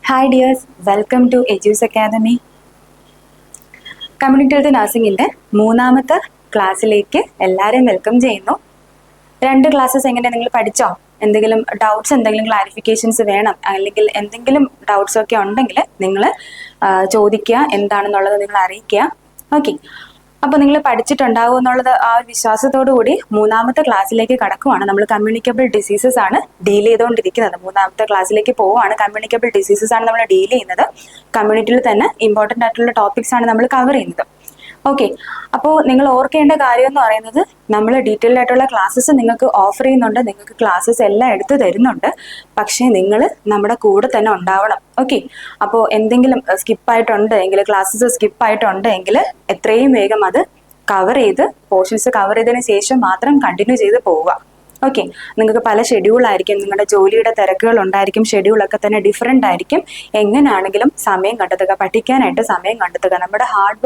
Hi dears, welcome to Edus Academy. Community health നഴ്സിംഗിൻ്റെ മൂന്നാമത്തെ ക്ലാസ്സിലേക്ക് എല്ലാവരെയും വെൽക്കം ചെയ്യുന്നു. 2 ക്ലാസ്സസ് എങ്ങനെ നിങ്ങൾ പഠിച്ചോ? എന്തെങ്കിലും ഡൗട്ട്സ്, എന്തെങ്കിലും ക്ലാരിഫിക്കേഷൻസ് വേണം, അല്ലെങ്കിൽ എന്തെങ്കിലും ഡൗട്ട്സ് ഒക്കെ ഉണ്ടെങ്കിൽ നിങ്ങൾ ചോദിക്കുക, എന്താണെന്നുള്ളത് നിങ്ങൾ അറിയിക്കുക. ഓക്കെ, അപ്പോൾ നിങ്ങൾ പഠിച്ചിട്ടുണ്ടാവും എന്നുള്ളത് ആ ഒരു വിശ്വാസത്തോടു കൂടി മൂന്നാമത്തെ ക്ലാസ്സിലേക്ക് കടക്കുവാണ്. നമ്മൾ കമ്മ്യൂണിക്കബിൾ ഡിസീസസ് ആണ് ഡീൽ ചെയ്തുകൊണ്ടിരിക്കുന്നത്. മൂന്നാമത്തെ ക്ലാസ്സിലേക്ക് പോവുകയാണ്. കമ്മ്യൂണിക്കബിൾ ഡിസീസസ് ആണ് നമ്മൾ ഡീൽ ചെയ്യുന്നത്. കമ്മ്യൂണിറ്റിയിൽ തന്നെ ഇമ്പോർട്ടൻ്റ് ആയിട്ടുള്ള ടോപ്പിക്സ് ആണ് നമ്മൾ കവർ ചെയ്യുന്നത്. ഓക്കെ, അപ്പോൾ നിങ്ങൾ ഓർക്കേണ്ട കാര്യം എന്ന് പറയുന്നത്, നമ്മൾ ഡീറ്റെയിൽഡ് ആയിട്ടുള്ള ക്ലാസ്സസ് നിങ്ങൾക്ക് ഓഫർ ചെയ്യുന്നുണ്ട്, നിങ്ങൾക്ക് ക്ലാസ്സസ് എല്ലാം എടുത്തു തരുന്നുണ്ട്. പക്ഷേ നിങ്ങൾ നമ്മുടെ കൂടെ തന്നെ ഉണ്ടാവണം. ഓക്കെ, അപ്പോൾ എന്തെങ്കിലും സ്കിപ്പായിട്ടുണ്ട് എങ്കിൽ, ക്ലാസ്സസ് സ്കിപ്പായിട്ടുണ്ട് എങ്കിൽ എത്രയും വേഗം അത് കവർ ചെയ്ത്, പോർഷൻസ് കവർ ചെയ്തതിന് ശേഷം മാത്രം കണ്ടിന്യൂ ചെയ്ത് പോവുക. ഓക്കെ, നിങ്ങൾക്ക് പല ഷെഡ്യൂളായിരിക്കും, നിങ്ങളുടെ ജോലിയുടെ തിരക്കുകൾ ഉണ്ടായിരിക്കും, ഷെഡ്യൂളൊക്കെ തന്നെ ഡിഫറെൻ്റ് ആയിരിക്കും. എങ്ങനെയാണെങ്കിലും സമയം കണ്ടെത്തുക, പഠിക്കാനായിട്ട് സമയം കണ്ടെത്തുക. നമ്മുടെ ഹാർഡ്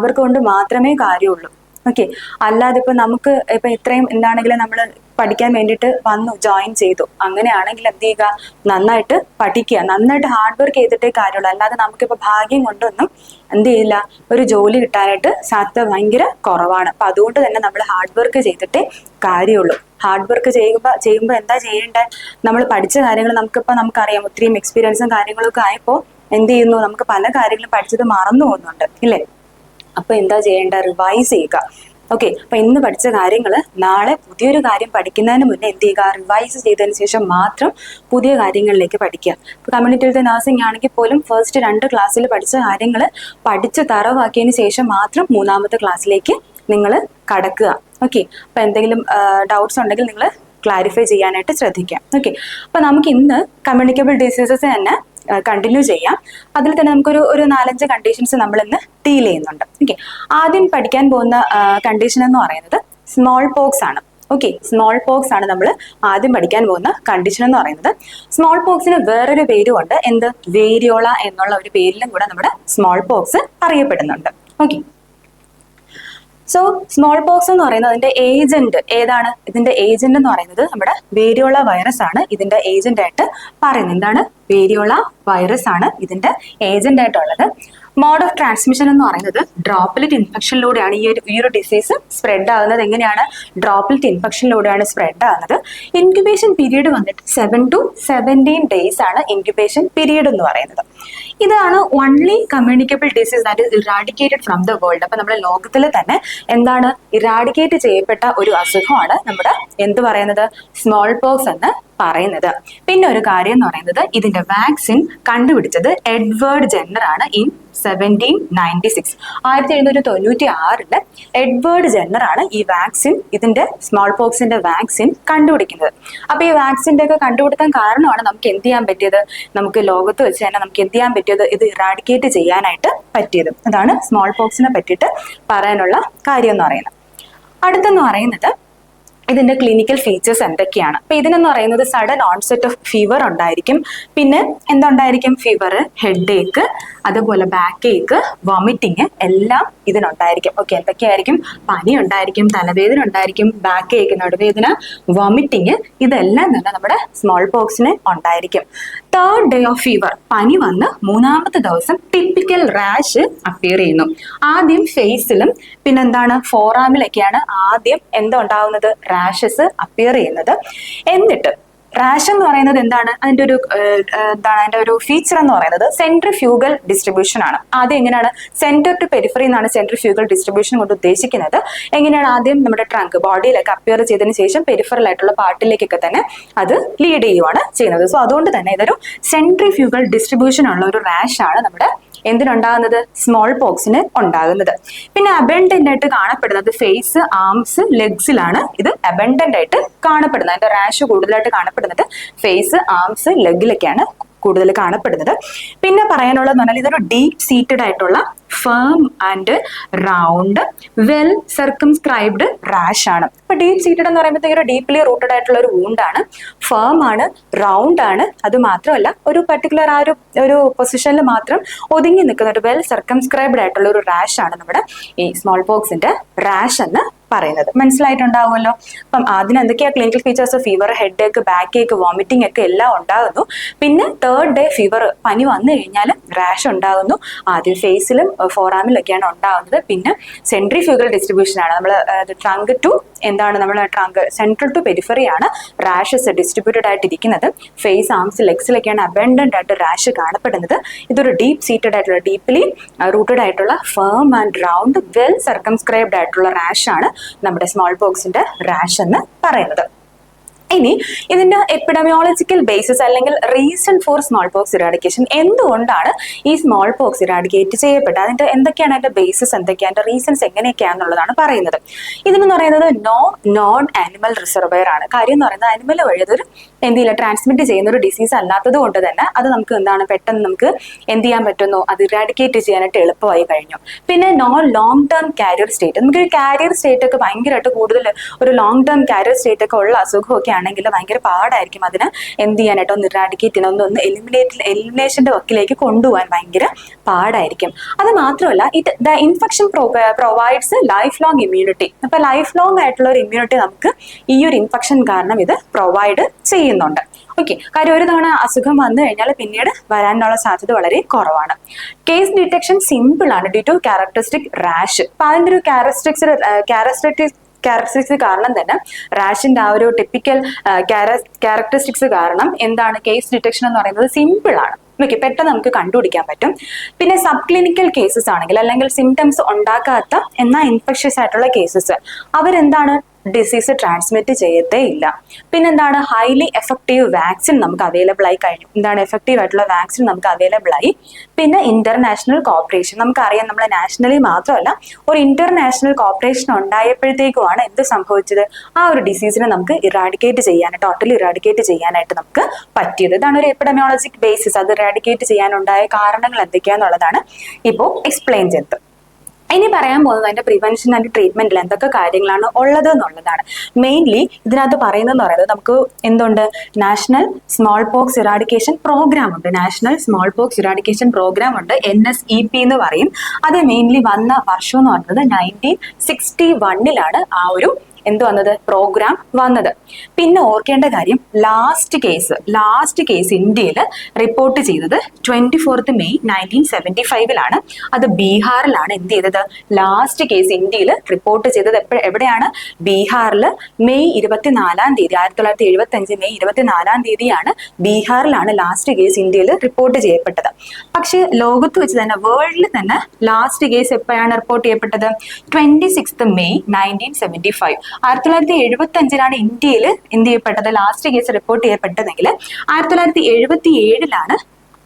വർക്ക് കൊണ്ട് മാത്രമേ കാര്യമുള്ളൂ. ഓക്കെ, അല്ലാതെ ഇപ്പം നമുക്ക് ഇപ്പം ഇത്രയും എന്താണെങ്കിലും നമ്മൾ പഠിക്കാൻ വേണ്ടിയിട്ട് വന്നു, ജോയിൻ ചെയ്തു, അങ്ങനെയാണെങ്കിൽ എന്ത് ചെയ്യുക, നന്നായിട്ട് പഠിക്കുക, നന്നായിട്ട് ഹാർഡ് വർക്ക് ചെയ്തിട്ടേ കാര്യമുള്ളൂ. അല്ലാതെ നമുക്കിപ്പോൾ ഭാഗ്യം കൊണ്ടൊന്നും എന്ത് ചെയ്യില്ല, ഒരു ജോലി കിട്ടാനായിട്ട് സാധ്യത ഭയങ്കര കുറവാണ്. അപ്പം അതുകൊണ്ട് തന്നെ നമ്മൾ ഹാർഡ് വർക്ക് ചെയ്തിട്ടേ കാര്യമുള്ളൂ. ഹാർഡ് വർക്ക് ചെയ്യുമ്പോൾ എന്താ ചെയ്യേണ്ടത്, നമ്മൾ പഠിച്ച കാര്യങ്ങൾ നമുക്കറിയാം, ഒത്തിരി എക്സ്പീരിയൻസും കാര്യങ്ങളൊക്കെ ആയപ്പോൾ എന്ത് ചെയ്യുന്നു, നമുക്ക് പല കാര്യങ്ങളും പഠിച്ചത് മറന്നു പോകുന്നുണ്ട്, ഇല്ലേ? അപ്പോൾ എന്താ ചെയ്യേണ്ടത്, റിവൈസ് ചെയ്യുക. ഓക്കെ, അപ്പോൾ ഇന്ന് പഠിച്ച കാര്യങ്ങൾ നാളെ പുതിയൊരു കാര്യം പഠിക്കുന്നതിന് മുന്നേ എന്ത് ചെയ്യുക, റിവൈസ് ചെയ്തതിന് ശേഷം മാത്രം പുതിയ കാര്യങ്ങളിലേക്ക് പഠിക്കുക. ഇപ്പോൾ കമ്മ്യൂണിറ്റി ഹെൽത്ത് നഴ്സിംഗ് ആണെങ്കിൽ പോലും ഫസ്റ്റ് 2 ക്ലാസ്സിൽ പഠിച്ച കാര്യങ്ങൾ പഠിച്ച് തറവാക്കിയതിന് ശേഷം മാത്രം മൂന്നാമത്തെ ക്ലാസ്സിലേക്ക് നിങ്ങൾ കടക്കുക. ഓക്കെ, അപ്പോൾ എന്തെങ്കിലും ഡൗട്ട്സ് ഉണ്ടെങ്കിൽ നിങ്ങൾ ക്ലാരിഫൈ ചെയ്യാനായിട്ട് ശ്രദ്ധിക്കാം. ഓക്കെ, അപ്പോൾ നമുക്ക് ഇന്ന് കമ്മ്യൂണിക്കബിൾ ഡിസീസസ് തന്നെ കണ്ടിന്യൂ ചെയ്യാം. അതിൽ തന്നെ നമുക്കൊരു 4-5 കണ്ടീഷൻസ് നമ്മൾ ഇന്ന് ഡീൽ ചെയ്യുന്നുണ്ട്. ഓക്കെ, ആദ്യം പഠിക്കാൻ പോകുന്ന കണ്ടീഷൻ എന്ന് പറയുന്നത് സ്മോൾ പോക്സ് ആണ്. ഓക്കെ, സ്മോൾ പോക്സ് ആണ് നമ്മൾ ആദ്യം പഠിക്കാൻ പോകുന്ന കണ്ടീഷൻ എന്ന് പറയുന്നത്. സ്മോൾ പോക്സിന് വേറൊരു പേരുമുണ്ട്, എന്ത്, വേരിയോള എന്നുള്ള ഒരു പേരിലും കൂടെ നമ്മുടെ സ്മോൾ പോക്സ് അറിയപ്പെടുന്നുണ്ട്. ഓക്കെ, സോ സ്മോൾ പോക്സ് എന്ന് പറയുന്നത് അതിന്റെ ഏജന്റ് ഏതാണ്? ഇതിന്റെ ഏജന്റ് എന്ന് പറയുന്നത് നമ്മുടെ വേരിയോള വൈറസ് ആണ്. ഇതിന്റെ ഏജന്റ് ആയിട്ട് പറയുന്നത് എന്താണ്? വേരിയോള വൈറസ് ആണ് ഇതിന്റെ ഏജന്റ് ആയിട്ടുള്ളത്. മോഡ് ഓഫ് ട്രാൻസ്മിഷൻ എന്ന് പറയുന്നത് ഡ്രോപ്ലെറ്റ് ഇൻഫെക്ഷനിലൂടെയാണ് ഈ ഒരു ഡിസീസ് സ്പ്രെഡ് ആകുന്നത്. എങ്ങനെയാണ്? ഡ്രോപ്ലെറ്റ് ഇൻഫെക്ഷനിലൂടെയാണ് സ്പ്രെഡ് ആകുന്നത്. ഇൻക്യുബേഷൻ പീരീഡ് വന്നിട്ട് 7 to 17 days ആണ് ഇൻക്യുബേഷൻ പീരീഡ് എന്ന് പറയുന്നത്. ഇതാണ് only communicable disease that is eradicated from the world. അപ്പൊ നമ്മുടെ ലോകത്തിൽ തന്നെ എന്താണ് ഇറാഡിക്കേറ്റ് ചെയ്യപ്പെട്ട ഒരു അസുഖമാണ് നമ്മുടെ എന്ത് പറയുന്നത്, സ്മോൾ പോക്സ് എന്ന് പറയുന്നത്. പിന്നെ ഒരു കാര്യം എന്ന് പറയുന്നത്, ഇതിന്റെ വാക്സിൻ കണ്ടുപിടിച്ചത് എഡ്വേർഡ് ജെന്നർ ആണ് ഇൻ 1796. 1796 എഡ്വേർഡ് ജെന്നർ ആണ് ഈ വാക്സിൻ, ഇതിന്റെ സ്മോൾ പോക്സിന്റെ വാക്സിൻ കണ്ടുപിടിക്കുന്നത്. അപ്പൊ ഈ വാക്സിന്റെ ഒക്കെ കണ്ടുപിടുത്തം കാരണമാണ് നമുക്ക് എന്ത് ചെയ്യാൻ പറ്റിയത്, നമുക്ക് ലോകത്ത് വെച്ച് തന്നെ നമുക്ക് എന്ത് ചെയ്യാൻ പറ്റിയത്, ഇത് ഇറാഡിക്കേറ്റ് ചെയ്യാനായിട്ട് പറ്റിയത്. അതാണ് സ്മോൾ പോക്സിനെ പറ്റിയിട്ട് പറയാനുള്ള കാര്യം എന്ന് പറയുന്നത്. അടുത്തെന്ന് പറയുന്നത് ഇതിന്റെ ക്ലിനിക്കൽ ഫീച്ചേഴ്സ് എന്തൊക്കെയാണ്. അപ്പൊ ഇതിനെന്ന് പറയുന്നത് സഡൻ ഓൺസെറ്റ് ഓഫ് ഫീവർ ഉണ്ടായിരിക്കും. പിന്നെ എന്തുണ്ടായിരിക്കും, ഫീവർ, ഹെഡ് ഏക്ക്, അതുപോലെ ബാക്ക് ഏക്ക്, വോമിറ്റിങ് എല്ലാം ഇതിനുണ്ടായിരിക്കും. ഓക്കെ, എന്തൊക്കെയായിരിക്കും? പനി ഉണ്ടായിരിക്കും, തലവേദന ഉണ്ടായിരിക്കും, ബാക്ക് ഏക്ക്, നടുവേദന, വോമിറ്റിങ്, ഇതെല്ലാം തന്നെ നമ്മുടെ സ്മോൾ പോക്സിന് ഉണ്ടായിരിക്കും. 3rd day ഓഫ് ഫീവർ, പനി വന്ന് 3ാമത്തെ ദിവസം ടിപ്പിക്കൽ റാഷ് അപ്പിയർ ചെയ്യുന്നു. ആദ്യം ഫേസിലും പിന്നെന്താണ് ഫോറാമിലൊക്കെയാണ് ആദ്യം എന്തുണ്ടാവുന്നത്, റാഷസ് അപ്പിയർ ചെയ്യുന്നത്. എന്നിട്ട് റാഷ് എന്ന് പറയുന്നത് എന്താണ്, അതിന്റെ ഒരു ഫീച്ചർ എന്ന് പറയുന്നത് സെൻട്രിഫ്യൂഗൽ ഡിസ്ട്രിബ്യൂഷൻ ആണ്. ആദ്യം എങ്ങനെയാണ്, സെന്റർ ടു പെരിഫറി എന്നാണ് സെൻട്രിഫ്യൂഗൽ ഡിസ്ട്രിബ്യൂഷൻ കൊണ്ട് ഉദ്ദേശിക്കുന്നത്. എങ്ങനെയാണ്, ആദ്യം നമ്മുടെ ട്രങ്ക് ബോഡിയിലൊക്കെ അപ്പിയർ ചെയ്തതിന് ശേഷം പെരിഫറൽ ആയിട്ടുള്ള പാർട്ടിലേക്കൊക്കെ തന്നെ അത് ലീഡ് ചെയ്യുവാണ് ചെയ്യുന്നത്. സോ അതുകൊണ്ട് തന്നെ ഇതൊരു സെൻട്രിഫ്യൂഗൽ ഡിസ്ട്രിബ്യൂഷൻ ഉള്ള ഒരു റാഷ് ആണ് നമ്മുടെ എന്തിനുണ്ടാകുന്നത്, സ്മോൾ പോക്സിന് ഉണ്ടാകുന്നത്. പിന്നെ അബൻഡന്റ് ആയിട്ട് കാണപ്പെടുന്നത് ഫേസ്, ആംസ്, ലെഗ്സിലാണ് ഇത് അബൻഡന്റ് ആയിട്ട് കാണപ്പെടുന്നത്. അതിന്റെ റാഷ് കൂടുതലായിട്ട് കാണപ്പെടുന്നത് ഫേസ്, ആംസ്, ലെഗിലൊക്കെയാണ് കൂടുതൽ കാണപ്പെടുന്നത്. പിന്നെ പറയാനുള്ളതെന്ന് പറഞ്ഞാൽ ഇതൊരു ഡീപ് സീറ്റഡ് ആയിട്ടുള്ള firm and round well circumscribed rash ആണ്. അപ്പൊ ഡീപ് സീറ്റഡ് എന്ന് പറയുമ്പോഴത്തേക്ക് ഒരു ഡീപ്ലി റൂട്ടഡ് ആയിട്ടുള്ള ഒരു വൂണ്ട് ആണ്, ഫേം ആണ്, റൗണ്ട് ആണ്. അത് മാത്രമല്ല ഒരു പർട്ടിക്കുലർ ആ ഒരു പൊസിഷനിൽ മാത്രം ഒതുങ്ങി നിൽക്കുന്ന ഒരു വെൽ സർക്കംസ്ക്രൈബ്ഡ് ആയിട്ടുള്ള ഒരു റാഷ് ആണ് നമ്മുടെ ഈ സ്മോൾ പോക്സിന്റെ റാഷ് എന്ന് പറയുന്നത്. മനസ്സിലായിട്ടുണ്ടാവുമല്ലോ. അപ്പം അതിന് എന്തൊക്കെയാ ക്ലിനിക്കൽ ഫീച്ചേഴ്സ്? ഫീവർ, ഹെഡ് ഏക്ക്, ബാക്ക് ഏക്ക്, വോമിറ്റിംഗ് ഒക്കെ എല്ലാം ഉണ്ടാകുന്നു. പിന്നെ 3rd ഡേ ഫീവർ, പനി വന്നു കഴിഞ്ഞാൽ റാഷ് ഉണ്ടാകുന്നു. ആദ്യം ഫേസിലും ഫോറാമിലൊക്കെയാണ് ഉണ്ടാകുന്നത്. പിന്നെ സെൻട്രിഫ്യൂഗൽ ഡിസ്ട്രിബ്യൂഷൻ ആണ്. നമ്മൾ ട്രങ്ക് ടു എന്താണ് നമ്മൾ ട്രങ്ക് സെൻട്രൽ ടു പെരിഫറി ആണ് റാഷസ് ഡിസ്ട്രിബ്യൂട്ടഡ് ആയിട്ടിരിക്കുന്നത്. ഫേസ്, ആംസ്, ലെഗ്സിലൊക്കെയാണ് അബൻഡന്റ് ആയിട്ട് റാഷ് കാണപ്പെടുന്നത്. ഇതൊരു ഡീപ് സീറ്റഡ് ആയിട്ടുള്ള ഡീപ്ലി റൂട്ടഡ് ആയിട്ടുള്ള firm and round well circumscribed ആയിട്ടുള്ള റാഷ് ആണ് നമ്മുടെ സ്മോൾ പോക്സിന്റെ റാഷ് എന്ന് പറയുന്നത്. ഇനി ഇതിന്റെ എപ്പിഡമിയോളജിക്കൽ ബേസിസ് അല്ലെങ്കിൽ reason for smallpox eradication, എന്തുകൊണ്ടാണ് ഈ സ്മോൾ പോക്സ് ഇറാഡിക്കേറ്റ് ചെയ്യപ്പെട്ടത്, അതിന്റെ എന്തൊക്കെയാണ് അതിന്റെ ബേസിസ്, എന്തൊക്കെയാണ് അതിന്റെ റീസൺസ് എങ്ങനെയൊക്കെയാണെന്നുള്ളതാണ് പറയുന്നത്. ഇതെന്ന് പറയുന്നത് നോൺ ആനിമൽ റിസർവയർ ആണ്. കാര്യം എന്ന് പറയുന്നത് ആനിമൽ വഴി അതൊരു എന്തില്ല ട്രാൻസ്മിറ്റ് ചെയ്യുന്ന ഒരു ഡിസീസ് അല്ലാത്തത് കൊണ്ട് തന്നെ അത് നമുക്ക് എന്താണ് പെട്ടെന്ന് നമുക്ക് എന്ത് ചെയ്യാൻ പറ്റുന്നു, അത് ഇറാഡിക്കേറ്റ് ചെയ്യാനായിട്ട് എളുപ്പമായി കഴിഞ്ഞു. പിന്നെ ലോങ് ടേം കാരിയർ സ്റ്റേറ്റ്, നമുക്ക് കാരിയർ സ്റ്റേറ്റ് ഒക്കെ ഭയങ്കരമായിട്ട് കൂടുതൽ ഒരു ലോങ് ടേം കാരിയർ സ്റ്റേറ്റ് ഒക്കെ ഉള്ള അസുഖമൊക്കെ ആണെങ്കിൽ ഭയങ്കര പാടായിരിക്കും അതിന് എന്ത് ചെയ്യാനായിട്ട്, ഒന്ന് ഇറാഡിക്കേറ്റ് ചെയ്യണം, ഒന്ന് എലിമിനേഷന്റെ വക്കിലേക്ക് കൊണ്ടുപോകാൻ ഭയങ്കര പാടായിരിക്കും. അത് മാത്രമല്ല the infection provides life long immunity. അപ്പൊ ലൈഫ് ലോങ് ആയിട്ടുള്ള ഒരു ഇമ്മ്യൂണിറ്റി നമുക്ക് ഈ ഒരു ഇൻഫെക്ഷൻ കാരണം ഇത് പ്രൊവൈഡ് ചെയ്യുന്നുണ്ട്. ഓക്കെ, കാര്യം ഒരു തവണ അസുഖം വന്നു കഴിഞ്ഞാൽ പിന്നീട് വരാനുള്ള സാധ്യത വളരെ കുറവാണ്. കേസ് ഡിറ്റക്ഷൻ സിമ്പിൾ ആണ് ഡ്യൂ ടു ക്യാരക്ടറിസ്റ്റിക് റാഷ്. അപ്പൊ അതിന്റെ ഒരു ക്യാരക്ടറിസ്റ്റിക്സ് കാരണം തന്നെ റാഷിന്റെ ആ ഒരു ടിപ്പിക്കൽ ക്യാരക്ടറിസ്റ്റിക്സ് കാരണം എന്താണ് കേസ് ഡിറ്റക്ഷൻ എന്ന് പറയുന്നത് സിമ്പിൾ ആണ്. ഓക്കെ, പെട്ടെന്ന് നമുക്ക് കണ്ടുപിടിക്കാൻ പറ്റും. പിന്നെ സബ് ക്ലിനിക്കൽ കേസസ് ആണെങ്കിൽ അല്ലെങ്കിൽ സിംറ്റംസ് ഉണ്ടാക്കാത്ത എന്നാൽ ഇൻഫെക്ഷ്യസ് ആയിട്ടുള്ള കേസസ് അവരെന്താണ് ഡിസീസ് ട്രാൻസ്മിറ്റ് ചെയ്യത്തേ ഇല്ല. പിന്നെന്താണ് ഹൈലി എഫക്റ്റീവ് വാക്സിൻ നമുക്ക് അവൈലബിൾ ആയി കഴിഞ്ഞു. എന്താണ് എഫക്റ്റീവ് ആയിട്ടുള്ള വാക്സിൻ നമുക്ക് അവൈലബിൾ ആയി. പിന്നെ ഇന്റർനാഷണൽ കോപ്പറേഷൻ, നമുക്കറിയാം നമ്മൾ നാഷണലി മാത്രമല്ല ഒരു ഇന്റർനാഷണൽ കോപ്പറേഷൻ ഉണ്ടായപ്പോഴത്തേക്കുമാണ് എന്ത് സംഭവിച്ചത്, ആ ഒരു ഡിസീസിനെ നമുക്ക് ഇറാഡിക്കേറ്റ് ചെയ്യാനായിട്ട് ടോട്ടലി ഇറാഡിക്കേറ്റ് ചെയ്യാനായിട്ട് നമുക്ക് പറ്റിയത്. ഇതാണ് ഒരു എപ്പിഡമിയോളജിക് ബേസിസ്. അത് ഇറാഡിക്കേറ്റ് ചെയ്യാനുണ്ടായ കാരണങ്ങൾ എന്തൊക്കെയാന്നുള്ളതാണ് ഇപ്പോൾ എക്സ്പ്ലെയിൻ ചെയ്തത്. ഇനി പറയാൻ പോകുന്നത് അതിന്റെ പ്രിവെൻഷൻ ആൻഡ് ട്രീറ്റ്മെന്റിൽ എന്തൊക്കെ കാര്യങ്ങളാണ് ഉള്ളത് എന്നുള്ളതാണ്. മെയിൻലി ഇതിനകത്ത് പറയുന്നതെന്ന് പറയുന്നത് നമുക്ക് എന്തുണ്ട്, national smallpox eradication programme ഉണ്ട്. National smallpox eradication programme ഉണ്ട്, NSEP എന്ന് പറയും. അത് മെയിൻലി വന്ന വർഷം എന്ന് പറയുന്നത് 1961 ആ ഒരു എന്ത് വന്നത്, പ്രോഗ്രാം വന്നത്. പിന്നെ ഓർക്കേണ്ട കാര്യം ലാസ്റ്റ് കേസ് ഇന്ത്യയിൽ റിപ്പോർട്ട് ചെയ്തത് 24 മെയ് 1975 അത് ബീഹാറിലാണ് എന്ത് ചെയ്തത്, ലാസ്റ്റ് കേസ് ഇന്ത്യയിൽ റിപ്പോർട്ട് ചെയ്തത്. എവിടെയാണ്, ബീഹാറിൽ മെയ് 24 1975 മെയ് 24 ബീഹാറിലാണ് ലാസ്റ്റ് കേസ് ഇന്ത്യയിൽ റിപ്പോർട്ട് ചെയ്യപ്പെട്ടത്. പക്ഷെ ലോകത്ത് വെച്ച് തന്നെ വേൾഡിൽ തന്നെ ലാസ്റ്റ് കേസ് എപ്പോഴാണ് റിപ്പോർട്ട് ചെയ്യപ്പെട്ടത്, 26 മെയ് 1975 1975 ഇന്ത്യയിൽ എന്ത് ചെയ്യപ്പെട്ടത്, ലാസ്റ്റ് കേസ് റിപ്പോർട്ട് ചെയ്യപ്പെട്ടതെങ്കിൽ 1977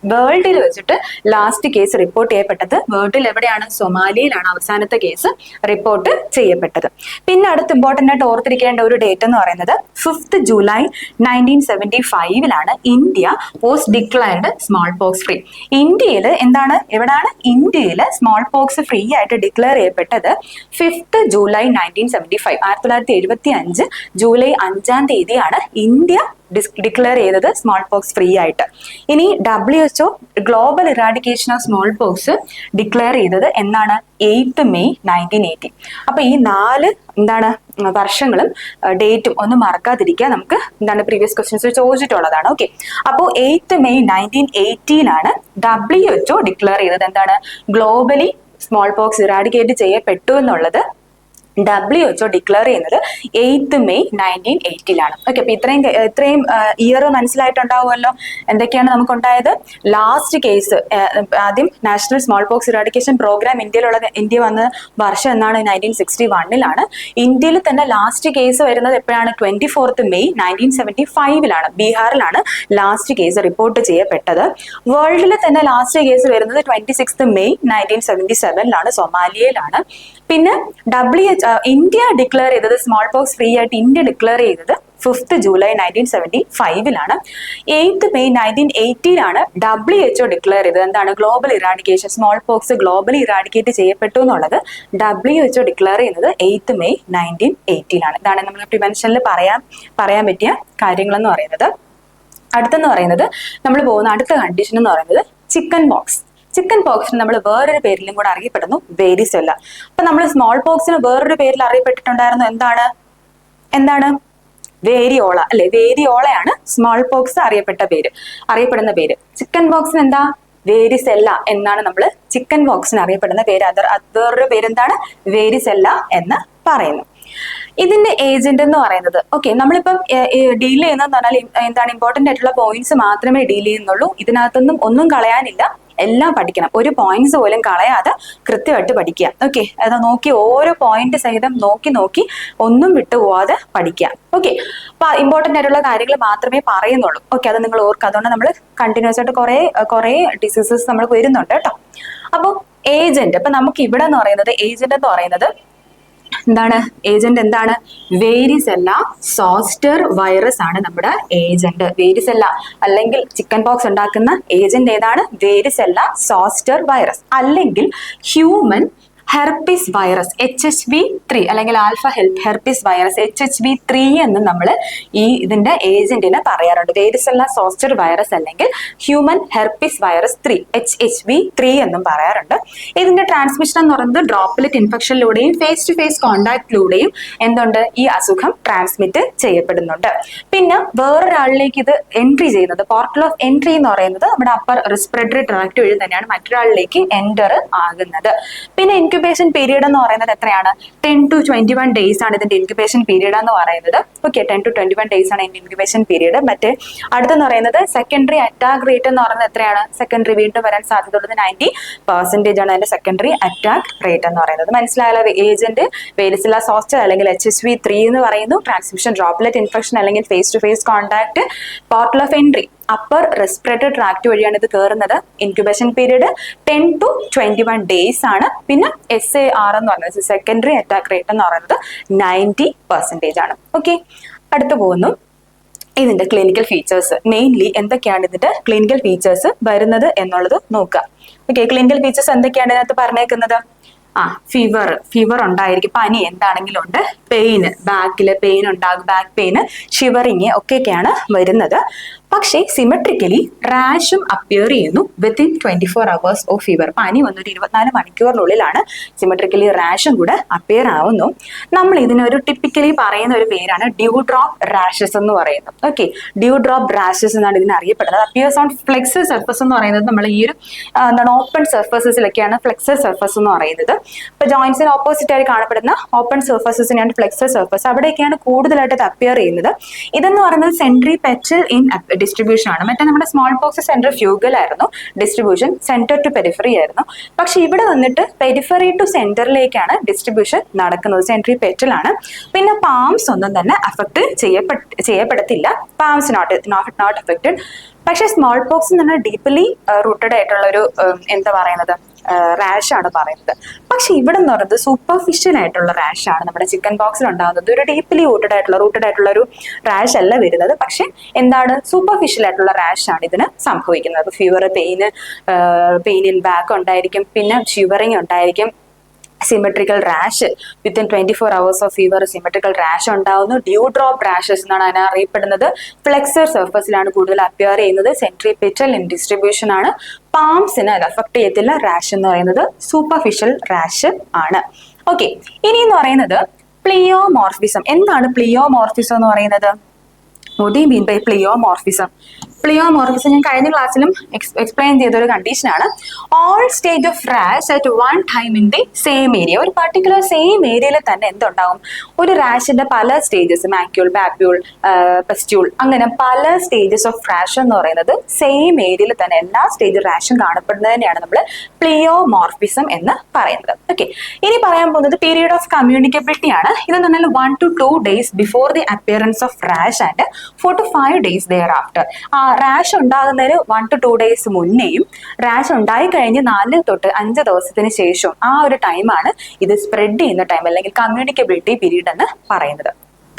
വേൾഡിൽ വെച്ചിട്ട് ലാസ്റ്റ് കേസ് റിപ്പോർട്ട് ചെയ്യപ്പെട്ടത്. വേൾഡിൽ എവിടെയാണ്, സൊമാലിയയിലാണ് അവസാനത്തെ കേസ് റിപ്പോർട്ട് ചെയ്യപ്പെട്ടത്. പിന്നെ അടുത്ത് ഇമ്പോർട്ടൻ്റ് ആയിട്ട് ഓർത്തിരിക്കേണ്ട ഒരു ഡേറ്റ് എന്ന് പറയുന്നത് 5 July 1975 India was declared small pox free. ഇന്ത്യയിൽ എന്താണ്, എവിടാണ്, ഇന്ത്യയിൽ സ്മോൾ പോക്സ് ഫ്രീ ആയിട്ട് ഡിക്ലെയർ ചെയ്യപ്പെട്ടത് 5 ജൂലൈ 1975 1975 ജൂലൈ 5 ഇന്ത്യ ഡിക്ലെയർ ചെയ്തത് സ്മോൾ പോക്സ് ഫ്രീ ആയിട്ട്. ഇനി WHO global eradication of small pox declare ചെയ്തത് എന്നാണ്, 8 മെയ് 1980. അപ്പൊ ഈ 4 വർഷങ്ങളും ഡേറ്റും ഒന്നും മറക്കാതിരിക്കുക. നമുക്ക് പ്രീവിയസ് ക്വസ്റ്റ്യൻസ് ചോദിച്ചിട്ടുള്ളതാണ്. ഓക്കെ, അപ്പോൾ 8 മെയ് 1980 WHO ഡിക്ലെയർ ചെയ്തത് എന്താണ്, ഗ്ലോബലി സ്മോൾ പോക്സ് ഇറാഡിക്കേറ്റ് ചെയ്യപ്പെട്ടു എന്നുള്ളത് WHO ഡിക്ലെയർ ചെയ്യുന്നത് 8 മെയ് 1980 ഓക്കെ, അപ്പൊ ഇത്രയും ഇയർ മനസ്സിലായിട്ടുണ്ടാവുമല്ലോ. എന്തൊക്കെയാണ് നമുക്കുണ്ടായത്, ലാസ്റ്റ് കേസ് ആദ്യം national smallpox eradication programme India വന്ന വർഷം എന്നാണ് 1961 ഇന്ത്യയിൽ തന്നെ ലാസ്റ്റ് കേസ് വരുന്നത് എപ്പോഴാണ്, 24 മെയ് 1975 ബീഹാറിലാണ് ലാസ്റ്റ് കേസ് റിപ്പോർട്ട് ചെയ്യപ്പെട്ടത്. വേൾഡിൽ തന്നെ ലാസ്റ്റ് കേസ് വരുന്നത് 26 മെയ് 1977 സൊമാലിയയിലാണ്. പിന്നെ ഇന്ത്യ ഡിക്ലെയർ ചെയ്തത് സ്മോൾ പോക്സ് ഫ്രീ ആയിട്ട് ഇന്ത്യ ഡിക്ലെയർ ചെയ്തത് 5th July 1975 8th May 1980 WHO declare ചെയ്തത്. എന്താണ്? Global eradication, small pox globally eradicate ചെയ്യപ്പെട്ടു എന്നുള്ളത് WHO ഡിക്ലെയർ ചെയ്യുന്നത് 8th മെയ് 1980. ഇതാണ് നമ്മൾ പ്രിവെൻഷനിൽ പറയാൻ പറ്റിയ കാര്യങ്ങളെന്ന് പറയുന്നത്. അടുത്തെന്ന് പറയുന്നത് നമ്മൾ പോകുന്ന അടുത്ത കണ്ടീഷൻ എന്ന് പറയുന്നത് ചിക്കൻ പോക്സ്. ചിക്കൻ പോക്സിന് നമ്മൾ വേറൊരു പേരിലും കൂടെ അറിയപ്പെടുന്നു വേരിസെല്ല. അപ്പൊ നമ്മൾ സ്മോൾ പോക്സിന് വേറൊരു പേരിൽ അറിയപ്പെട്ടിട്ടുണ്ടായിരുന്നു. എന്താണ്? വേരിയോള അല്ലെ? വേരിയോളയാണ് സ്മോൾ പോക്സ് അറിയപ്പെടുന്ന പേര്. ചിക്കൻ പോക്സിന് എന്താ? വേരിസെല്ല എന്നാണ് നമ്മൾ ചിക്കൻ പോക്സിന് അറിയപ്പെടുന്ന പേര്. വേറൊരു പേരെന്താണ്? വേരിസെല്ല എന്ന് പറയുന്നു. ഇതിന്റെ ഏജന്റ് എന്ന് പറയുന്നത്, ഓക്കെ, നമ്മളിപ്പം ഡീൽ ചെയ്യുന്നതെന്ന് പറഞ്ഞാൽ എന്താണ്, ഇമ്പോർട്ടന്റ് ആയിട്ടുള്ള പോയിന്റ്സ് മാത്രമേ ഡീൽ ചെയ്യുന്നുള്ളൂ. ഇതിനകത്തൊന്നും ഒന്നും കളയാനില്ല, എല്ലാം പഠിക്കണം. ഒരു പോയിന്റ്സ് പോലും കളയാതെ കൃത്യമായിട്ട് പഠിക്കുക. ഓക്കെ, അത് നോക്കി ഓരോ പോയിന്റ് സഹിതം നോക്കി ഒന്നും വിട്ടുപോവാതെ പഠിക്കുക. ഓക്കെ, അപ്പൊ ഇമ്പോർട്ടന്റ് ആയിട്ടുള്ള കാര്യങ്ങൾ മാത്രമേ പറയുന്നുള്ളൂ. ഓക്കെ, അത് നിങ്ങൾ ഓർക്കുക. അതുകൊണ്ട് നമ്മൾ കണ്ടിന്യൂസ് ആയിട്ട് കുറെ ഡിസീസസ് നമ്മൾ വരുന്നുണ്ട് കേട്ടോ. അപ്പോൾ ഏജന്റ്, അപ്പൊ നമുക്ക് ഇവിടെ എന്ന് പറയുന്നത് ഏജന്റ് എന്ന് പറയുന്നത് എന്താണ്? ഏജന്റ് എന്താണ്? വേരിസെല്ല സോസ്റ്റർ വൈറസ് ആണ് നമ്മുടെ ഏജന്റ്. വേരിസെല്ല അല്ലെങ്കിൽ ചിക്കൻ പോക്സ് ഉണ്ടാക്കുന്ന ഏജന്റ് ഏതാണ്? വേരിസെല്ല സോസ്റ്റർ വൈറസ് അല്ലെങ്കിൽ ഹ്യൂമൻ ഹെർപ്പിസ് വൈറസ് HHV3 അല്ലെങ്കിൽ ആൽഫ ഹെർപ്പിസ് വൈറസ് HHV3 എന്ന് നമ്മൾ ഇതിന്റെ ഏജന്റിനെ പറയാറുണ്ട്. വേരിസെല്ല സോസ്റ്റർ വൈറസ് അല്ലെങ്കിൽ ഹ്യൂമൻ ഹെർപ്പിസ് വൈറസ് 3 HHV3 എന്നും പറയാറുണ്ട്. ഇതിന്റെ ട്രാൻസ്മിഷൻ എന്ന് പറയുന്നത് ഡ്രോപ്ലെറ്റ് ഇൻഫെക്ഷനിലൂടെയും ഫേസ് ടു ഫേസ് കോണ്ടാക്ടിലൂടെയും എന്തുണ്ട്? ഈ അസുഖം ട്രാൻസ്മിറ്റ് ചെയ്യപ്പെടുന്നുണ്ട്. പിന്നെ വേറൊരാളിലേക്ക് ഇത് എൻട്രി ചെയ്യുന്നത്, പോർട്ടൽ ഓഫ് എൻട്രി എന്ന് പറയുന്നത് നമ്മുടെ അപ്പർ റെസ്പിറേറ്ററി ട്രാക്ട് വഴി തന്നെയാണ് മറ്റൊരാളിലേക്ക് എൻ്റർ ആകുന്നത്. പിന്നെ ഇൻക്യുബേഷൻ പീരീഡ് എന്ന് പറയുന്നത് എത്രയാണ്? 10 to 21 ഡേയ്സ് ആണ് ഇതിന്റെ ഇൻക്യുബേഷൻ പീരീഡ് എന്ന് പറയുന്നത്. ഓക്കെ, 10 to 21 ഡേയ്സ് ആണ് ഇതിന്റെ ഇൻക്യുബേഷൻ പീരീഡ്. മറ്റേ അടുത്തെന്ന് പറയുന്നത് സെക്കൻഡറി അറ്റാക്ക് റേറ്റ് എന്ന് പറയുന്നത് എത്രയാണ്? സെക്കൻഡറി വീണ്ടും വരാൻ സാധ്യതയുള്ളത് 90% ആണ് അതിന്റെ സെക്കൻഡറി അറ്റാക്ക് റേറ്റ് എന്ന് പറയുന്നത്. മനസ്സിലായാലോ? ഏജന്റ് വേരിസെല്ല സോസ്റ്റർ അല്ലെങ്കിൽ HHV3 എന്ന് പറയുന്നു. ട്രാൻസ്മിഷൻ ഡ്രോപ്ലെറ്റ് ഇൻഫെക്ഷൻ അല്ലെങ്കിൽ face to face contact, portal of entry upper respiratory tract വഴിയാണ് ഇത് കയറുന്നത്. ഇൻക്യുബേഷൻ പീരീഡ് 10 to 21 ഡേയ്സ് ആണ്. പിന്നെ SAR എന്ന് പറയുന്നത് സെക്കൻഡറി അറ്റാക്ക് റേറ്റ് എന്ന് പറയുന്നത് 90% ആണ്. ഓക്കെ, അടുത്ത് പോകുന്നു ഇതിന്റെ ക്ലിനിക്കൽ ഫീച്ചേഴ്സ്. മെയിൻലി എന്തൊക്കെയാണ് ഇതിന്റെ ക്ലിനിക്കൽ ഫീച്ചേഴ്സ് വരുന്നത് എന്നുള്ളത് നോക്കുക. ഓക്കെ, ക്ലിനിക്കൽ ഫീച്ചേഴ്സ് എന്തൊക്കെയാണ് ഇതിനകത്ത് പറഞ്ഞേക്കുന്നത്? ഫീവർ ഉണ്ടായിരിക്കും, പനി എന്താണെങ്കിലും ഉണ്ട്, ബാക്കില് പെയിൻ ഉണ്ടാകും, ബാക്ക് പെയിന്, ഷിവറിങ് ഒക്കെയാണ് വരുന്നത്. പക്ഷേ സിമെട്രിക്കലി റാഷും അപ്പിയർ ചെയ്യുന്നു വിത്തിൻ 24 hours ഓഫ് ഫീവർ. പനി വന്നൊരു 24 മണിക്കൂറിനുള്ളിലാണ് സിമെട്രിക്കലി റാഷും കൂടെ അപ്പിയർ ആവുന്നു. നമ്മൾ ഇതിനൊരു ടിപ്പിക്കലി പറയുന്ന ഒരു പേരാണ് ഡ്യൂ ഡ്രോപ്പ് റാഷസ് എന്ന് പറയുന്നത്. ഓക്കെ, ഡ്യൂ ഡ്രോപ്പ് റാഷസ് എന്നാണ് ഇതിനെ അറിയപ്പെടുന്നത്. അപ്പിയേഴ്സ് ഓൺ ഫ്ലെക്സർ സർഫസ് എന്ന് പറയുന്നത് നമ്മൾ ഈ ഒരു ഓപ്പൺ സർഫസസിലൊക്കെയാണ് ഫ്ലെക്സർ സർഫസ് എന്ന് പറയുന്നത്. ഇപ്പൊ ജോയിന്റ്സിന് ഓപ്പോസിറ്റ് ആയി കാണപ്പെടുന്ന ഓപ്പൺ സർഫസസിനെയാണ് ഫ്ലെക്സർ സർഫസ്. അവിടെയൊക്കെയാണ് കൂടുതലായിട്ട് ഇത് അപ്പിയർ ചെയ്യുന്നത്. ഇതെന്ന് പറയുന്നത് സെൻട്രിപെറ്റൽ ഇൻ ഡിസ്ട്രിബ്യൂഷൻ ആണ്. മറ്റേ നമ്മുടെ സ്മോൾ പോക്സ് സെൻട്രിഫ്യൂഗൽ ആയിരുന്നു ഡിസ്ട്രിബ്യൂഷൻ, സെന്റർ ടു പെരിഫറി ആയിരുന്നു. പക്ഷെ ഇവിടെ വന്നിട്ട് പെരിഫറി ടു സെന്ററിലേക്കാണ് ഡിസ്ട്രിബ്യൂഷൻ നടക്കുന്നത്, സെൻട്രിപെറ്റൽ ആണ്. പിന്നെ പാംസ് ഒന്നും തന്നെ അഫക്ട് ചെയ്യപ്പെടത്തില്ല, പാംസ് നോട്ട് അഫക്റ്റഡ്. പക്ഷെ സ്മോൾ പോക്സ് എന്ന് പറഞ്ഞാൽ ഡീപ്ലി റൂട്ടഡ് ആയിട്ടുള്ള ഒരു എന്താ പറയുന്നത് റാഷ് ആണ് പറയുന്നത്. പക്ഷെ ഇവിടെ എന്ന് പറയുന്നത് സൂപ്പർഫിഷ്യൽ ആയിട്ടുള്ള റാഷ് ആണ് നമ്മുടെ ചിക്കൻ പോക്സിൽ ഉണ്ടാകുന്നത്. ഒരു ഡീപ്ലി റൂട്ടഡ് ആയിട്ടുള്ള ഒരു റാഷ് അല്ല വരുന്നത്. പക്ഷെ എന്താണ്? സൂപ്പർഫിഷ്യൽ ആയിട്ടുള്ള റാഷ് ആണ് ഇതിന് സംഭവിക്കുന്നത്. ഫീവർ, പെയിൻ ഇൻ ബാക്ക് ഉണ്ടായിരിക്കും, പിന്നെ ഷിവറിങ് ഉണ്ടായിരിക്കും, symmetrical rash within 24 hours of fever symmetrical rash ഉണ്ടാവുന്നു. ഡ്യൂ ഡ്രോപ്പ് റാഷസ് എന്നാണ് അതിനെ അറിയപ്പെടുന്നത്. ഫ്ലെക്സർ സർഫസിലാണ് കൂടുതൽ അപ്പിയർ ചെയ്യുന്നത്. സെൻട്രിപെറ്റൽ ഇൻ ഡിസ്ട്രിബ്യൂഷൻ ആണ്. പാംസിന് അത് അഫക്ട് ചെയ്യത്തില്ല. റാഷ് എന്ന് പറയുന്നത് സൂപ്പർഫിഷ്യൽ റാഷ് ആണ്. ഓക്കെ, ഇനി എന്ന് പറയുന്നത് പ്ലിയോമോർഫിസം. എന്താണ് പ്ലിയോമോർഫിസം എന്ന് പറയുന്നത്? What do you mean by pleomorphism? Pleomorphism ഞാൻ കഴിഞ്ഞ ക്ലാസ്സിലും എക്സ്പ്ലെയിൻ ചെയ്ത ഒരു കണ്ടീഷനാണ്. All stage of rash at one time in the same area. ഒരു പർട്ടിക്കുലർ സെയിം ഏരിയയിൽ തന്നെ എന്തുണ്ടാവും? ഒരു റാഷിന്റെ പല സ്റ്റേജസ്, മാക്യൂൾ, ബാപ്യൂൾ, പെസ്റ്റ്യൂൾ, അങ്ങനെ പല സ്റ്റേജസ് ഓഫ് റാഷ് എന്ന് പറയുന്നത് സെയിം ഏരിയയിൽ തന്നെ എല്ലാ സ്റ്റേജ് റാഷും കാണപ്പെടുന്നതിനെയാണ് നമ്മൾ പ്ലിയോമോർഫിസം എന്ന് പറയുന്നത്. ഓക്കെ, ഇനി പറയാൻ പോകുന്നത് പീരിയഡ് ഓഫ് കമ്മ്യൂണിക്കബിലിറ്റി ആണ്. ഇതെന്ന് പറഞ്ഞാൽ 1 to 2 days before the appearance of rash and 4 to 5 days thereafter. Rash ഉണ്ടാകുന്നതിന് 1 to 2 days മുന്നേയും റാഷ് ഉണ്ടായി കഴിഞ്ഞ് 4 to 5 ദിവസത്തിന് ശേഷം ആ ഒരു ടൈമാണ് ഇത് സ്പ്രെഡ് ചെയ്യുന്ന ടൈം അല്ലെങ്കിൽ കമ്മ്യൂണിക്കബിലിറ്റി പീരീഡ് എന്ന് പറയുന്നത്.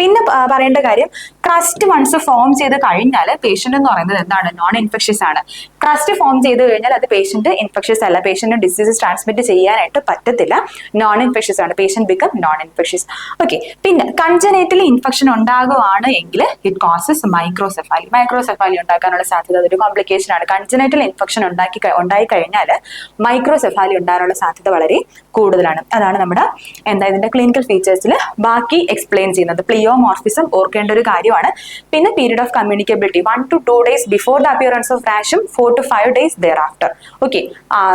പിന്നെ പറയേണ്ട കാര്യം, ക്രസ്റ്റ് വൺസ് ഫോം ചെയ്ത് കഴിഞ്ഞാൽ പേഷ്യന്റ് എന്ന് പറയുന്നത് എന്താണ്, നോൺ ഇൻഫെക്ഷ്യസ് ആണ്. ക്രസ്റ്റ് ഫോം ചെയ്ത് കഴിഞ്ഞാൽ അത് പേഷ്യന്റ് ഇൻഫെക്ഷ്യസ് അല്ല, പേഷ്യന്റ് ഡിസീസസ് ട്രാൻസ്മിറ്റ് ചെയ്യാനായിട്ട് പറ്റത്തില്ല, നോൺ ഇൻഫെക്ഷ്യസ് ആണ്, patient become non infectious. Okay, പിന്നെ കൺജനൈറ്റലി ഇൻഫെക്ഷൻ ഉണ്ടാകുവാണ് എങ്കിൽ ഇറ്റ് കോസസ് മൈക്രോസെഫാലി. മൈക്രോസെഫാലി ഉണ്ടാക്കാനുള്ള സാധ്യത അതൊരു കോംപ്ലിക്കേഷൻ ആണ്. കൺജനൈറ്റൽ ഇൻഫെക്ഷൻ ഉണ്ടായി കഴിഞ്ഞാൽ മൈക്രോസെഫാലി ഉണ്ടാകാനുള്ള സാധ്യത വളരെ കൂടുതലാണ്. അതാണ് നമ്മുടെ ഇതിന്റെ ക്ലിനിക്കൽ ഫീച്ചേഴ്സിൽ ബാക്കി എക്സ്പ്ലെയിൻ ചെയ്യുന്നത്. പ്ലിയോമോർഫിസം ഓർക്കേണ്ട ഒരു കാര്യമാണ്. പിന്നെ period of communicability 1 to 2 days before the appearance of റാഷും 4 to 5 days thereafter. Okay,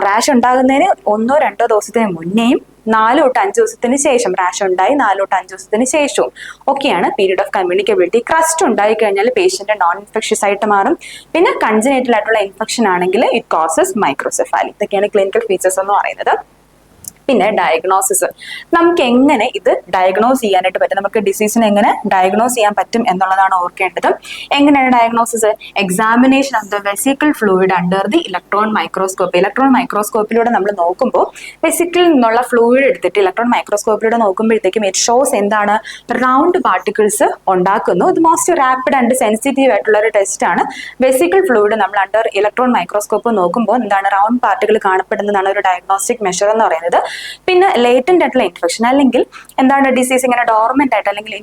rash ഉണ്ടാകുന്നതിന് 1-2 ദിവസത്തിന് മുന്നേയും 4 to 5 ദിവസത്തിന് ശേഷം, റാഷ് ഉണ്ടായി 4 to 5 ദിവസത്തിന് ശേഷവും ഒക്കെയാണ് പീരീഡ് ഓഫ് കമ്മ്യൂണിക്കബിലിറ്റി. ക്രസ്റ്റ് ഉണ്ടായി കഴിഞ്ഞാൽ പേഷ്യന്റ് നോൺ ഇൻഫെക്ഷ്യസ് ആയിട്ട് മാറും. പിന്നെ കൺജനൈറ്റൽ ആയിട്ടുള്ള ഇൻഫെക്ഷൻ ആണെങ്കിൽ ഇറ്റ് കോസസ് മൈക്രോസെഫാലി. ഇതൊക്കെയാണ് ക്ലിനിക്കൽ ഫീച്ചേഴ്സ് എന്ന് പറയുന്നത്. പിന്നെ ഡയഗ്നോസിസ്, നമുക്ക് എങ്ങനെ ഇത് ഡയഗ്നോസ് ചെയ്യാനായിട്ട് പറ്റും, നമുക്ക് ഡിസീസിനെ എങ്ങനെ ഡയഗ്നോസ് ചെയ്യാൻ പറ്റും എന്നുള്ളതാണ് ഓർക്കേണ്ടത്. എങ്ങനെയാണ് diagnosis? Examination of the vesicle fluid under the electron microscope. Electron മൈക്രോസ്കോപ്പിലൂടെ നമ്മൾ നോക്കുമ്പോൾ വെസിക്കിളിൽ നിന്നുള്ള ഫ്ലൂയിഡ് എടുത്തിട്ട് ഇലക്ട്രോൺ മൈക്രോസ്കോപ്പിലൂടെ നോക്കുമ്പോഴത്തേക്കും ഇറ്റ് ഷോസ് എന്താണ്, റൗണ്ട് പാർട്ടിക്കിൾസ് ഉണ്ടാക്കുന്നു. ഇത് മോസ്റ്റ് റാപ്പിഡ് ആൻഡ് സെൻസിറ്റീവ് ആയിട്ടുള്ള ഒരു ടെസ്റ്റ് ആണ്. വെസിക്കിൾ ഫ്ലൂയിഡ് നമ്മൾ അണ്ടർ ഇലക്ട്രോൺ മൈക്രോസ്കോപ്പ് നോക്കുമ്പോൾ എന്താണ്, റൗണ്ട് പാർട്ടിക്കിൾ കാണപ്പെടുന്നതാണ് ഒരു ഡയഗ്നോസ്റ്റിക് മെഷർ എന്ന് പറയുന്നത്. പിന്നെ ലേറ്റന്റ് ആയിട്ടുള്ള ഇൻഫെക്ഷൻ, അല്ലെങ്കിൽ എന്താണ് ഡിസീസ് ഇങ്ങനെ ഡോർമെന്റ് ആയിട്ട്, അല്ലെങ്കിൽ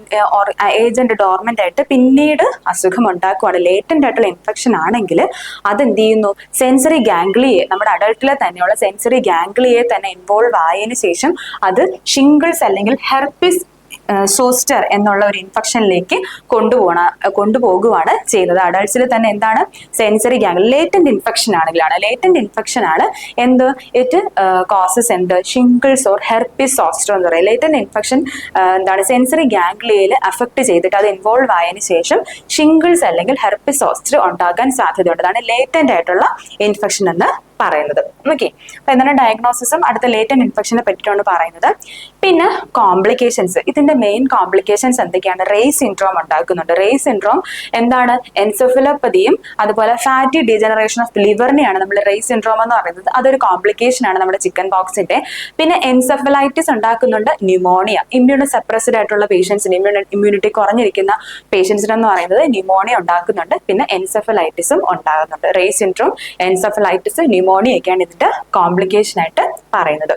ഏജന്റ് ഡോർമെന്റ് ആയിട്ട് പിന്നീട് അസുഖം ഉണ്ടാക്കുവാണ്. ലേറ്റന്റ് ആയിട്ടുള്ള ഇൻഫെക്ഷൻ ആണെങ്കിൽ അത് എന്ത് ചെയ്യുന്നു, സെൻസറി ഗാംഗ്ലിയെ, നമ്മുടെ അഡൾട്ടിലെ തന്നെയുള്ള സെൻസറി ഗാംഗ്ലിയെ തന്നെ ഇൻവോൾവ് ആയതിനു ശേഷം അത് ഷിംഗിൾസ് അല്ലെങ്കിൽ ഹെർപ്പിസ് സോസ്റ്റർ എന്നുള്ള ഒരു ഇൻഫെക്ഷനിലേക്ക് കൊണ്ടുപോകുകയാണ് ചെയ്യുന്നത്. അഡൾട്ട്സിൽ തന്നെ എന്താണ്, സെൻസറി ഗാംഗ്ലിയ ലേറ്റന്റ് ഇൻഫെക്ഷൻ ആണെങ്കിലാണ്, ലേറ്റന്റ് ഇൻഫെക്ഷൻ ആണ് എന്ത്, ഇറ്റ് കോസസ് എന്ത്, ഷിംഗിൾസ് ഓർ ഹെർപ്പിസ് സോസ്റ്റർ എന്ന് പറയും. ലേറ്റന്റ് ഇൻഫെക്ഷൻ എന്താണ്, സെൻസറി ഗാംഗ്ലിയയിൽ അഫക്ട് ചെയ്തിട്ട് അത് ഇൻവോൾവ് ആയതിനു ശേഷം ഷിംഗിൾസ് അല്ലെങ്കിൽ ഹെർപ്പിസ് സോസ്റ്റർ ഉണ്ടാകാൻ സാധ്യതയുണ്ട്. അതാണ് ലേറ്റന്റ് ആയിട്ടുള്ള ഇൻഫെക്ഷൻ എന്ന് പറയുന്നത്. ഓക്കെ, അപ്പൊ എന്താണ് ഡയഗ്നോസിസും അടുത്ത ലേറ്റന്റ് ഇൻഫെക്ഷനെ പറ്റിയിട്ടാണ് പറയുന്നത്. പിന്നെ കോംപ്ലിക്കേഷൻസ്, ഇതിന്റെ മെയിൻ കോംപ്ലിക്കേഷൻസ് എന്തൊക്കെയാണ്, റേസ് സിൻഡ്രോം ഉണ്ടാക്കുന്നുണ്ട്. റേസ് സിൻഡ്രോം എന്താണ്, എൻസെഫലോപ്പതിയും അതുപോലെ ഫാറ്റി ഡീജനറേഷൻ ഓഫ് ലിവറിനെയാണ് നമ്മൾ റേസ് സിൻഡ്രോം എന്ന് പറയുന്നത്. അതൊരു കോംപ്ലിക്കേഷൻ ആണ് നമ്മുടെ ചിക്കൻ പോക്സിന്റെ. പിന്നെ എൻസെഫലൈറ്റിസ് ഉണ്ടാക്കുന്നുണ്ട്, ന്യൂമോണിയ, ഇമ്മ്യൂണോ സപ്രസ്ഡ് ആയിട്ടുള്ള പേഷ്യൻസിന്, ഇമ്മ്യൂണിറ്റി കുറഞ്ഞിരിക്കുന്ന പേഷ്യൻസിന് എന്ന് പറയുന്നത് ന്യൂമോണിയ ഉണ്ടാക്കുന്നുണ്ട്. പിന്നെ എൻസെഫലൈറ്റിസും ഉണ്ടാകുന്നുണ്ട്. റേസ് സിൻഡ്രോം, എൻസെഫലൈറ്റിസ്, ന്യൂമോണിയ ഒക്കെയാണ് ഇതിന്റെ കോംപ്ലിക്കേഷൻ ആയിട്ട് പറയുന്നത്.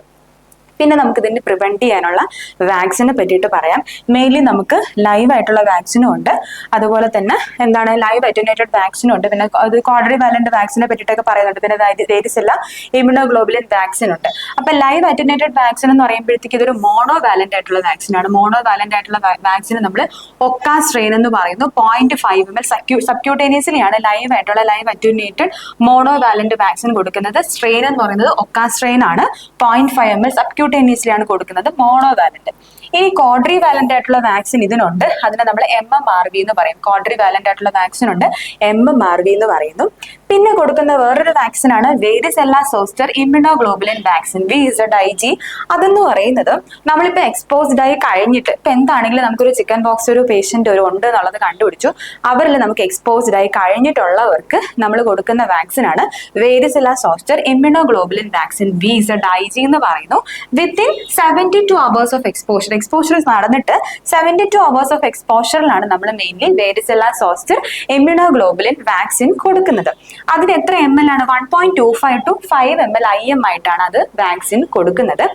പിന്നെ നമുക്ക് ഇതിനെ പ്രിവെന്റ് ചെയ്യാനുള്ള വാക്സിനെ പറ്റിയിട്ട് പറയാം. മെയിൻലി നമുക്ക് ലൈവ് ആയിട്ടുള്ള വാക്സിനും ഉണ്ട്, അതുപോലെ തന്നെ എന്താണ് ലൈവ് അറ്റന്യൂറ്റഡ് വാക്സിനും ഉണ്ട്. പിന്നെ അത് ക്വാഡ്രിവാലന്റ് വാക്സിനെ പറ്റിയിട്ടൊക്കെ പറയുന്നുണ്ട്. പിന്നെ വേരിസില്ല ഇമ്യൂണോഗ്ലോബുലിൻ വാക്സിൻ ഉണ്ട്. അപ്പൊ ലൈവ് അറ്റന്യൂറ്റഡ് വാക്സിൻ എന്ന് പറയുമ്പോഴത്തേക്ക് ഇതൊരു മോണോവാലന്റ് ആയിട്ടുള്ള വാക്സിനാണ്. മോണോവാലന്റ് ആയിട്ടുള്ള വാക്സിൻ നമ്മൾ ഒക്ക സ്ട്രെയിൻ എന്ന് പറയുന്നു. 0.5 ml സബ്ക്യൂട്ടേനിയസിനെയാണ് ലൈവ് ആയിട്ടുള്ള ലൈവ് അറ്റന്യൂറ്റഡ് മോണോവാലന്റ് വാക്സിൻ കൊടുക്കുന്നത്. സ്ട്രെയിൻ എന്ന് പറയുന്നത് ഒക്ക സ്ട്രെയിൻ ആണ്. 0.5 ml സബ്ക്യൂട്ടേനിയസിലാണ് കൊടുക്കുന്നത്, മോണോവാലന്റ്. ഇനി ക്വാഡ്രിവാലന്റ് ആയിട്ടുള്ള വാക്സിൻ ഇതിനുണ്ട്, അതിനെ നമ്മൾ MMRV എന്ന് പറയും. ക്വാഡ്രിവാലന്റ് ആയിട്ടുള്ള വാക്സിൻ ഉണ്ട്, MMRV എന്ന് പറയുന്നു. പിന്നെ കൊടുക്കുന്ന വേറൊരു വാക്സിൻ ആണ് varicella zoster immunoglobulin vaccine, VZIG. അതെന്ന് പറയുന്നത് നമ്മളിപ്പോ എക്സ്പോസ്ഡ് ആയി കഴിഞ്ഞിട്ട്, ഇപ്പൊ എന്താണെങ്കിലും നമുക്കൊരു ചിക്കൻ ബോക്സ് ഒരു പേഷ്യന്റ് ഒരു ഉണ്ട് എന്നുള്ളത് കണ്ടുപിടിച്ചു, അവരിൽ നമുക്ക് എക്സ്പോസ്ഡ് ആയി കഴിഞ്ഞിട്ടുള്ളവർക്ക് നമ്മൾ കൊടുക്കുന്ന വാക്സിൻ ആണ് varicella zoster immunoglobulin vaccine, VZIG എന്ന് പറയുന്നു. വിത്തിൻ 72 hours ഓഫ് എക്സ്പോഷർ നടന്നിട്ട് 72 hours ഓഫ് എക്സ്പോഷറിലാണ് നമ്മൾ mainly varicella zoster immunoglobulin vaccine കൊടുക്കുന്നത്. അതിന് എത്ര ml ആണ്, 1.25 to 5 ml IM ആയിട്ടാണ് അത് വാക്സിൻ കൊടുക്കുന്നത്.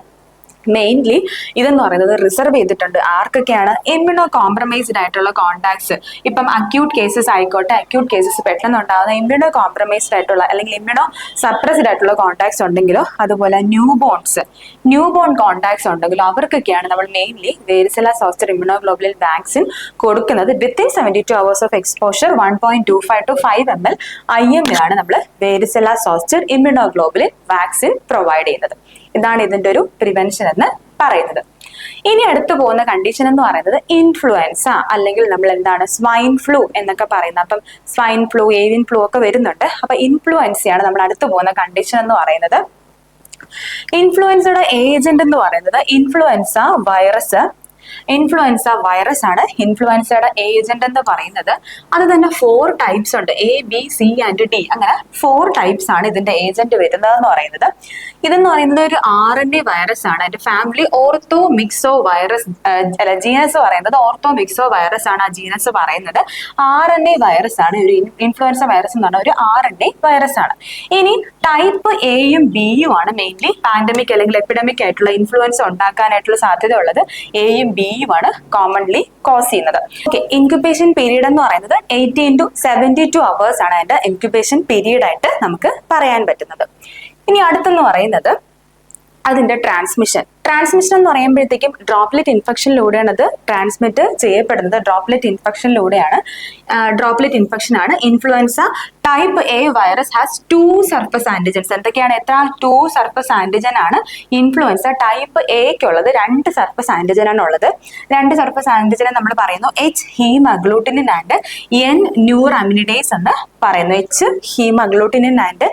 മെയിൻലി ഇതെന്ന് പറയുന്നത് റിസർവ് ചെയ്തിട്ടുണ്ട് ആർക്കൊക്കെയാണ്, ഇമ്മ്യൂണോ കോംപ്രമൈസ്ഡ് ആയിട്ടുള്ള കോണ്ടാക്ട്സ്. ഇപ്പം അക്യൂട്ട് കേസസ് ആയിക്കോട്ടെ, അക്യൂട്ട് കേസസ് പെട്ടെന്ന് ഉണ്ടാകുന്ന ഇമ്മ്യൂണോ കോംപ്രമൈസ്ഡ് ആയിട്ടുള്ള അല്ലെങ്കിൽ ഇമ്മ്യൂണോ സപ്രസ്ഡ് ആയിട്ടുള്ള കോണ്ടാക്ട്സ് ഉണ്ടെങ്കിലോ, അതുപോലെ ന്യൂ ബോൺ കോണ്ടാക്ട്സ് ഉണ്ടെങ്കിലോ അവർക്കൊക്കെയാണ് നമ്മൾ mainly varicella zoster immunoglobulin vaccine കൊടുക്കുന്നത്. Within 72 hours of exposure 1.25 to 5 ml IM ആണ് നമ്മൾ varicella zoster immunoglobulin vaccine provide ചെയ്യുന്നത്. ഇതാണ് ഇതിന്റെ ഒരു പ്രിവെൻഷൻ എന്ന് പറയുന്നത്. ഇനി അടുത്തു പോകുന്ന കണ്ടീഷൻ എന്ന് പറയുന്നത് ഇൻഫ്ലുവൻസ, അല്ലെങ്കിൽ നമ്മൾ എന്താണ് സ്വൈൻ ഫ്ലൂ എന്നൊക്കെ പറയുന്നത്. അപ്പം സ്വൈൻ ഫ്ലൂ, ഏവിയൻ ഫ്ലൂ ഒക്കെ വരുന്നുണ്ട്. അപ്പൊ ഇൻഫ്ലുവൻസയാണ് നമ്മൾ അടുത്തു പോകുന്ന കണ്ടീഷൻ എന്ന് പറയുന്നത്. ഇൻഫ്ലുവൻസയുടെ ഏജന്റ് എന്ന് പറയുന്നത് ഇൻഫ്ലുവൻസ വൈറസ്, ഇൻഫ്ലുവൻസ വൈറസ് ആണ് ഇൻഫ്ലുവൻസയുടെ ഏജന്റ് എന്ന് പറയുന്നത്. അത് തന്നെ 4 ടൈപ്സ് ഉണ്ട്, A, B, C, and D, അങ്ങനെ 4 ടൈപ്സ് ആണ് ഇതിന്റെ ഏജന്റ് വരുന്നതെന്ന് പറയുന്നത്. ഇതെന്ന് പറയുന്നത് ഒരു RNA വൈറസ് ആണ്. അതിന്റെ ഫാമിലി ഓർത്തോ മിക്സോ വൈറസ്, അല്ല ജീനസ് പറയുന്നത് ഓർത്തോ മിക്സോ വൈറസ് ആണ്. ആ ജീനസ് പറയുന്നത് RNA വൈറസ് ആണ്. ഒരു ഇൻഫ്ലുവൻസ വൈറസ് എന്ന് പറഞ്ഞാൽ ഒരു RNA വൈറസ് ആണ്. ഇനി ടൈപ്പ് എയും ബിയും ആണ് മെയിൻലി പാൻഡമിക് അല്ലെങ്കിൽ എപ്പിഡമിക് ആയിട്ടുള്ള ഇൻഫ്ലുവൻസ ഉണ്ടാക്കാനായിട്ടുള്ള സാധ്യത ഉള്ളത്. എയും ബിയും ആണ് കോമൺലി കോസ് ചെയ്യുന്നത്. ഓക്കെ, ഇൻക്യുബേഷൻ പീരീഡ് എന്ന് പറയുന്നത് 18 to 72 hours ആണ് അതിന്റെ ഇൻക്യുബേഷൻ പീരീഡ് ആയിട്ട് നമുക്ക് പറയാൻ പറ്റുന്നത്. ഇനി അടുത്തെന്ന് പറയുന്നത് അതിന്റെ ട്രാൻസ്മിഷൻ എന്ന് പറയുമ്പോഴത്തേക്കും ഡ്രോപ്ലെറ്റ് ഇൻഫെക്ഷനിലൂടെയാണ് അത് ട്രാൻസ്മിറ്റ് ചെയ്യപ്പെടുന്നത്. ഡ്രോപ്ലെറ്റ് ഇൻഫെക്ഷൻ ആണ്. Influenza type A virus has 2 surface antigens. എന്തൊക്കെയാണ്? 2 സർഫസ് ആന്റിജൻ ആണ് ഇൻഫ്ലുവൻസ ടൈപ്പ് എക്കുള്ളത്. 2 സർഫസ് ആന്റിജൻ ആണ് ഉള്ളത്. 2 സർഫസ് ആന്റിജനെ നമ്മൾ പറയുന്നു H haemagglutinin and N neuraminidase എന്ന് പറയുന്നു. H haemagglutinin and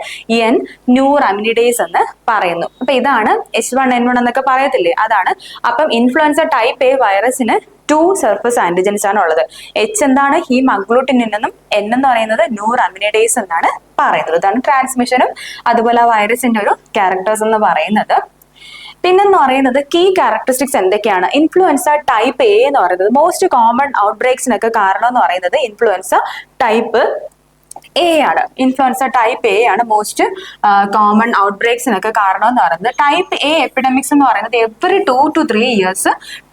N neuraminidase എന്ന് പറയുന്നു. അപ്പൊ ഇതാണ് H1N1 എന്നൊക്കെ പറയത്തില്ലേ, അതാണ്. അപ്പം ഇൻഫ്ലുവൻസ ടൈപ്പ് എ വൈറസിന് 2 സർഫസ് ആന്റിജൻസ് ആണ് ഉള്ളത്. H എന്താണ്? ഹീമഗ്ലൂട്ടിനിൻ എന്നും N എന്ന് പറയുന്നത് ന്യൂറമിനിഡേസ് എന്നാണ് പറയുന്നത്. ഇതാണ് ട്രാൻസ്മിഷനും അതുപോലെ ആ വൈറസിന്റെ ഒരു ക്യാരക്ടേഴ്സ് എന്ന് പറയുന്നത്. പിന്നെന്ന് പറയുന്നത് കീ ക്യാരക്ടറിസ്റ്റിക്സ് എന്തൊക്കെയാണ്? ഇൻഫ്ലുവൻസ ടൈപ്പ് എ എന്ന് പറയുന്നത് മോസ്റ്റ് കോമൺ ഔട്ട്ബ്രേക്സിനൊക്കെ കാരണം എന്ന് പറയുന്നത് ഇൻഫ്ലുവൻസ ടൈപ്പ് എ ആണ്. ഇൻഫ്ലുവൻസ ടൈപ്പ് എ ആണ് മോസ്റ്റ് കോമൺ ഔട്ട്ബ്രേക്സിനൊക്കെ കാരണം എന്ന് പറയുന്നത്. ടൈപ്പ് എ എപ്പിഡമിക്സ് എന്ന് പറയുന്നത് every 2 to 3 years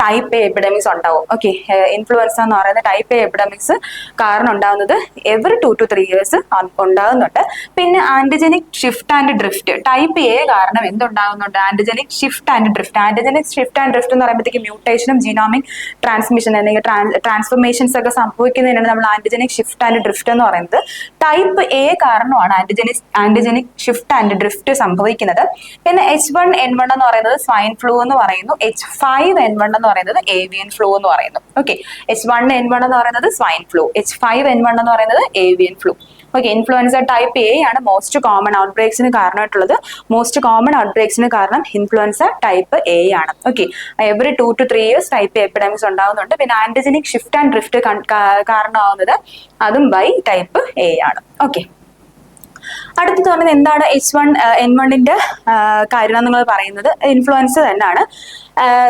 type A epidemics ഉണ്ടാവും. ഓക്കെ, ഇൻഫ്ലുവൻസ എന്ന് പറയുന്നത് ടൈപ്പ് എ എപ്പിഡമിക്സ് കാരണം ഉണ്ടാകുന്നത് എവറി 2 to 3 years ഉണ്ടാകുന്നുണ്ട്. പിന്നെ antigenic shift and drift type A കാരണം എന്തുണ്ടാകുന്നുണ്ട്? ആന്റിജനിക് ഷിഫ്റ്റ് ആൻഡ് ഡ്രിഫ്റ്റ് എന്ന് പറയുമ്പോഴത്തേക്ക് മ്യൂട്ടേഷനും ജീനോമിക് ട്രാൻസ്മിഷൻ അല്ലെങ്കിൽ ട്രാൻസ്ഫോർമേഷൻസ് ഒക്കെ സംഭവിക്കുന്നതിനാണ് നമ്മൾ ആന്റിജനിക് ഷിഫ്റ്റ് ആൻഡ് ഡ്രിഫ്റ്റ് എന്ന് പറയുന്നത്. ടൈപ്പ് എ കാരണമാണ് ആന്റിജനിക് ഷിഫ്റ്റ് ആൻഡ് ഡ്രിഫ്റ്റ് സംഭവിക്കുന്നത്. പിന്നെ H1N1 എന്ന് പറയുന്നത് സ്വൈൻ ഫ്ലൂ എന്ന് പറയുന്നു. H5N1 എന്ന് പറയുന്നത് ഏവിയൻ ഫ്ലൂ എന്ന് പറയുന്നു. ഓക്കെ, H1N1 എന്ന് പറയുന്നത് സ്വൈൻ ഫ്ലൂ, H5N1 എന്ന് പറയുന്നത് avian flu. Okay, influenza type A ആണ് മോസ്റ്റ് കോമൺ ഔട്ട്ബ്രേക്സിന് കാരണമായിട്ടുള്ളത്. മോസ്റ്റ് കോമൺ ഔട്ട്ബ്രേക്സിന് കാരണം ഇൻഫ്ലുവൻസ ടൈപ്പ് എ ആണ്. Okay, every 2 to 3 years type A epidemics ഉണ്ടാകുന്നുണ്ട്. പിന്നെ ആന്റിജനിക് ഷിഫ്റ്റ് ആൻഡ് ഡ്രിഫ്റ്റ് കാരണമാകുന്നത് അതും ബൈ ടൈപ്പ് എ ആണ്. ഓക്കെ, അടുത്തത് പറഞ്ഞത് എന്താണ് H1N1ന്റെ കാര്യം നിങ്ങൾ പറയുന്നത്? ഇൻഫ്ലുവൻസ തന്നെയാണ്,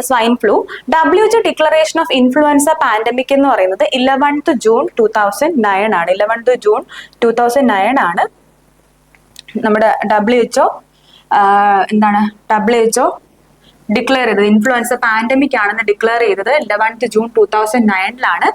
swine flu. WHO declaration of influenza pandemic എന്ന് പറയുന്നത് 11th June 2009 ആണ്. 11th June 2009 ആണ് നമ്മുടെ WHO ഡിക്ലെയർ ചെയ്തത്. ഇൻഫ്ലുവൻസ പാൻഡമിക് ആണെന്ന് ഡിക്ലെയർ ചെയ്തത് 11th June 2009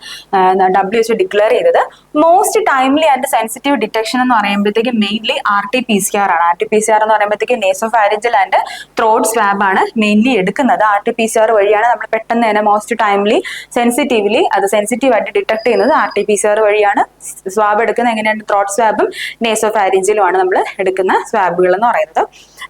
WHO ഡിക്ലെയർ ചെയ്തത്. Most timely and sensitive detection എന്ന് പറയുമ്പോഴത്തേക്ക് മെയിൻലി RT-PCR ആണ്. RT-PCR എന്ന് പറയുമ്പോഴത്തേക്ക് നേസോഫാരിഞ്ചൽ ആൻഡ് ത്രോട്ട് സ്വാബ് ആണ് മെയിൻലി എടുക്കുന്നത്. RT-PCR വഴിയാണ് നമ്മൾ പെട്ടെന്ന് തന്നെ മോസ്റ്റ് ടൈംലി അത് സെൻസിറ്റീവ് ആയിട്ട് ഡിറ്റക്ട് ചെയ്യുന്നത് RT-PCR വഴിയാണ്. സ്വാബ് എടുക്കുന്നത് എങ്ങനെയാണ്? ത്രോട്ട് സ്വാബും നേസോഫാരിഞ്ചലും ആണ് നമ്മൾ എടുക്കുന്ന സ്വാബുകൾ എന്ന് പറയുന്നത്.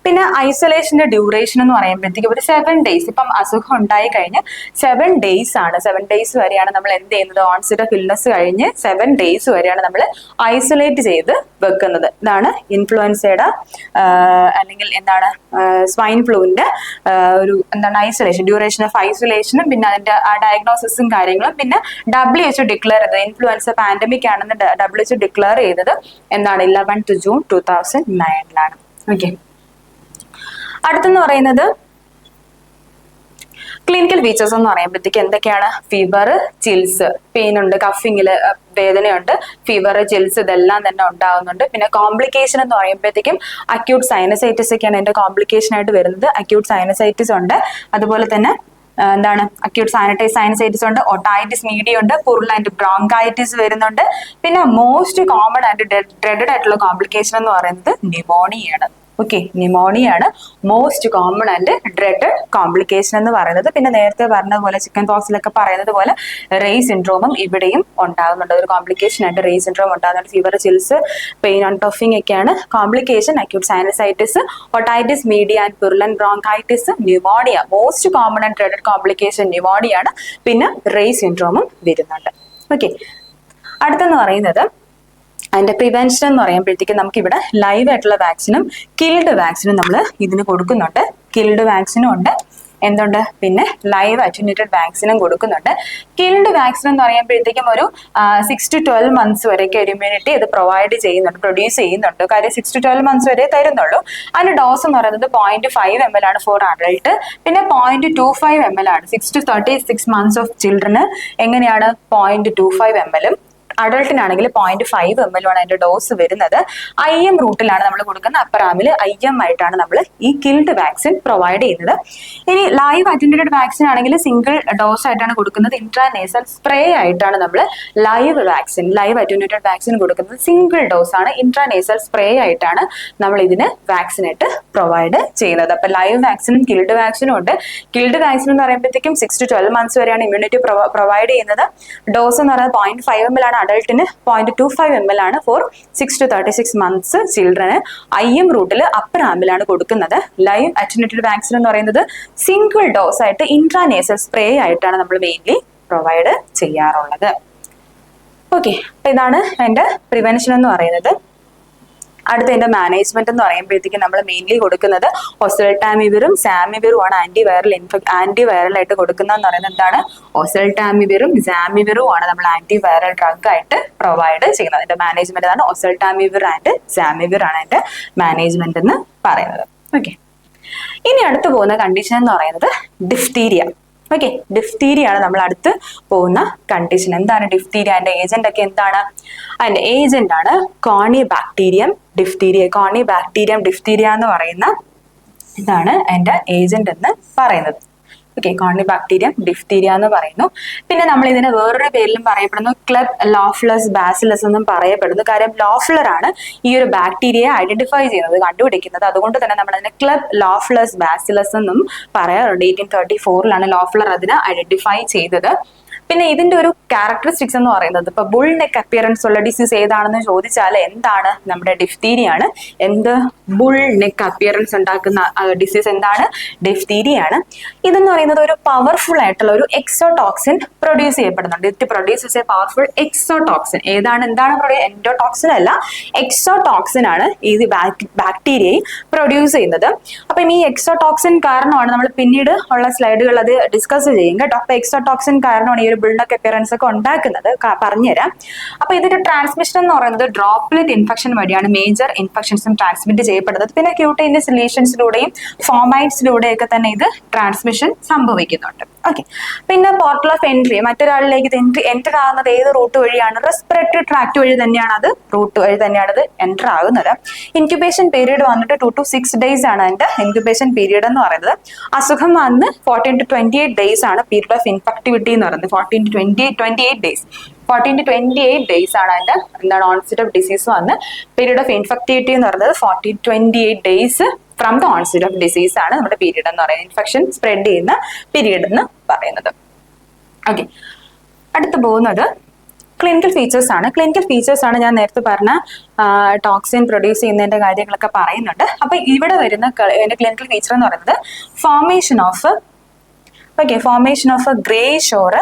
പിന്നെ ഐസൊലേഷന്റെ ഡ്യൂറേഷൻ എന്ന് പറയുമ്പോഴത്തേക്ക് ഒരു 7 days. ഇപ്പം അസുഖം ഉണ്ടായി കഴിഞ്ഞ് 7 days ആണ്. 7 days വരെയാണ് നമ്മൾ എന്ത് ചെയ്യുന്നത്? ഓൺസെറ്റ് ഓഫ് ഇൽനെസ് കഴിഞ്ഞ് 7 days വരെയാണ് നമ്മൾ ഐസൊലേറ്റ് ചെയ്ത് വെക്കുന്നത്. ഇതാണ് ഇൻഫ്ലുവൻസയുടെ അല്ലെങ്കിൽ സ്വൈൻ ഫ്ലൂവിന്റെ ഒരു ഐസൊലേഷൻ, ഡ്യൂറേഷൻ ഓഫ് ഐസൊലേഷനും പിന്നെ അതിന്റെ ആ ഡയഗ്നോസിസും കാര്യങ്ങളും. പിന്നെ WHO ഡിക്ലെയർ ചെയ്തത് ഇൻഫ്ലുവൻസ പാൻഡമിക് ആണെന്ന് WHO ഡിക്ലെയർ ചെയ്തത് 11th June 2009 ഓക്കെ, അടുത്തെന്ന് പറയുന്നത് ക്ലിനിക്കൽ ഫീച്ചേഴ്സ് എന്ന് പറയുമ്പോഴത്തേക്ക് എന്തൊക്കെയാണ്? ഫീവർ, ചിൽസ്, പെയിൻ ഉണ്ട്, കഫിങ്ങില് വേദനയുണ്ട്, ഫീവർ, ചിൽസ് ഇതെല്ലാം തന്നെ ഉണ്ടാകുന്നുണ്ട്. പിന്നെ കോംപ്ലിക്കേഷൻ എന്ന് പറയുമ്പോഴത്തേക്കും അക്യൂട്ട് സൈനസൈറ്റിസ് ഒക്കെയാണ് ഇതിന്റെ കോംപ്ലിക്കേഷൻ ആയിട്ട് വരുന്നത്. അക്യൂട്ട് സൈനസൈറ്റിസ് ഉണ്ട്, അതുപോലെ തന്നെ അക്യൂട്ട് സൈനസൈറ്റിസ് ഉണ്ട്, ഒട്ടൈറ്റിസ് മീഡിയ ഉണ്ട്, പുർലന്റ് ബ്രോങ്കൈറ്റിസ് വരുന്നുണ്ട്. പിന്നെ മോസ്റ്റ് കോമൺ ആയിട്ട് ഡ്രെഡഡ് ആയിട്ടുള്ള കോംപ്ലിക്കേഷൻ എന്ന് പറയുന്നത് ന്യൂമോണിയാണ്. ഓക്കെ, ന്യൂമോണിയാണ് most common and dreaded complication എന്ന് പറയുന്നത്. പിന്നെ നേരത്തെ പറഞ്ഞതുപോലെ ചിക്കൻ പോക്സിലൊക്കെ പറയുന്നത് പോലെ റേയ് സിൻഡ്രോമും ഇവിടെയും ഉണ്ടാകുന്നുണ്ട്. ഒരു കോംപ്ലിക്കേഷൻ ആയിട്ട് റേയ് സിൻഡ്രോം ഉണ്ടാകുന്നുണ്ട്. Fever, chills, pain on toughing ഒക്കെയാണ് complication. Acute sinusitis, otitis media and purulent bronchitis, pneumonia most common and dreaded complication ന്യൂമോണിയാണ്. പിന്നെ റേയ് സിൻഡ്രോമും വരുന്നുണ്ട്. ഓക്കെ, അടുത്തെന്ന് പറയുന്നത് അതിന്റെ പ്രിവെൻഷൻ എന്ന് പറയുമ്പോഴത്തേക്ക് നമുക്കിവിടെ ലൈവ് ആയിട്ടുള്ള വാക്സിനും കിൽഡ് വാക്സിനും നമ്മൾ ഇതിന് കൊടുക്കുന്നുണ്ട്. കിൽഡ് വാക്സിനും ഉണ്ട്, എന്തുണ്ട്, പിന്നെ ലൈവ് അറ്റൻയൂറ്റഡ് വാക്സിനും കൊടുക്കുന്നുണ്ട്. കിൽഡ് വാക്സിൻ എന്ന് പറയുമ്പോഴത്തേക്കും ഒരു 6 to 12 months വരെയൊക്കെ ഒരു ഇമ്മ്യൂണിറ്റി ഇത് പ്രൊവൈഡ് ചെയ്യുന്നുണ്ട്, പ്രൊഡ്യൂസ് ചെയ്യുന്നുണ്ട്. കാര്യം 6 to 12 months വരെ തരുന്നുള്ളൂ. അതിന്റെ ഡോസ് എന്ന് പറയുന്നത് 0.5 ml ആണ് ഫോർ അഡൾട്ട്, പിന്നെ 0.25 ml ആണ് 6 to 36 months ഓഫ് ചിൽഡ്രന്. എങ്ങനെയാണ് 0.25 ml, അഡൾട്ടിനാണെങ്കിൽ 0.5 ml ആണ് അതിന്റെ ഡോസ് വരുന്നത്. IM റൂട്ടിലാണ് നമ്മൾ കൊടുക്കുന്ന, അപ്പർ ആമിൽ IM ആയിട്ടാണ് നമ്മൾ ഈ കിൽഡ് വാക്സിൻ പ്രൊവൈഡ് ചെയ്യുന്നത്. ഇനി ലൈവ് അറ്റൻയൂറ്റഡ് വാക്സിൻ ആണെങ്കിൽ സിംഗിൾ ഡോസ് ആയിട്ടാണ് കൊടുക്കുന്നത്, ഇൻട്രാനേസൽ സ്പ്രേ ആയിട്ടാണ് നമ്മൾ ലൈവ് അറ്റൻയൂറ്റഡ് വാക്സിൻ കൊടുക്കുന്നത്. സിംഗിൾ ഡോസ് ആണ്, ഇൻട്രാനേസൽ സ്പ്രേ ആയിട്ടാണ് നമ്മൾ ഇതിന് വാക്സിനായിട്ട് പ്രൊവൈഡ് ചെയ്യുന്നത്. അപ്പൊ ലൈവ് വാക്സിനും കിൽഡ് വാക്സിനും ഉണ്ട്. കിൽഡ് വാക്സിൻ എന്ന് പറയുമ്പോഴത്തേക്കും 6 to 12 months വരെയാണ് ഇമ്മ്യൂണിറ്റി പ്രൊവൈഡ് ചെയ്യുന്നത്. ഡോസ് എന്ന് പറയുന്നത് 0.5 ml ആണ് അഡൾട്ടിന്, 0.25 ml ആണ് ഫോർ 6 to 36 months ചിൽഡ്രന്. IM റൂട്ടിൽ അപ്പർ ആമിലാണ് കൊടുക്കുന്നത്. ലൈവ് അറ്റൻയൂറ്റഡ് വാക്സിൻ എന്ന് പറയുന്നത് സിംഗിൾ ഡോസ് ആയിട്ട് ഇൻട്രാനേസൽ സ്പ്രേ ആയിട്ടാണ് നമ്മൾ മെയിൻലി പ്രൊവൈഡ് ചെയ്യാറുള്ളത്. ഓക്കെ, അപ്പൊ ഇതാണ് എൻ്റെ പ്രിവെൻഷൻ എന്ന് പറയുന്നത്. അടുത്ത എൻ്റെ മാനേജ്മെന്റ് എന്ന് പറയുമ്പോഴത്തേക്കും നമ്മൾ മെയിൻലി കൊടുക്കുന്നത് ഒസൽടാമിവിറും സാമിവിറും ആണ് ആന്റിവൈറൽ ആയിട്ട് കൊടുക്കുന്നതെന്ന് പറയുന്നത്. എന്താണ്, ഒസൽടാമിവിറും സാമിവിറും ആണ് നമ്മൾ ആന്റിവൈറൽ ഡ്രഗ് ആയിട്ട് പ്രൊവൈഡ് ചെയ്യുന്നത്. അതിന്റെ മാനേജ്മെന്റ് ആണ് ഒസൽടാമിവിർ ആൻഡ് സാമിവിർ ആണ് എൻ്റെ മാനേജ്മെന്റ് എന്ന് പറയുന്നത്. ഓക്കെ, ഇനി അടുത്ത് പോകുന്ന കണ്ടീഷൻ എന്ന് പറയുന്നത് ഡിഫ്തീരിയ. ഓക്കെ, ഡിഫ്തീരിയ ആണ് നമ്മൾ അടുത്ത് പോകുന്ന കണ്ടീഷൻ. എന്താണ് ഡിഫ്തീരിയ? അതിന്റെ ഏജന്റ് ഒക്കെ എന്താണ്? അതിന്റെ ഏജന്റ് ആണ് കോണിബാക്ടീരിയം ഡിഫ്തീരിയ. കോണിബാക്ടീരിയം ഡിഫ്തീരിയ എന്ന് പറയുന്ന ഇതാണ് അതിന്റെ ഏജന്റ് എന്ന് പറയുന്നത്. ഓക്കെ, കോണിബാക്ടീരിയം ഡിഫ്തീരിയ എന്ന് പറയുന്നു. പിന്നെ നമ്മൾ ഇതിനെ വേറൊരു പേരിലും പറയപ്പെടുന്നു, ക്ലെബ്ലോഫിലസ് ബാസിലസ് എന്നും പറയപ്പെടുന്നു. കാര്യം ലോഫ്ലർ ആണ് ഈ ഒരു ബാക്ടീരിയയെ ഐഡന്റിഫൈ ചെയ്യുന്നത്, കണ്ടുപിടിക്കുന്നത്. അതുകൊണ്ട് തന്നെ നമ്മൾ അതിനെ ക്ലെബ്ലോഫിലസ് ബാസിലസ് എന്നും പറയാറുണ്ട്. 1834 ലോഫ്ലർ അതിനെ ഐഡന്റിഫൈ ചെയ്തത്. പിന്നെ ഇതിന്റെ ഒരു ക്യാരക്ടറിസ്റ്റിക്സ് എന്ന് പറയുന്നത്, ഇപ്പൊ ബുൾ നെക്ക് അപ്പിയറൻസ് ഉള്ള ഡിസീസ് ഏതാണെന്ന് ചോദിച്ചാൽ എന്താണ്, നമ്മുടെ ഡിഫ്തീരിയ ആണ്. എന്ത്, ബുൾ നെക്ക് അപ്പിയറൻസ് ഉണ്ടാക്കുന്ന ഡിസീസ് എന്താണ്, ഡിഫ്തീരിയ ആണ്. ഇതെന്ന് പറയുന്നത് ഒരു പവർഫുൾ ആയിട്ടുള്ള ഒരു എക്സോടോക്സിൻ പ്രൊഡ്യൂസ് ചെയ്യപ്പെടുന്നുണ്ട്. It produces A powerful exotoxin. എന്താണ് എൻഡോടോക്സിൻ അല്ല, എക്സോടോക്സിൻ ആണ് ഈ ബാക്ടീരിയയെ പ്രൊഡ്യൂസ് ചെയ്യുന്നത്. അപ്പം ഈ എക്സോടോക്സിൻ കാരണമാണ് നമ്മൾ പിന്നീട് ഉള്ള സ്ലൈഡുകൾ അത് ഡിസ്കസ് ചെയ്യും കേട്ടോ. അപ്പൊ എക്സോടോക്സിൻ കാരണമാണ് ഈ ഒരു ബുൾനെക്ക് അപ്പിയറൻസ് ഒക്കെ ഉണ്ടാക്കുന്നത്, പറഞ്ഞുതരാം. അപ്പൊ ഇതിന്റെ ട്രാൻസ്മിഷൻ എന്ന് പറയുന്നത് ഡ്രോപ്ലെറ്റ് ഇൻഫെക്ഷൻ വഴിയാണ് മേജർ ഇൻഫെക്ഷൻസും ട്രാൻസ്മിറ്റ് ചെയ്യപ്പെടുന്നത്. പിന്നെ ക്യൂട്ടേനിയസ് ലീഷൻസിലൂടെയും ഫോമൈറ്റ്സിലൂടെയൊക്കെ തന്നെ ഇത് ട്രാൻസ്മിഷൻ സംഭവിക്കുന്നുണ്ട്. ഓക്കെ, പിന്നെ പോർട്ടൽ ഓഫ് എൻട്രി, മറ്റൊരാളിലേക്ക് എൻറ്റർ ആകുന്നത് ഏത് റൂട്ട് വഴിയാണ്? റെസ്പിറേറ്ററി ട്രാക്ട് വഴി തന്നെയാണ് അത് എൻറ്റർ ആകുന്നത്. ഇൻക്യുബേഷൻ പീരീഡ് വന്നിട്ട് 2 to 6 days ആണ് അതിന്റെ ഇൻക്യുബേഷൻ പീരീഡ് എന്ന് പറയുന്നത്. അസുഖം വന്ന് 14 to 28 days ആണ് പീരീഡ് ഓഫ് ഇൻഫെക്ടിവിറ്റി എന്ന് പറയുന്നത്. 14 to 28 days ആണ് അതിന്റെ എന്താണ് ഓൺസെറ്റ് ഓഫ് ഡിസീസ് വന്ന്. പീരീഡ് ഓഫ് ഇൻഫെക്ടിവിറ്റി എന്ന് പറയുന്നത് 14 to 28 days from the onset of disease ആണ് നമ്മുടെ പീരീഡ് എന്ന് പറയുന്നത്, ഇൻഫെക്ഷൻ സ്പ്രെഡ് ചെയ്യുന്ന പീരീഡ് എന്ന് പറയുന്നത്. ഓക്കെ, അടുത്ത് പോകുന്നത് ക്ലിനിക്കൽ ഫീച്ചേഴ്സ് ആണ്. ക്ലിനിക്കൽ ഫീച്ചേഴ്സ് ആണ് ഞാൻ നേരത്തെ പറഞ്ഞ ടോക്സിൻ പ്രൊഡ്യൂസ് ചെയ്യുന്നതിന്റെ കാര്യങ്ങളൊക്കെ പറയുന്നുണ്ട്. അപ്പൊ ഇവിടെ വരുന്ന ക്ലിനിക്കൽ ഫീച്ചർ എന്ന് പറയുന്നത് formation of A greyish or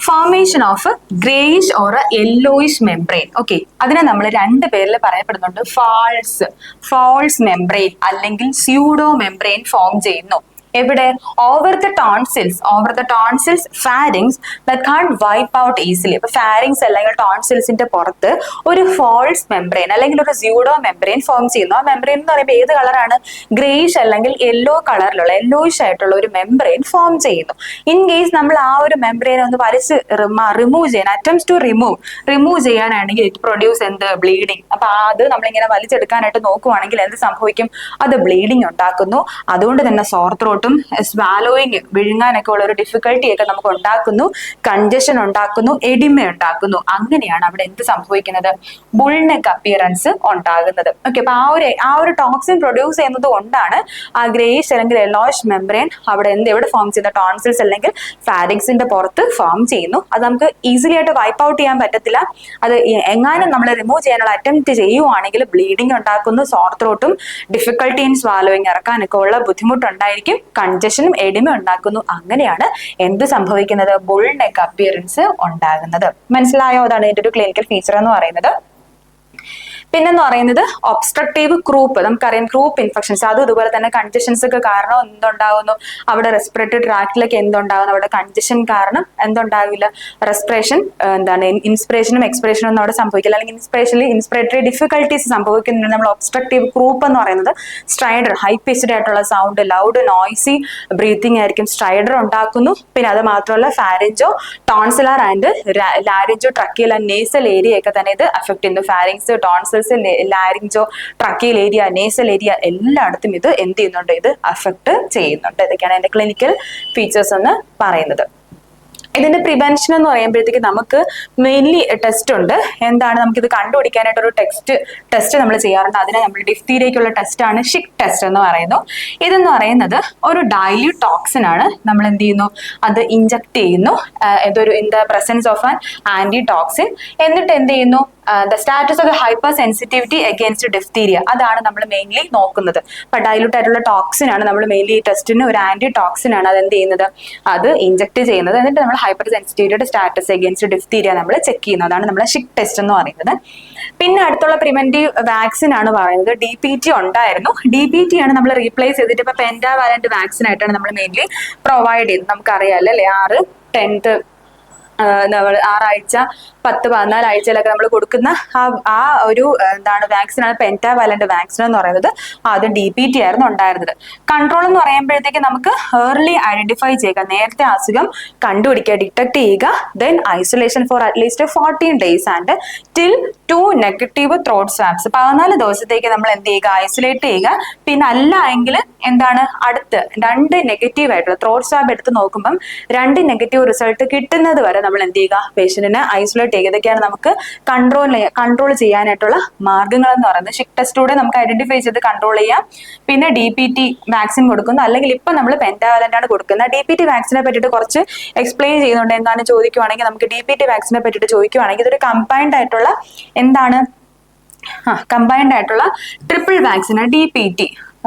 formation of greyish or yellowish membrane. Okay, അതിനെ നമ്മൾ രണ്ട് പേരിൽ പറയപ്പെടുന്നുണ്ട്. ഫാൾസ് മെംബ്രെയിൻ അല്ലെങ്കിൽ സ്യൂഡോ മെംബ്രെയിൻ ഫോം ചെയ്യുന്നു. എവിടെ? Over the tonsils pharynx that can't wipe out easily. അപ്പൊ ഫാരിങ്സ് അല്ലെങ്കിൽ ടോൺസിൽസിന്റെ പുറത്ത് ഒരു ഫോൾസ് മെംബ്രെയിൻ അല്ലെങ്കിൽ ഒരു സ്യൂഡോ മെംബ്രെയിൻ ഫോം ചെയ്യുന്നു. ആ മെംബ്രെയിൻ എന്ന് പറയുമ്പോൾ ഏത് കളറാണ്? ഗ്രേയിഷ് അല്ലെങ്കിൽ യെല്ലോ കളറിലുള്ള യെല്ലോയിഷ് ആയിട്ടുള്ള ഒരു മെംബ്രെയിൻ ഫോം ചെയ്യുന്നു. ഇൻ കേസ് നമ്മൾ ആ ഒരു മെംബ്രെയിൻ ഒന്ന് വലിച്ച് റിമൂവ് ചെയ്യാൻ അറ്റംപ്റ്റ് ടു റിമൂവ് ചെയ്യാനാണെങ്കിൽ ഇറ്റ് പ്രൊഡ്യൂസ് ബ്ലീഡിങ്. അപ്പൊ അത് നമ്മളിങ്ങനെ വലിച്ചെടുക്കാനായിട്ട് നോക്കുവാണെങ്കിൽ എന്ത് സംഭവിക്കും? അത് ബ്ലീഡിങ് ഉണ്ടാക്കുന്നു. അതുകൊണ്ട് തന്നെ സോർ ത്രോട്ട്, സ്വാലോയിങ്, വിഴുങ്ങാനൊക്കെ ഉള്ള ഒരു ഡിഫിക്കൽട്ടി ഒക്കെ നമുക്ക് ഉണ്ടാക്കുന്നു, കൺജഷൻ ഉണ്ടാക്കുന്നു, എഡിമ ഉണ്ടാക്കുന്നു. അങ്ങനെയാണ് അവിടെ എന്ത് സംഭവിക്കുന്നത്? ബുൾനെക്ക് അപ്പിയറൻസ് ഉണ്ടാകുന്നത്. ഓക്കെ, അപ്പൊ ആ ഒരു ടോക്സിൻ പ്രൊഡ്യൂസ് ചെയ്യുന്നത് കൊണ്ടാണ് ആ ഗ്രേയിഷ് അല്ലെങ്കിൽ യെല്ലോയിഷ് മെംബ്രെയിൻ എവിടെ ഫോം ചെയ്യുന്ന ടോൺസിൽസ് അല്ലെങ്കിൽ ഫാരിങ്സിന്റെ പുറത്ത് ഫോം ചെയ്യുന്നു. അത് നമുക്ക് ഈസിലി ആയിട്ട് വൈപ്പ് ഔട്ട് ചെയ്യാൻ പറ്റത്തില്ല. അത് എങ്ങാനും നമ്മൾ റിമൂവ് ചെയ്യാനുള്ള അറ്റംപ്റ്റ് ചെയ്യുവാണെങ്കിൽ ബ്ലീഡിങ് ഉണ്ടാക്കുന്നു, സോർ ത്രോട്ടും ഡിഫിക്കൽട്ടി ഇൻ സ്വാലോയിങ്, ഇറക്കാനൊക്കെ ഉള്ള ബുദ്ധിമുട്ടുണ്ടായിരിക്കും. കൺജഷനും എഡിമ ഉണ്ടാക്കുന്നു. അങ്ങനെയാണ് എന്ത് സംഭവിക്കുന്നത്? ബുൾ നെക്ക് അപ്പിയറൻസ് ഉണ്ടാകുന്നത്. മനസ്സിലായോ? അതാണ് ഇതിന്റെ ഒരു ക്ലിനിക്കൽ ഫീച്ചർ എന്ന് പറയുന്നത്. പിന്നെന്ന് പറയുന്നത് ഒബ്സ്ട്രക്റ്റീവ് ക്രൂപ്പ്. നമുക്കറിയാം ക്രൂപ്പ് ഇൻഫെക്ഷൻസ്, അതും ഇതുപോലെ തന്നെ കൺജഷൻസ് ഒക്കെ കാരണം എന്തുണ്ടാകുന്നു? അവിടെ റെസ്പിറേറ്ററി ട്രാക്റ്റിലൊക്കെ എന്തുണ്ടാകുന്നു? അവിടെ കൺജഷൻ കാരണം എന്തുണ്ടാവില്ല? റെസ്പിറേഷൻ ഇൻസ്പിറേഷനും എക്സ്പിറേഷനും ഒന്നും അവിടെ സംഭവിക്കില്ല. അല്ലെങ്കിൽ ഇൻസ്പിറേറ്ററി ഡിഫിക്കൽട്ടീസ് സംഭവിക്കുന്നുണ്ട്. നമ്മൾ ഒബ്സ്ട്രക്റ്റീവ് ക്രൂപ്പ് എന്ന് പറയുന്നത് സ്ട്രൈഡർ, ഹൈ പിച്ച്ഡ് ആയിട്ടുള്ള സൗണ്ട്, ലൗഡ് നോയ്സി ബ്രീത്തിങ് ആയിരിക്കും സ്ട്രൈഡർ ഉണ്ടാക്കുന്നു. പിന്നെ അത് മാത്രമല്ല pharyngo tonsillar and laryngo tracheal and nasal area ഒക്കെ തന്നെ ഇത് അഫക്ട് ചെയ്യുന്നു. Pharynx, tonsils, laryngo, tracheal area, nasal area എല്ലായിടത്തും ഇത് എന്ത് ചെയ്യുന്നുണ്ട്? ഇത് അഫക്ട് ചെയ്യുന്നുണ്ട്. ഇതൊക്കെയാണ് അതിന്റെ ക്ലിനിക്കൽ ഫീച്ചേഴ്സ് എന്ന് പറയുന്നത്. ഇതിന്റെ പ്രിവെൻഷൻ എന്ന് പറയുമ്പോഴത്തേക്ക് നമുക്ക് മെയിൻലി ടെസ്റ്റ് ഉണ്ട്. എന്താണ്? നമുക്കിത് കണ്ടുപിടിക്കാനായിട്ട് ഒരു ടെസ്റ്റ് നമ്മൾ ചെയ്യാറുണ്ട്. അതിനെ നമ്മൾ ഡിഫ്തീരിയയ്ക്കുള്ള ടെസ്റ്റ് ആണ് ഷിക് ടെസ്റ്റ് എന്ന് പറയുന്നു. ഇതെന്ന് പറയുന്നത് ഒരു ഡൈല്യൂട്ട് ടോക്സിൻ ആണ്. നമ്മൾ എന്ത് ചെയ്യുന്നു? അത് ഇഞ്ചക്ട് ചെയ്യുന്നു in the presence of an antitoxin. എന്നിട്ട് എന്ത് ചെയ്യുന്നു? The status of the hypersensitivity against diphtheria, അതാണ് നമ്മൾ മെയിൻലി നോക്കുന്നത്. അപ്പൊ ഡൈല്യൂട്ട് ആയിട്ടുള്ള ടോക്സിൻ ആണ് നമ്മൾ മെയിൻലി ഈ ടെസ്റ്റിന് ഒരു ആന്റി ടോക്സിൻ ആണ് അത് എന്ത് ചെയ്യുന്നത്? അത് ഇഞ്ചക്ട് ചെയ്യുന്നത്. എന്നിട്ട് നമ്മൾ ഹൈപ്പർ സെൻസിറ്റിവിറ്റിയുടെ സ്റ്റാറ്റസ് അഗെയിൻസ്റ്റ് ഡിഫ്തീരിയ നമ്മൾ ചെക്ക് ചെയ്യുന്നത്. അതാണ് നമ്മളെ ഷിക് ടെസ്റ്റ് എന്ന് പറയുന്നത്. പിന്നെ അടുത്തുള്ള പ്രിവെന്റീവ് വാക്സിൻ ആണ് പറയുന്നത്. DPT ഉണ്ടായിരുന്നു. DPT ആണ് നമ്മൾ റീപ്ലേസ് ചെയ്തിട്ട് ഇപ്പൊ പെന്റാവാലന്റ് വാക്സിൻ ആയിട്ടാണ് നമ്മൾ മെയിൻലി പ്രൊവൈഡ് ചെയ്യുന്നത്. നമുക്കറിയാം അല്ലേ, 6, 10th, 6 ആഴ്ച, 10, 14 ആഴ്ചയിലൊക്കെ നമ്മൾ കൊടുക്കുന്ന ആ ഒരു വാക്സിനാണ് പെന്റാവാലന്റ് വാക്സിൻ എന്ന് പറയുന്നത്. ആദ്യം DPT ആയിരുന്നു ഉണ്ടായിരുന്നത്. കൺട്രോൾ എന്ന് പറയുമ്പോഴത്തേക്ക് നമുക്ക് ഏർലി ഐഡന്റിഫൈ ചെയ്യുക, നേരത്തെ അസുഖം കണ്ടുപിടിക്കുക, ഡിറ്റക്ട് ചെയ്യുക. Then isolation for at least 14 days and till 2 negative throat swabs. 14 ദിവസത്തേക്ക് നമ്മൾ എന്ത് ചെയ്യുക? ഐസൊലേറ്റ് ചെയ്യുക. പിന്നെ അല്ല എങ്കിൽ എന്താണ്? അടുത്ത് 2 നെഗറ്റീവ് ആയിട്ടുള്ള ത്രോട്ട് സ്വാബ് എടുത്ത് നോക്കുമ്പം 2 നെഗറ്റീവ് റിസൾട്ട് കിട്ടുന്നത് വരെ നമ്മൾ എന്ത് ചെയ്യുക? പേഷ്യന്റിനെ ഐസൊലേറ്റ് ചെയ്യുക. ഇതൊക്കെയാണ് നമുക്ക് കൺട്രോൾ ചെയ്യാനായിട്ടുള്ള മാർഗങ്ങൾ എന്ന് പറയുന്നത്. ഷിക് ടെസ്റ്റിലൂടെ നമുക്ക് ഐഡന്റിഫൈ ചെയ്ത് കൺട്രോൾ ചെയ്യാം. പിന്നെ DPT വാക്സിൻ കൊടുക്കുന്നു, അല്ലെങ്കിൽ ഇപ്പൊ നമ്മൾ പെന്റാവാലന്റ് ആണ് കൊടുക്കുന്നത്. DPT വാക്സിനെ പറ്റിയിട്ട് കുറച്ച് എക്സ്പ്ലെയിൻ ചെയ്യുന്നുണ്ട്. എന്താണ് ചോദിക്കുവാണെങ്കിൽ, നമുക്ക് DPT വാക്സിനെ പറ്റിയിട്ട് ചോദിക്കുവാണെങ്കിൽ ഇതൊരു കമ്പൈൻഡ് ആയിട്ടുള്ള കമ്പൈൻഡ് ആയിട്ടുള്ള ട്രിപ്പിൾ വാക്സിൻ DPT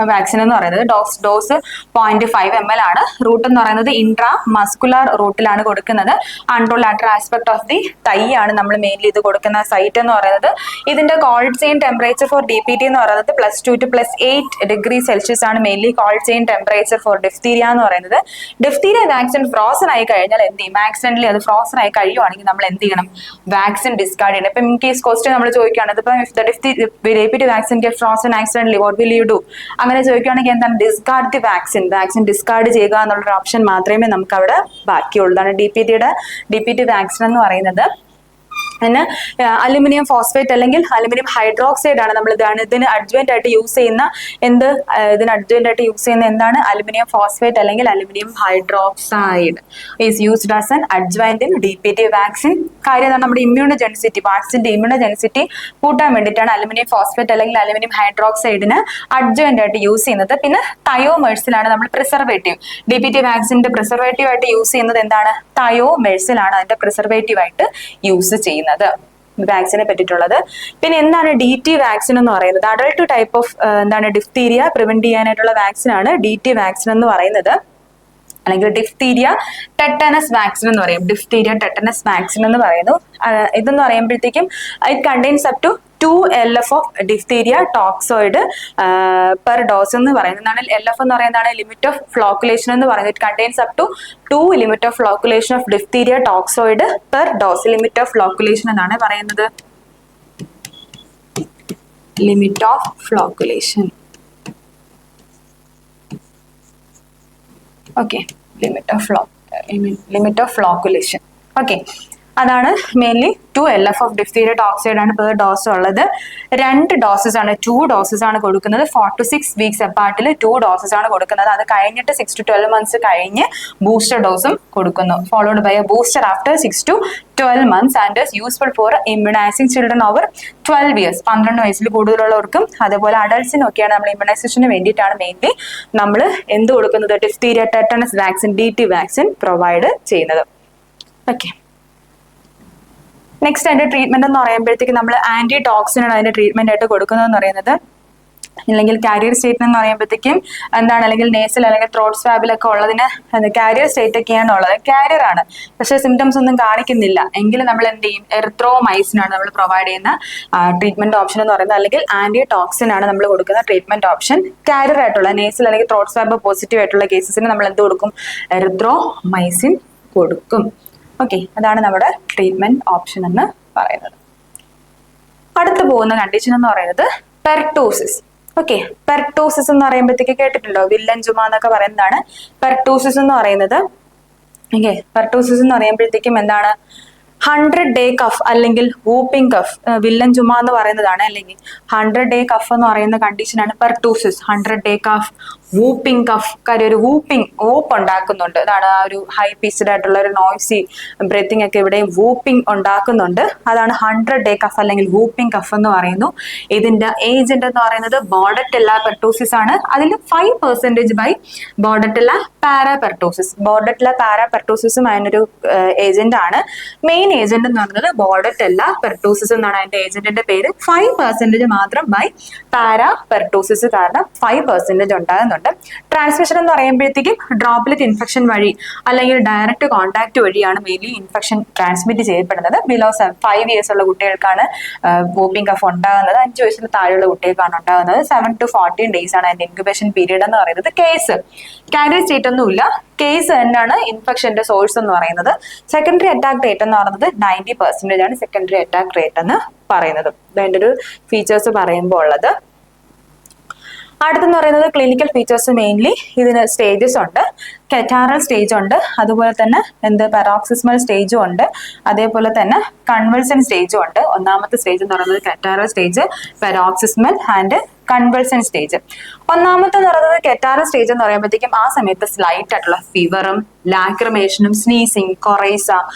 വാക്സിൻ എന്ന് പറയുന്നത്. ഡോസ് 0.5 ml ആണ്. റൂട്ട് എന്ന് പറയുന്നത് ഇൻട്രാ മസ്കുലാർ റൂട്ടിലാണ് കൊടുക്കുന്നത്. അൺറോലാറ്ററൽ ആസ്പെക്ട് ഓഫ് ദി തൈ ആണ് നമ്മൾ മെയിൻലി ഇത് കൊടുക്കുന്ന സൈറ്റ് എന്ന് പറയുന്നത്. ഇതിന്റെ cold chain temperature for DPT എന്ന് പറയുന്നത് +2 to +8 degree Celsius ആണ് mainly cold chain temperature for diphtheria എന്ന് പറയുന്നത്. ഡിഫ്തീരിയ വാക്സിൻ ഫ്രോസൺ ആയി കഴിഞ്ഞാൽ എന്ത് ചെയ്യും? ആക്സിഡന്റലി അത് ഫ്രോസൺ ആയി കഴിയുവാണെങ്കിൽ നമ്മൾ എന്ത് ചെയ്യണം? വാക്സിൻ ഡിസ്കാർഡ് ചെയ്യണം. ഇപ്പൊ ഇൻ കേസ് ക്വസ്റ്റ്യൻ നമ്മൾ ചോദിക്കുകയാണ്, ഇപ്പം DPT vaccine get frozen accidentally what will you do? അങ്ങനെ ചോദിക്കുകയാണെങ്കിൽ എന്താണ്? ഡിസ്കാർഡ് ദി വാക്സിൻ ഡിസ്കാർഡ് ചെയ്യുക എന്നുള്ളൊരു ഓപ്ഷൻ മാത്രമേ നമുക്ക് അവിടെ ബാക്കിയുള്ളൂ. അതാണ് DPT വാക്സിൻ എന്ന് പറയുന്നത്. പിന്നെ അലുമിനിയം ഫോസ്ഫേറ്റ് അല്ലെങ്കിൽ അലുമിനിയം ഹൈഡ്രോക്സൈഡ് ആണ് നമ്മൾ ഇതിന് അഡ്ജുവന്റ് ആയിട്ട് യൂസ് ചെയ്യുന്ന എന്താണ്? അലുമിനിയം ഫോസ്ഫേറ്റ് അല്ലെങ്കിൽ aluminium hydroxide is used as an adjuvant in DPT vaccine. കാര്യം എന്താണ്? നമ്മുടെ ഇമ്മ്യൂണോജെനിസിറ്റി, വാക്സിന്റെ ഇമ്മ്യൂണോജെനിസിറ്റി കൂട്ടാൻ വേണ്ടിയിട്ടാണ് അലുമിനിയം ഫോസ്ഫേറ്റ് അല്ലെങ്കിൽ അലുമിനിയം ഹൈഡ്രോക്സൈഡിന് അഡ്ജുവന്റ് ആയിട്ട് യൂസ് ചെയ്യുന്നത്. പിന്നെ തയോമെഴ്സിലാണ് നമ്മൾ പ്രിസർവേറ്റീവ്, DPT വാക്സിന്റെ പ്രിസർവേറ്റീവ് ആയിട്ട് യൂസ് ചെയ്യുന്നത് എന്താണ്? തയോമെഴ്സിലാണ് അതിന്റെ പ്രിസർവേറ്റീവ് ആയിട്ട് യൂസ് ചെയ്യുന്നത് വാക്സിനെ പറ്റിയിട്ടുള്ളത്. പിന്നെ എന്താണ് DT വാക്സിൻ എന്ന് പറയുന്നത്? Adult type of diphtheria prevent ചെയ്യാനായിട്ടുള്ള വാക്സിൻ ആണ് DT വാക്സിൻ എന്ന് പറയുന്നത്. അല്ലെങ്കിൽ ഡിഫ്തീരിയ ടെറ്റനസ് വാക്സിൻ എന്ന് പറയും. ഡിഫ്തീരിയ ടെറ്റനസ് വാക്സിൻ എന്ന് പറയുന്നു. ഇതെന്ന് പറയുമ്പോഴത്തേക്കും it contains up to 2 LF of diphtheria toxoid per dose എന്ന് പറയുന്നതാണ്. LF എന്ന് പറയുന്നതാണ് ലിമിറ്റ് ഓഫ് ഫ്ലോക്കുലേഷൻ എന്ന് പറയുന്നത്. It contains up to 2 limit of flocculation of diphtheria toxoid per dose. Limit of flocculation എന്നാണ് പറയുന്നത്. Limit of flocculation. Okay, limit of flocculation. Okay, അതാണ് mainly 2 LF of diphtheria toxoid ആണ് per dose ഉള്ളത്. 2 doses ആണ്, 2 doses ആണ് കൊടുക്കുന്നത്. 4 to 6 weeks അപ്പാർട്ടിൽ 2 doses ആണ് കൊടുക്കുന്നത്. അത് കഴിഞ്ഞിട്ട് 6 to 12 months കഴിഞ്ഞ് ബൂസ്റ്റർ ഡോസും കൊടുക്കുന്നു. Followed by a booster after 6 to 12 months and is useful for immunising children over 12 years. 12 വയസ്സിൽ കൂടുതലുള്ളവർക്കും അതുപോലെ അഡൾട്ട്സിനും ഒക്കെയാണ് നമ്മൾ ഇമ്മ്യൂണൈസേഷന് വേണ്ടിയിട്ടാണ് മെയിൻലി നമ്മൾ എന്ത് കൊടുക്കുന്നത്? Diphtheria tetanus vaccine DT vaccine provide ചെയ്യുന്നത്. ഓക്കെ, നെക്സ്റ്റ് അതിന്റെ ട്രീറ്റ്മെന്റ് എന്ന് പറയുമ്പോഴത്തേക്ക് നമ്മൾ ആന്റി ടോക്സിൻ ആണ് അതിന്റെ ട്രീറ്റ്മെന്റ് ആയിട്ട് കൊടുക്കുന്നതെന്ന് പറയുന്നത്. അല്ലെങ്കിൽ കാരിയർ സ്റ്റേറ്റ് എന്ന് പറയുമ്പോഴത്തേക്കും എന്താണ്, അല്ലെങ്കിൽ നേസൽ അല്ലെങ്കിൽ ത്രോട്ട് സ്വാബിലൊക്കെ ഉള്ളതിന് കാരിയർ സ്റ്റേറ്റ് ഒക്കെയാണ് ഉള്ളത്, കാരിയർ ആണ്, പക്ഷേ സിംറ്റംസ് ഒന്നും കാണിക്കുന്നില്ല എങ്കിൽ നമ്മൾ എന്ത് ചെയ്യും, എറിത്രോമൈസിൻ ആണ് നമ്മൾ പ്രൊവൈഡ് ചെയ്യുന്ന ട്രീറ്റ്മെന്റ് ഓപ്ഷൻ എന്ന് പറയുന്നത്, അല്ലെങ്കിൽ ആന്റി ടോക്സിൻ ആണ് നമ്മൾ കൊടുക്കുന്ന ട്രീറ്റ്മെന്റ് ഓപ്ഷൻ. കാരിയർ ആയിട്ടുള്ള നേസൽ അല്ലെങ്കിൽ ത്രോട്ട് സ്വാബ് പോസിറ്റീവ് ആയിട്ടുള്ള കേസസിന് നമ്മൾ എന്ത് കൊടുക്കും, എറിത്രോമൈസിൻ കൊടുക്കും. ഓക്കെ, അതാണ് നമ്മുടെ ട്രീറ്റ്മെന്റ് ഓപ്ഷൻ എന്ന് പറയുന്നത്. അടുത്ത് പോകുന്ന കണ്ടീഷൻ എന്ന് പറയുന്നത് പെർട്ടോസിസ്. ഓക്കെ, പെർട്ടോസിസ് എന്ന് പറയുമ്പോഴത്തേക്ക് കേട്ടിട്ടുണ്ടോ, വില്ലൻ ചുമ എന്നൊക്കെ പറയുന്നതാണ് പെർട്ടോസിസ് എന്ന് പറയുന്നത്. ഓക്കെ, പെർട്ടോസിസ് എന്ന് പറയുമ്പോഴത്തേക്കും എന്താണ്, 100-day കഫ് അല്ലെങ്കിൽ വൂപ്പിംഗ് കഫ്, വില്ലൻ ചുമ എന്ന് പറയുന്നതാണ്, അല്ലെങ്കിൽ 100-day കഫ് എന്ന് പറയുന്ന കണ്ടീഷനാണ് pertussis. 100-day cough, whooping cough, കാര്യം ഒരു വൂപ്പ് ഉണ്ടാക്കുന്നുണ്ട്, അതാണ് ആ ഒരു ഹൈ പീസ്ഡ് ആയിട്ടുള്ള ഒരു നോയ്സി ബ്രീത്തിങ് ഒക്കെ ഇവിടെയും വൂപ്പിംഗ് ഉണ്ടാക്കുന്നുണ്ട്, അതാണ് 100-day കഫ് അല്ലെങ്കിൽ വൂപ്പിംഗ് കഫ് എന്ന് പറയുന്നു. ഇതിന്റെ ഏജന്റ് എന്ന് പറയുന്നത് ബോർഡറ്റെല്ല പെർട്ടോസിസ് ആണ്. അതിൽ 5% ബൈ ബോർഡറ്റെല്ല പാരാപെർട്ടോസിസ്. ബോർഡറ്റെല്ല പാരാപെർട്ടോസിസും അതിനൊരു ഏജന്റ് ആണ്. മെയിൻ ഏജന്റ് എന്ന് പറയുന്നത് ബോർഡറ്റെല്ല പെർട്ടോസിസ് എന്നാണ് അതിന്റെ ഏജന്റിന്റെ പേര്. 5% മാത്രം ബൈ പാരാപെർട്ടോസിസ്, കാരണം 5% ഉണ്ടാകുന്നുണ്ട്. ട്രാൻസ്മിഷൻ എന്ന് പറയുമ്പോഴത്തേക്കും ഡ്രോപ്ലെറ്റ് ഇൻഫെക്ഷൻ വഴി അല്ലെങ്കിൽ ഡയറക്റ്റ് കോൺടാക്ട് വഴിയാണ് മെയിൻലി ഇൻഫെക്ഷൻ ട്രാൻസ്മിറ്റ് ചെയ്യപ്പെടുന്നത്. ബിലോ 5 years ഉള്ള കുട്ടികൾക്കാണ് വൂപ്പിംഗ് കഫ് ഉണ്ടാകുന്നത്. 5 വയസ്സിന് താഴെയുള്ള കുട്ടികൾക്കാണ് ഉണ്ടാകുന്നത്. 7 to 14 days ആണ് അതിന്റെ ഇൻക്യുബേഷൻ പീരീഡ് എന്ന് പറയുന്നത്. കേസ് കാരിയർ സ്റ്റേറ്റ് ഒന്നുമില്ല, കേസ് തന്നെയാണ് ഇൻഫെക്ഷന്റെ സോഴ്സ് എന്ന് പറയുന്നത്. സെക്കൻഡറി അറ്റാക്ക് റേറ്റ് എന്ന് പറയുന്നത് 90% ആണ് സെക്കൻഡറി അറ്റാക്ക് റേറ്റ് എന്ന് പറയുന്നത്. അതിന്റെ ഒരു ഫീച്ചേഴ്സ് പറയുമ്പോൾ ഉള്ളത്. അടുത്തെന്ന് പറയുന്നത് ക്ലിനിക്കൽ ഫീച്ചേഴ്സ്. മെയിൻലി ഇതിന് സ്റ്റേജസ് ഉണ്ട്. കെറ്റാറൽ സ്റ്റേജ് ഉണ്ട്, അതുപോലെ തന്നെ പാരോക്സിസ്മൽ സ്റ്റേജും ഉണ്ട്, അതേപോലെ തന്നെ കൺവൾസൻ സ്റ്റേജും ഉണ്ട്. ഒന്നാമത്തെ സ്റ്റേജ് എന്ന് പറയുന്നത് കെറ്റാറൽ stage, paroxysmal and convulsant stage. ഒന്നാമത്തെ എന്ന് പറയുന്നത് കെറ്റാറൽ സ്റ്റേജ് എന്ന് പറയുമ്പോഴത്തേക്കും ആ സമയത്ത് സ്ലൈറ്റ് ആയിട്ടുള്ള ഫീവറും ലാക്രിമേഷനും സ്നീസിങ് കൊറൈസ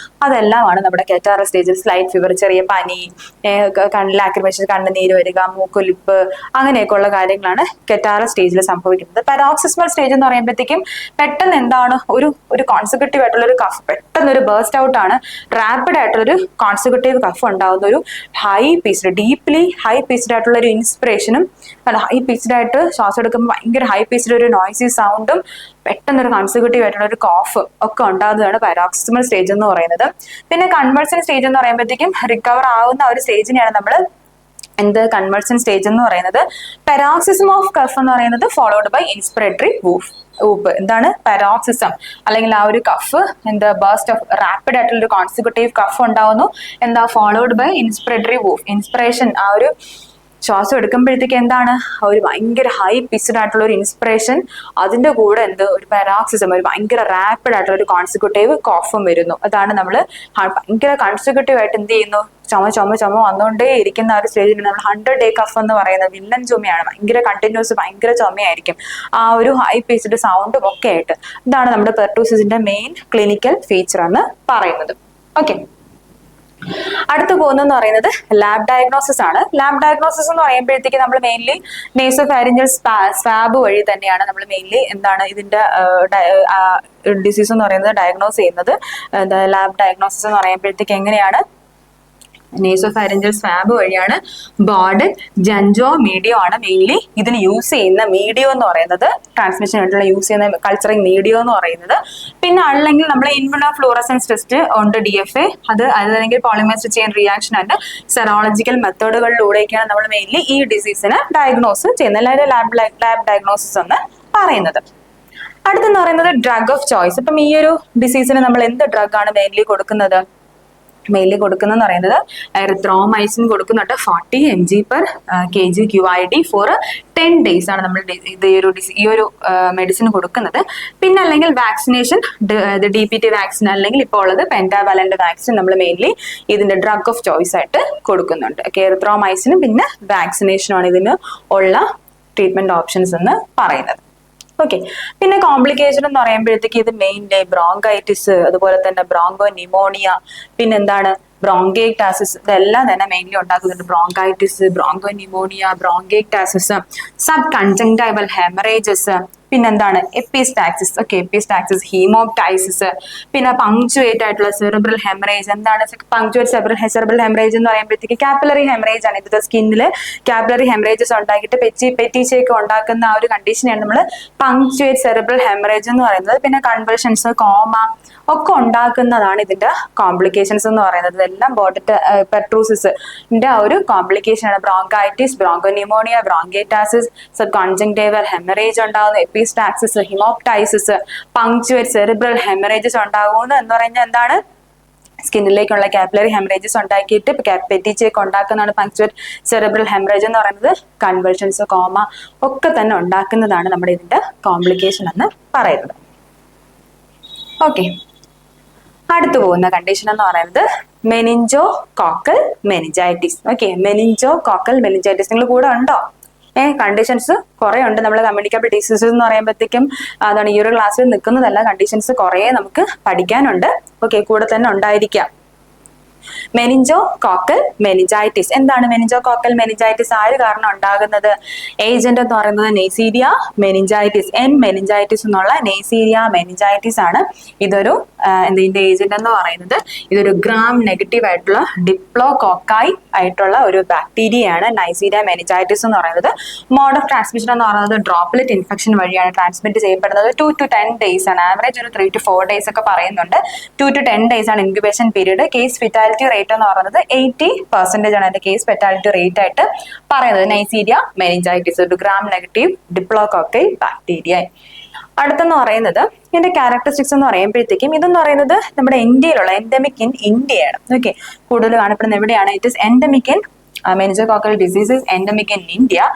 അതെല്ലാമാണ് നമ്മുടെ കെറ്റാറൽ സ്റ്റേജിൽ. സ്ലൈറ്റ് ഫീവർ, ചെറിയ പനി, ലാക്രിമേഷൻ, കണ്ണുനീര് വരിക, മൂക്കൊലിപ്പ്, അങ്ങനെയൊക്കെ ഉള്ള കാര്യങ്ങളാണ് കെറ്റാറൽ സ്റ്റേജിൽ സംഭവിക്കുന്നത്. പാരോക്സിസ്മൽ സ്റ്റേജ് എന്ന് പറയുമ്പോഴത്തേക്കും പെട്ടെന്ന് എന്താണ്, ഒരു കോൺസിക്യൂട്ടീവ് ആയിട്ടുള്ള ഒരു കഫ് പെട്ടെന്ന് ഒരു ബേസ്റ്റ് ഔട്ട് ആണ്, റാപ്പിഡ് ആയിട്ടുള്ളൊരു കോൺസിക്യൂട്ടീവ് കഫ് ഉണ്ടാകുന്ന ഒരു ഹൈ പീസ്ഡ്, ഡീപ്ലി ഹൈ പീസ്ഡ് ആയിട്ടുള്ള ഒരു ഇൻസ്പിറേഷനും, ഹൈ പീസ്ഡ് ആയിട്ട് ശ്വാസം എടുക്കുമ്പോൾ ഭയങ്കര ഹൈ പീസ്ഡ് ഒരു നോയ്സി സൗണ്ടും പെട്ടെന്നൊരു കോൺസിക്യൂട്ടീവ് ആയിട്ടുള്ള ഒരു കോഫ് ഒക്കെ ഉണ്ടാകുന്നതാണ് പാരോക്സിസ്മൽ സ്റ്റേജ് എന്ന് പറയുന്നത്. പിന്നെ കൺവൾസൻ സ്റ്റേജ് എന്ന് പറയുമ്പോഴത്തേക്കും റിക്കവർ ആവുന്ന ഒരു സ്റ്റേജിനെയാണ് നമ്മൾ കൺവൾസൻ സ്റ്റേജ് എന്ന് പറയുന്നത്. പാരോക്സിസം ഓഫ് കഫ് എന്ന് പറയുന്നത് ഫോളോഡ് ബൈ ഇൻസ്പിറേറ്ററി ഊപ്പ്. എന്താണ് പാരോക്സിസം, അല്ലെങ്കിൽ ആ ഒരു കഫ് ബേസ്റ്റ് ഓഫ് റാപ്പിഡ് ആയിട്ടുള്ള ഒരു കോൺസിക്യൂട്ടീവ് കഫ് ഉണ്ടാവുന്നു, ഫോളോഡ് ബൈ ഇൻസ്പിറേറ്ററി ഊഫ്. ഇൻസ്പിറേഷൻ, ആ ഒരു ശ്വാസം എടുക്കുമ്പോഴത്തേക്ക് എന്താണ്, ഒരു ഭയങ്കര ഹൈ പിച്ച്ഡ് ആയിട്ടുള്ള ഒരു ഇൻസ്പിറേഷൻ, അതിന്റെ കൂടെ ഒരു പാരോക്സിസം, ഒരു ഭയങ്കര റാപ്പിഡ് ആയിട്ടുള്ള ഒരു കോൺസിക്യൂട്ടീവ് കോഫും വരുന്നു. അതാണ് നമ്മൾ ഭയങ്കര കോൺസിക്യൂട്ടീവ് ആയിട്ട് എന്ത് ചെയ്യുന്നു, ചുമ വന്നുകൊണ്ടേ ഇരിക്കുന്ന ആ ഒരു സ്റ്റേജിൽ നമ്മൾ 100-day കഫ് എന്ന് പറയുന്നത് വില്ലൻ ചുമയാണ്. ഭയങ്കര കണ്ടിന്യൂസ്, ഭയങ്കര ചുമയായിരിക്കും, ആ ഒരു ഹൈ പിച്ച്ഡ് സൗണ്ടും ഒക്കെ ആയിട്ട്. ഇതാണ് നമ്മുടെ പെർട്ടോസിസിന്റെ മെയിൻ ക്ലിനിക്കൽ ഫീച്ചർ എന്ന് പറയുന്നത്. ഓക്കെ, അടുത്ത് പോകുന്നതെന്ന് പറയുന്നത് ലാബ് ഡയഗ്നോസിസ് ആണ്. ലാബ് ഡയഗ്നോസിസ് എന്ന് പറയുമ്പോഴത്തേക്ക് നമ്മൾ മെയിൻലി നേസോഫാരിഞ്ചൽ സ്വാബ് വഴി തന്നെയാണ് നമ്മൾ മെയിൻലി ഇതിന്റെ ഡിസീസ് എന്ന് പറയുന്നത് ഡയഗ്നോസ് ചെയ്യുന്നത്. ലാബ് ഡയഗ്നോസിസ് എന്ന് പറയുമ്പോഴത്തേക്ക് എങ്ങനെയാണ്, നേസോഫാരിഞ്ചൽ സ്വാബ് വഴിയാണ്. ബോർഡ് ജഞ്ചോ മീഡിയോ ആണ് മെയിൻലി ഇതിന് യൂസ് ചെയ്യുന്ന മീഡിയോ എന്ന് പറയുന്നത്, ട്രാൻസ്മിഷൻ ആയിട്ടുള്ള യൂസ് ചെയ്യുന്ന കൾച്ചറിങ് മീഡിയോ എന്ന് പറയുന്നത്. പിന്നെ അല്ലെങ്കിൽ നമ്മൾ ഇൻവെർണോഫ്ലൂറസൻസ് ടെസ്റ്റ് ഉണ്ട്, DFA, അല്ലെങ്കിൽ polymerise chain reaction and serological മെത്തേഡുകളിലൂടെയൊക്കെയാണ് നമ്മൾ മെയിൻലി ഈ ഡിസീസിനെ ഡയഗ്നോസ് ചെയ്യുന്നത്, അല്ലെങ്കിൽ ലാബ് ഡയഗ്നോസിസ് എന്ന് പറയുന്നത്. അടുത്തെന്ന് പറയുന്നത് ഡ്രഗ് ഓഫ് ചോയ്സ്. ഇപ്പം ഈ ഒരു ഡിസീസിന് നമ്മൾ എന്ത് ഡ്രഗ് ആണ് മെയിൻലി കൊടുക്കുന്നത് കൊടുക്കുന്നതെന്ന് പറയുന്നത് എറിത്രോമൈസിൻ കൊടുക്കുന്നുണ്ട്. 40 mg/kg QID ഫോർ 10 days ആണ് നമ്മൾ ഈ ഒരു മെഡിസിൻ കൊടുക്കുന്നത്. പിന്നെ അല്ലെങ്കിൽ വാക്സിനേഷൻ, DPT വാക്സിൻ അല്ലെങ്കിൽ ഇപ്പോൾ ഉള്ളത് പെന്റാവാലന്റ് വാക്സിൻ നമ്മൾ മെയിൻലി ഇതിന്റെ ഡ്രഗ് ഓഫ് ചോയ്സ് ആയിട്ട് കൊടുക്കുന്നുണ്ട്. എറിത്രോമൈസിനും പിന്നെ വാക്സിനേഷനാണ് ഇതിന് ഉള്ള ട്രീറ്റ്മെന്റ് ഓപ്ഷൻസ് എന്ന് പറയുന്നത്. ഓക്കെ, പിന്നെ കോംപ്ലിക്കേഷൻ എന്ന് പറയുമ്പോഴത്തേക്ക് ഇത് മെയിൻലി ബ്രോങ്കൈറ്റിസ്, അതുപോലെ തന്നെ ബ്രോങ്കോ ന്യൂമോണിയ, പിന്നെന്താണ് ബ്രോങ്കൈറ്റാസിസ്, ഇതെല്ലാം തന്നെ മെയിൻലി ഉണ്ടാക്കുന്നുണ്ട്. Bronchitis, broncho pneumonia, bronchiectasis, sub conjunctival haemorrhages, പിന്നെന്താണ് എപ്പിസ്റ്റാക്സിസ്. ഓക്കെ, എപ്പിസ്റ്റാക്സിസ്, ഹീമോപ്റ്റൈസിസ്, പിന്നെ പങ്ക്ച്വേറ്റ് ആയിട്ടുള്ള സെറിബ്രൽ ഹെമറേജ്. എന്താണ് പങ്ക്ച്വേറ്റ് സെറിബ്രൽ ഹെമറേജ് എന്ന് പറയുമ്പോഴത്തേക്ക് കാപ്പിലറി ഹെമറേജ് ആണ്. ഇത് സ്കിന്നിൽ കാപ്പിലറി ഹെമറേജസ് ഉണ്ടാക്കിയിട്ട് പെറ്റീച്ചയൊക്കെ ഉണ്ടാക്കുന്ന ആ ഒരു കണ്ടീഷനാണ് നമ്മൾ പങ്ക്ച്വേറ്റ് സെറിബ്രൽ ഹെമറേജ് എന്ന് പറയുന്നത്. പിന്നെ കൺവൾഷൻസ്, കോമ ഒക്കെ ഉണ്ടാക്കുന്നതാണ് ഇതിന്റെ കോംപ്ലിക്കേഷൻസ് എന്ന് പറയുന്നത്. ഇതെല്ലാം ബോഡറ്റ് പെട്രൂസിന്റെ ആ ഒരു കോംപ്ലിക്കേഷൻ ആണ്. ബ്രോങ്കൈറ്റിസ്, ബ്രോങ്കോന്യൂമോണിയ, ബ്രോങ്കൈറ്റാസിസ്, സബ് കോൺജങ്ക്റ്റൈവൽ ഹെമറേജ് ഉണ്ടാകുന്നു, എപ്പിസ്റ്റാക്സിസ്, ഹിമോപ്റ്റൈസിസ്, പങ്ക്ച്വേറ്റ് സെറിബ്രൽ ഹെമറേജസ് ഉണ്ടാകുന്നു എന്ന് പറഞ്ഞാൽ എന്താണ്? സ്കിന്നിലേക്കുള്ള കാപ്പിലറി ഹെമറേജസ് ഉണ്ടാക്കിയിട്ട് പെറ്റീച്ചയൊക്കെ ഉണ്ടാക്കുന്നതാണ് പങ്ക്ച്വേറ്റ് സെറിബ്രൽ ഹെമറേജ് എന്ന് പറയുന്നത്. കൺവൾഷൻസ്, കോമ ഒക്കെ തന്നെ ഉണ്ടാക്കുന്നതാണ് നമ്മുടെ ഇതിന്റെ കോംപ്ലിക്കേഷൻ എന്ന് പറയുന്നത്. ഓക്കെ, അടുത്തു പോകുന്ന കണ്ടീഷൻ എന്ന് പറയുന്നത് meningo കോക്കൽ meningitis. Okay, meningo കോക്കൽ meningitis നിങ്ങൾ കൂടെ ഉണ്ടോ? കണ്ടീഷൻസ് കുറെ ഉണ്ട്. നമ്മൾ കമ്മ്യൂണിക്കബിൾ ഡിസീസസ് എന്ന് പറയുമ്പോഴത്തേക്കും അതാണ് ഈ ഒരു ക്ലാസ്സിൽ നിൽക്കുന്നതല്ല, കണ്ടീഷൻസ് കുറെ നമുക്ക് പഠിക്കാനുണ്ട്. ഓക്കെ, കൂടെ തന്നെ ഉണ്ടായിരിക്കാം. Meningo കോക്കൽ meningitis. എന്താണ് മെനിഞ്ചോ കോക്കൽ മെനിഞ്ചൈറ്റിസ്? ആര് കാരണം ഉണ്ടാകുന്നത്? ഏജന്റ് എന്ന് പറയുന്നത് നെയ്സീരിയ മെനിഞ്ചൈറ്റിസ്, എൻ മെനിഞ്ചൈറ്റിസ് എന്നുള്ള നെയ്സീരിയ മെനിഞ്ചൈറ്റിസ് ആണ്. ഇതൊരു ഇതിന്റെ ഏജന്റ് എന്ന് പറയുന്നത് ഇതൊരു ഗ്രാം നെഗറ്റീവ് ആയിട്ടുള്ള ഡിപ്ലോകോക്കായി ആയിട്ടുള്ള ഒരു ബാക്ടീരിയയാണ് നൈസീരിയ മെനിഞ്ചൈറ്റിസ് എന്ന് പറയുന്നത്. മോഡ് ഓഫ് ട്രാൻസ്മിഷൻ എന്ന് പറയുന്നത് ഡ്രോപ്ലെറ്റ് ഇൻഫെക്ഷൻ വഴിയാണ് ട്രാൻസ്മിറ്റ് ചെയ്യപ്പെടുന്നത്. 2 to 10 days ആണ്. ആവറേജ് ഒരു 3 to 4 days ഒക്കെ പറയുന്നുണ്ട്. 2 to 10 days ആണ് incubation period. Case fatality rate എന്ന് പറയുന്നത് 80% ആണ് അതിന്റെ കേസ് ഫെറ്റാലിറ്റി റേറ്റ് ആയിട്ട് പറയുന്നത്. നൈസീരിയ മെനിഞ്ചൈറ്റിസ് ഒരു ഗ്രാം നെഗറ്റീവ് ഡിപ്ലോകോക്കൈ ബാക്ടീരിയ. അടുത്തെന്ന് പറയുന്നത് ഇതിന്റെ ക്യാരക്ടറിസ്റ്റിക്സ് എന്ന് പറയുമ്പോഴത്തേക്കും ഇതെന്ന് പറയുന്നത് നമ്മുടെ ഇന്ത്യയിലുള്ള എൻഡമിക് ഇൻ ഇന്ത്യയാണ്. ഓക്കെ, കൂടുതൽ കാണപ്പെടുന്ന എവിടെയാണ്? It is endemic in meningococcal diseases endemic in India.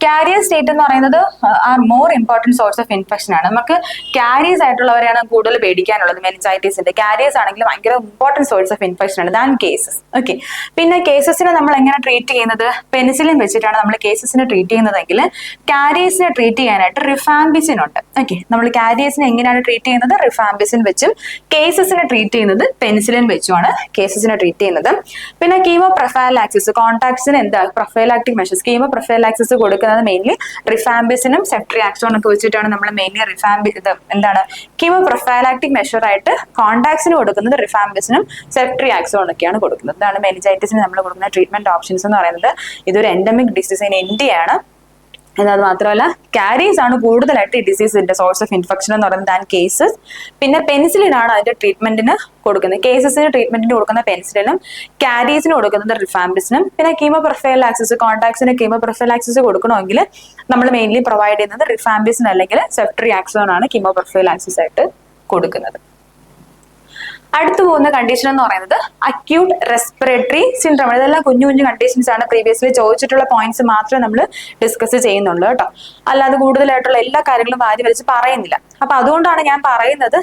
Carrier state എന്ന് പറയുന്നത് are more important source of infection ആണ്. നമുക്ക് ക്യാരിയേഴ്സ് ആയിട്ടുള്ളവരെയാണ് കൂടുതൽ പേടിക്കാനുള്ളത്. മെനിഞ്ചൈറ്റിസിന്റെ ക്യാരിയേഴ്സ് ആണെങ്കിൽ ഭയങ്കര ഇമ്പോർട്ടൻറ്റ് സോഴ്സ് ഓഫ് ഇൻഫെക്ഷൻ ആണ് ദാൻ കേസസ്. ഓക്കെ, പിന്നെ കേസസിനെ നമ്മൾ എങ്ങനെ ട്രീറ്റ് ചെയ്യുന്നത്? പെനിസിലിൻ വെച്ചിട്ടാണ് നമ്മൾ കേസസിനെ ട്രീറ്റ് ചെയ്യുന്നതെങ്കിൽ ക്യാരിയേഴ്സിനെ ട്രീറ്റ് ചെയ്യാനായിട്ട് റിഫാംബിസിൻ ഉണ്ട്. ഓക്കെ, നമ്മൾ ക്യാരിയേഴ്സിനെ എങ്ങനെയാണ് ട്രീറ്റ് ചെയ്യുന്നത്? റിഫാംബിസിൻ വെച്ചും. കേസസിനെ ട്രീറ്റ് ചെയ്യുന്നത് പെനിസിലിൻ വെച്ചുമാണ് കേസസിനെ ട്രീറ്റ് ചെയ്യുന്നത്. പിന്നെ കീമോ പ്രൊഫൈലാക്സിസ്, കോൺടാക്ട്സിന് എന്താ പ്രൊഫൈലാക്ടിക് മെഷേഴ്സ്, കീമോ പ്രൊഫൈലാക്സിസ് കൊടുക്കുന്നത് മെയിൻലി റിഫാംബിസിനും സെഫ്ട്രിയാക്സോണും ഒക്കെ വെച്ചിട്ടാണ് നമ്മൾ മെയിൻലി എന്താണ് കീമോ പ്രൊഫൈലാക്ടിക് മെഷർ ആയിട്ട് കോൺടാക്ട്സിന് കൊടുക്കുന്നത് റിഫാംബിസിനും സെഫ്ട്രിയാക്സോണും ഒക്കെയാണ് കൊടുക്കുന്നത്. ഇതാണ് മെനിഞ്ചൈറ്റിസിന് നമ്മൾ കൊടുക്കുന്ന ട്രീറ്റ്മെന്റ് ഓപ്ഷൻസ് എന്ന് പറയുന്നത്. ഇതൊരു എൻഡമിക് ഡിസീസ് ഇൻ ഇന്ത്യയാണ്. എന്നത് മാത്രമല്ല ക്യാരീസ് ആണ് കൂടുതലായിട്ട് ഈ ഡിസീസിന്റെ സോഴ്സ് ഓഫ് ഇൻഫെക്ഷൻ എന്ന് പറയുന്നത് ദാൻ കേസസ്. പിന്നെ പെനിസിലിൻ ആണ് അതിന്റെ ട്രീറ്റ്മെന്റിന് കൊടുക്കുന്നത്. കേസസിന് ട്രീറ്റ്മെന്റിന് കൊടുക്കുന്ന പെനിസിലിനും ക്യാരീസിന് കൊടുക്കുന്നത് റിഫാംബിസിനും. പിന്നെ കീമോ പ്രൊഫൈലാക്സിസ്, കോൺടാക്ട്സിന് കീമോ പ്രൊഫൈലാക്സിസ് കൊടുക്കണമെങ്കിൽ നമ്മൾ മെയിൻലി പ്രൊവൈഡ് ചെയ്യുന്നത് റിഫാംബിസിൻ അല്ലെങ്കിൽ സെഫ്ട്രിയാക്സോൺ ആണ് കീമോ പ്രൊഫൈലാക്സിസ് ആയിട്ട് കൊടുക്കുന്നത്. അടുത്തു പോകുന്ന കണ്ടീഷൻ എന്ന് പറയുന്നത് അക്യൂട്ട് റെസ്പിറേറ്ററി സിൻഡ്രോം. ഇതെല്ലാം കുഞ്ഞു കുഞ്ഞു കണ്ടീഷൻസ് ആണ്. പ്രീവിയസ്ലി ചോദിച്ചിട്ടുള്ള പോയിന്റ്സ് മാത്രമേ നമ്മൾ ഡിസ്കസ് ചെയ്യുന്നുള്ളൂ കേട്ടോ. അല്ലാതെ കൂടുതലായിട്ടുള്ള എല്ലാ കാര്യങ്ങളും വാരി വലിച്ച് പറയുന്നില്ല. അപ്പൊ അതുകൊണ്ടാണ് ഞാൻ പറയുന്നത്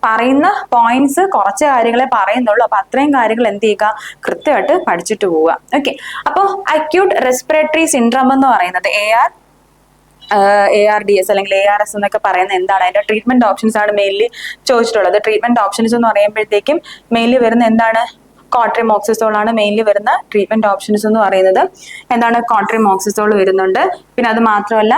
പറയുന്ന പോയിന്റ്സ് കുറച്ച് കാര്യങ്ങളെ പറയുന്നുള്ളൂ. അപ്പൊ അത്രയും കാര്യങ്ങൾ എന്ത് ചെയ്യുക, കൃത്യമായിട്ട് പഠിച്ചിട്ട് പോവുക. ഓക്കെ, അപ്പോൾ അക്യൂട്ട് റെസ്പിറേറ്ററി സിൻഡ്രോം എന്ന് പറയുന്നത് ARDS അല്ലെങ്കിൽ ARS എന്നൊക്കെ പറയുന്നത് എന്താണ്? അതിന്റെ ട്രീറ്റ്മെന്റ് ഓപ്ഷൻസ് ആണ് മെയിൻലി ചോദിച്ചിട്ടുള്ളത്. ട്രീറ്റ്മെന്റ് ഓപ്ഷൻസ് എന്ന് പറയുമ്പോഴത്തേക്കും മെയിൻലി വരുന്ന എന്താണ്? കോട്രിമോക്സിസോൾ ആണ് മെയിൻലി വരുന്ന ട്രീറ്റ്മെന്റ് ഓപ്ഷൻസ് എന്ന് പറയുന്നത്. എന്താണ്? കോട്രിമോക്സിസോൾ വരുന്നുണ്ട്. പിന്നെ അത് മാത്രമല്ല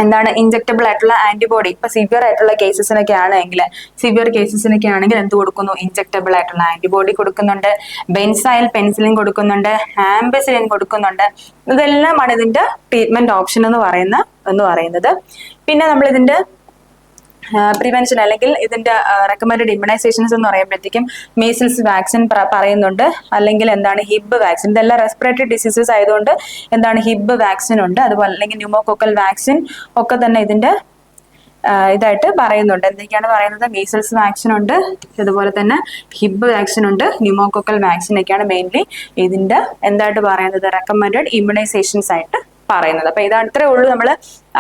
എന്താണ് ഇൻജെക്റ്റബിൾ ആയിട്ടുള്ള ആന്റിബോഡി. ഇപ്പൊ സിവിയർ ആയിട്ടുള്ള കേസസിനൊക്കെ ആണെങ്കിൽ എന്ത് കൊടുക്കുന്നു? ഇൻജെക്റ്റബിൾ ആയിട്ടുള്ള ആന്റിബോഡി കൊടുക്കുന്നുണ്ട്. ബെൻസൈൽ പെൻസിലിൻ കൊടുക്കുന്നുണ്ട്. ആംബിസിലിൻ കൊടുക്കുന്നുണ്ട്. ഇതെല്ലാമാണ് ഇതിന്റെ ട്രീറ്റ്മെന്റ് ഓപ്ഷൻ എന്ന് പറയുന്നത്. പിന്നെ നമ്മൾ ഇതിന്റെ പ്രിവെൻഷൻ അല്ലെങ്കിൽ ഇതിന്റെ റെക്കമെൻഡഡ് ഇമ്മ്യൂണൈസേഷൻസ് എന്ന് പറയുമ്പോഴത്തേക്കും മീസിൽസ് വാക്സിൻ പറയുന്നുണ്ട്. അല്ലെങ്കിൽ എന്താണ് ഹിബ് വാക്സിൻ. ഇതെല്ലാം റെസ്പിറേറ്ററി ഡിസീസസ് ആയതുകൊണ്ട് എന്താണ് ഹിബ് വാക്സിൻ ഉണ്ട്. അതുപോലെ അല്ലെങ്കിൽ ന്യൂമോകോക്കൽ വാക്സിൻ ഒക്കെ തന്നെ ഇതിന്റെ ഇതായിട്ട് പറയുന്നുണ്ട്. എന്തൊക്കെയാണ് പറയുന്നത്? മീസിൽസ് വാക്സിൻ ഉണ്ട്, അതുപോലെ തന്നെ ഹിബ് വാക്സിൻ ഉണ്ട്, ന്യൂമോകോക്കൽ വാക്സിൻ ഒക്കെയാണ് മെയിൻലി ഇതിന്റെ എന്തായിട്ട് പറയുന്നത്? റെക്കമെൻഡഡ് ഇമ്മ്യൂണൈസേഷൻസ് ആയിട്ട് പറയുന്നത്. അപ്പൊ ഇത് അത്രേ ഉള്ളൂ നമ്മൾ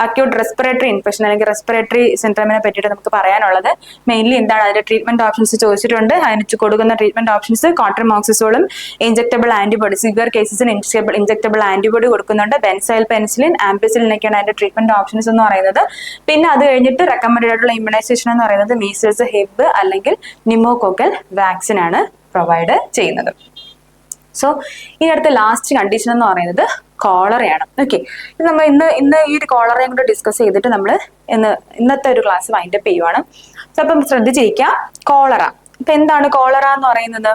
അക്യൂട്ട് റെസ്പിറേറ്ററി ഇൻഫെക്ഷൻ അല്ലെങ്കിൽ റെസ്പിറേറ്ററി സിൻഡ്രോമിനെ പറ്റിയിട്ട് നമുക്ക് പറയാനുള്ളത്. മെയിൻലി എന്താണ് അതിന്റെ ട്രീറ്റ്മെന്റ് ഓപ്ഷൻസ് ചോദിച്ചിട്ടുണ്ട്. അതിന് കൊടുക്കുന്ന ട്രീറ്റ്മെന്റ് ഓപ്ഷൻസ് കോട്രിമോക്സിസോളും ഇൻജെക്റ്റബിൾ ആന്റിബോഡി, സിവിയർ കേസസിന് ഇൻജെക്റ്റബിൾ ആന്റിബോഡി കൊടുക്കുന്നുണ്ട്. ബെൻസൈൽ പെൻസിലിൻ, ആംപിസിലിനൊക്കെയാണ് അതിന്റെ ട്രീറ്റ്മെന്റ് ഓപ്ഷൻസ് എന്ന് പറയുന്നത്. പിന്നെ അത് കഴിഞ്ഞിട്ട് റെക്കമെൻഡഡ് ആയിട്ടുള്ള ഇമ്മ്യൂണൈസേഷൻ എന്ന് പറയുന്നത് മീസിൽസ്, ഹിബ് അല്ലെങ്കിൽ ന്യൂമോകോക്കൽ വാക്സിൻ ആണ് പ്രൊവൈഡ് ചെയ്യുന്നത്. സോ ഇനി അടുത്ത ലാസ്റ്റ് കണ്ടീഷൻ എന്ന് പറയുന്നത് കോളറയാണ്. ഓക്കെ, നമ്മൾ ഇന്ന് ഈ ഒരു കോളറയും കൂടെ ഡിസ്കസ് ചെയ്തിട്ട് നമ്മൾ ഇന്നത്തെ ഒരു ക്ലാസ് വൈൻഡപ്പ് ചെയ്യുവാണ്. സോ അപ്പം ശ്രദ്ധിച്ചിരിക്കുക, കോളറ. ഇപ്പൊ എന്താണ് കോളറ എന്ന് പറയുന്നത്?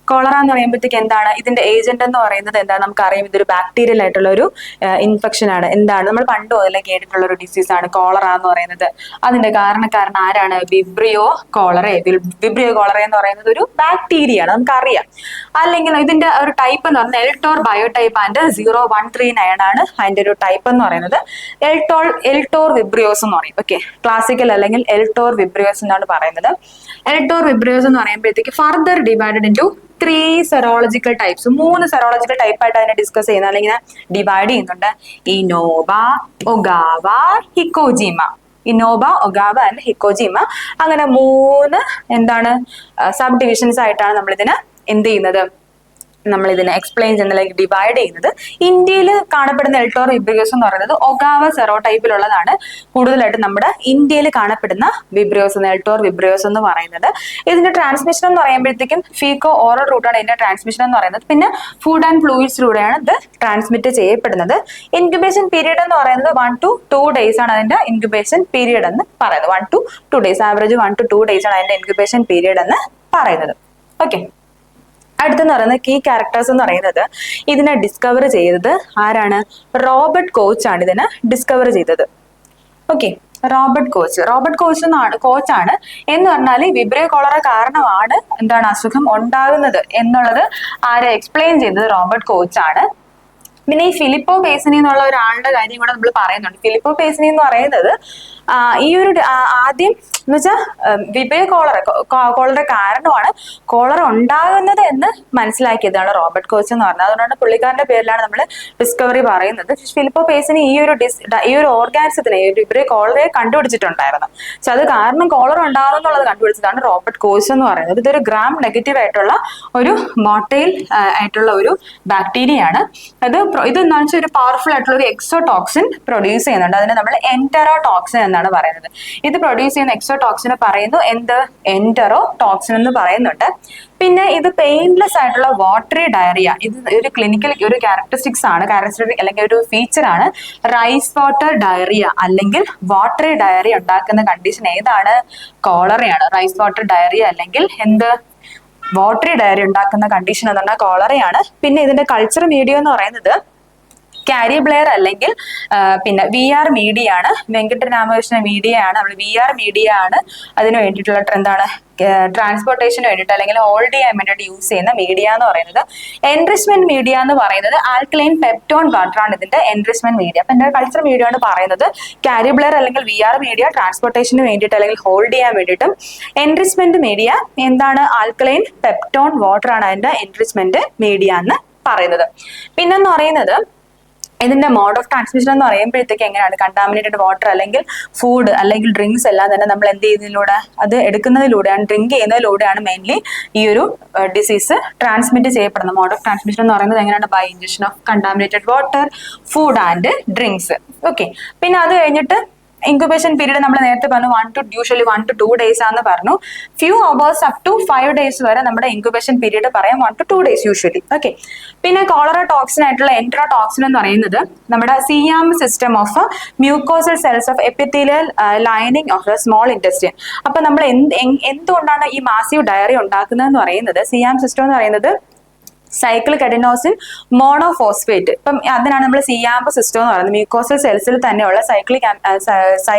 കോളറ എന്ന് പറയുമ്പോഴത്തേക്ക് എന്താണ് ഇതിന്റെ ഏജന്റ് എന്ന് പറയുന്നത്? എന്താണ് നമുക്കറിയാം, ഇതൊരു ബാക്ടീരിയൽ ആയിട്ടുള്ള ഒരു ഇൻഫെക്ഷൻ ആണ്. എന്താണ് നമ്മൾ പണ്ട് മുതലേ കേട്ടിട്ടുള്ള ഒരു ഡിസീസ് ആണ് കോളറ എന്ന് പറയുന്നത്. അതിന്റെ കാരണക്കാരൻ ആരാണ്? Vibrio cholera. വിബ്രിയോ കോളറ എന്ന് പറയുന്നത് ഒരു ബാക്ടീരിയ ആണ്, നമുക്കറിയാം. അല്ലെങ്കിൽ ഇതിന്റെ ഒരു ടൈപ്പ് എന്ന് പറയുന്നത് എൽട്ടോർ ബയോടൈപ്പ് ആൻഡ് 0139 ആണ് അതിന്റെ ഒരു ടൈപ്പ് എന്ന് പറയുന്നത്. എൽട്ടോർ വിബ്രിയോസ് എന്ന് പറയും. ഓക്കെ, ക്ലാസിക്കൽ അല്ലെങ്കിൽ എൽട്ടോർ വിബ്രിയോസ് എന്നാണ് പറയുന്നത്. എൽട്ടോർ വിബ്രിയോസ് എന്ന് പറയുമ്പോഴത്തേക്ക് further divided into 3 serological types. 3 serological type ആയിട്ട് അതിനെ ഡിസ്കസ് ചെയ്യുന്നത് അല്ലെങ്കിൽ ഡിവൈഡ് ചെയ്യുന്നുണ്ട്. Inaba, Ogawa, Hikojima. Inaba, Ogawa and Hikojima. അങ്ങനെ 3 എന്താണ് സബ് ഡിവിഷൻസ് ആയിട്ടാണ് നമ്മളിതിനെ എക്സ്പ്ലെയിൻ ചെയ്യുന്നത്, അല്ലെങ്കിൽ ഡിവൈഡ് ചെയ്യുന്നത്. ഇന്ത്യയിൽ കാണപ്പെടുന്ന എൽട്ടോർ വിബ്രിയോസ് എന്ന് പറയുന്നത് ഒഗാവ സെറോ ടൈപ്പിലുള്ളതാണ്. കൂടുതലായിട്ട് നമ്മുടെ ഇന്ത്യയിൽ കാണപ്പെടുന്ന വിബ്രിയോസ്, എൽട്ടോർ വിബ്രിയോസ് എന്ന് പറയുന്നത്. ഇതിന്റെ ട്രാൻസ്മിഷൻ എന്ന് പറയുമ്പോഴത്തേക്കും ഫീക്കോ ഓറൽ റൂട്ടാണ് ഇതിന്റെ ട്രാൻസ്മിഷൻ എന്ന് പറയുന്നത്. പിന്നെ ഫുഡ് ആൻഡ് ഫ്ലൂയിഡ്സിലൂടെയാണ് ഇത് ട്രാൻസ്മിറ്റ് ചെയ്യപ്പെടുന്നത്. ഇൻക്യുബേഷൻ പീരീഡ് എന്ന് പറയുന്നത് 1 to 2 days ആണ് അതിന്റെ ഇൻക്യുബേഷൻ പീരീഡ് എന്ന് പറയുന്നത്. 1 to 2 days, average 1 to 2 days ആണ് അതിന്റെ ഇൻക്യുബേഷൻ പീരീഡ് എന്ന് പറയുന്നത്. ഓക്കെ, അടുത്തെന്ന് പറയുന്നത് കീ ക്യാരക്ടേഴ്സ് എന്ന് പറയുന്നത് ഇതിനെ ഡിസ്കവർ ചെയ്തത് ആരാണ്? റോബർട്ട് കോച്ച് ആണ് ഇതിനെ ഡിസ്കവർ ചെയ്തത്. ഓക്കെ, റോബർട്ട് കോച്ചാണ് എന്ന് പറഞ്ഞാൽ വിബ്രിയോ കോളറ കാരണമാണ് എന്താണ് അസുഖം ഉണ്ടാകുന്നത് എന്നുള്ളത് ആരെ എക്സ്പ്ലെയിൻ ചെയ്തത്? റോബർട്ട് കോച്ചാണ്. പിന്നെ ഈ ഫിലിപ്പോ പേസിനി എന്നുള്ള ഒരാളുടെ കാര്യം കൂടെ നമ്മൾ പറയുന്നുണ്ട്. ഫിലിപ്പോ പേസിനി എന്ന് പറയുന്നത് ഈ ഒരു ആദ്യം എന്ന് വെച്ചാൽ വിബ്രിയോ കോളറ കാരണമാണ് കോളറ ഉണ്ടാകുന്നത് എന്ന് മനസ്സിലാക്കിയതാണ് റോബർട്ട് കോച്ച് എന്ന് പറഞ്ഞത്. അതുകൊണ്ടാണ് പുള്ളിക്കാരന്റെ പേരിലാണ് നമ്മൾ ഡിസ്കവറി പറയുന്നത്. ഫിലിപ്പോ പേസിനി ഈ ഒരു ഓർഗാനിസത്തിനെ, വിബ്രിയോ കോളറയെ കണ്ടുപിടിച്ചിട്ടുണ്ടായിരുന്നു. പക്ഷെ അത് കാരണം കോളറ ഉണ്ടാകുന്നു എന്നുള്ളത് കണ്ടുപിടിച്ചതാണ് റോബർട്ട് കോച്ച് എന്ന് പറയുന്നത്. ഇതൊരു ഗ്രാം നെഗറ്റീവ് ആയിട്ടുള്ള ഒരു മോട്ടൈൽ ആയിട്ടുള്ള ഒരു ബാക്ടീരിയ ആണ്. ഇതെന്താണെന്ന് വെച്ചാൽ ഒരു പവർഫുൾ ആയിട്ടുള്ള ഒരു എക്സോടോക്സിൻ പ്രൊഡ്യൂസ് ചെയ്യുന്നുണ്ട്. അതിനെ നമ്മൾ എന്ററോടോക്സിൻ എന്നാണ് പറയുന്നത്. ഇത് പ്രൊഡ്യൂസ് ചെയ്യുന്ന എക്സോടോക്സിനെ പറയുന്നു എന്ററോടോക്സിൻ എന്ന് പറയുന്നുണ്ട്. പിന്നെ ഇത് പെയിൻലെസ് ആയിട്ടുള്ള വാട്ടറി ഡയറിയ. ഇത് ഒരു ക്ലിനിക്കൽ ഒരു ക്യാരക്ടറിസ്റ്റിക്സ് ആണ്, അല്ലെങ്കിൽ ഒരു ഫീച്ചർ ആണ്. റൈസ് വാട്ടർ ഡയറിയ അല്ലെങ്കിൽ വാട്ടറി ഡയറിയ ഉണ്ടാക്കുന്ന കണ്ടീഷൻ ഏതാണ്? കോളറയാണ്. റൈസ് വാട്ടർ ഡയറിയ അല്ലെങ്കിൽ വാട്ടറി ഡയറി ഉണ്ടാക്കുന്ന കണ്ടീഷൻ എന്ന് പറഞ്ഞാൽ കോളറയാണ്. പിന്നെ ഇതിന്റെ കൾച്ചർ മീഡിയം എന്ന് പറയുന്നത് കാരി ബ്ലെയർ അല്ലെങ്കിൽ പിന്നെ VR മീഡിയ ആണ്. വെങ്കട്ടരാമകൃഷ്ണ മീഡിയ ആണ്. നമ്മൾ VR മീഡിയ ആണ് അതിന് വേണ്ടിയിട്ടുള്ള എന്താണ് ട്രാൻസ്പോർട്ടേഷന് വേണ്ടിയിട്ട് അല്ലെങ്കിൽ ഹോൾഡ് ചെയ്യാൻ വേണ്ടിയിട്ട് യൂസ് ചെയ്യുന്ന മീഡിയ എന്ന് പറയുന്നത്. എൻറിച്ച്മെന്റ് മീഡിയ എന്ന് പറയുന്നത് ആൽക്കലൈൻ പെപ്റ്റോൺ വാട്ടർ ആണ് ഇതിന്റെ എൻറിച്ച്മെന്റ് മീഡിയ. അപ്പൊ എന്റെ കൾച്ചർ മീഡിയ ആണ് പറയുന്നത് കാരി ബ്ലെയർ അല്ലെങ്കിൽ VR മീഡിയ ട്രാൻസ്പോർട്ടേഷന് വേണ്ടിയിട്ട് അല്ലെങ്കിൽ ഹോൾഡ് ചെയ്യാൻ വേണ്ടിയിട്ടും. എൻറിച്ച്മെന്റ് മീഡിയ എന്താണ്? ആൽക്കലൈൻ പെപ്റ്റോൺ വാട്ടർ ആണ് അതിന്റെ എൻറിച്ച്മെന്റ് മീഡിയ എന്ന് പറയുന്നത്. പിന്നെന്ന് പറയുന്നത് ഇതിന്റെ മോഡ് ഓഫ് ട്രാൻസ്മിഷൻ എന്ന് പറയുമ്പോഴത്തേക്ക് എങ്ങനെയാണ്? കണ്ടാമിനേറ്റഡ് വാട്ടർ അല്ലെങ്കിൽ ഫുഡ് അല്ലെങ്കിൽ ഡ്രിങ്ക്സ് എല്ലാം തന്നെ നമ്മൾ എന്ത് ചെയ്യുന്നതിലൂടെ, അത് എടുക്കുന്നതിലൂടെയാണ്, ഡ്രിങ്ക് ചെയ്യുന്നതിലൂടെയാണ് മെയിൻലി ഈ ഒരു ഡിസീസ് ട്രാൻസ്മിറ്റ് ചെയ്യപ്പെടുന്നത്. മോഡ് ഓഫ് ട്രാൻസ്മിഷൻ എന്ന് പറയുന്നത് എങ്ങനെയാണ്? By injection of contaminated water, food and drinks. Okay, പിന്നെ അത് കഴിഞ്ഞിട്ട് ഇൻക്യുബേഷൻ പീരീഡ് നമ്മൾ നേരത്തെ പറഞ്ഞു യൂഷ്വലി 1 to 2 days ആണെന്ന് പറഞ്ഞു. Few hours up to 5 days വരെ നമ്മുടെ ഇൻക്യുബേഷൻ പീരീഡ് പറയാം, 1 to 2 days യൂഷ്വലി. ഓക്കെ, പിന്നെ കോളറ ടോക്സിൻ ആയിട്ടുള്ള എന്ററോടോക്സിൻ എന്ന് പറയുന്നത് നമ്മുടെ സിയാം system of mucosal cells of epithelial lining of the small intestine. അപ്പൊ നമ്മൾ എന്തുകൊണ്ടാണ് ഈ മാസീവ് ഡയറി ഉണ്ടാക്കുന്നത് എന്ന് പറയുന്നത്? സിയാം സിസ്റ്റം എന്ന് പറയുന്നത് സൈക്ലിക് അഡിനോസിൻ മോണോഫോസ്ഫേറ്റ്. ഇപ്പം അതിനാണ് നമ്മൾ സിയാമ്പ് സിസ്റ്റം എന്ന് പറയുന്നത്. മ്യൂക്കോസൽ സെൽസിൽ തന്നെയുള്ള cyclic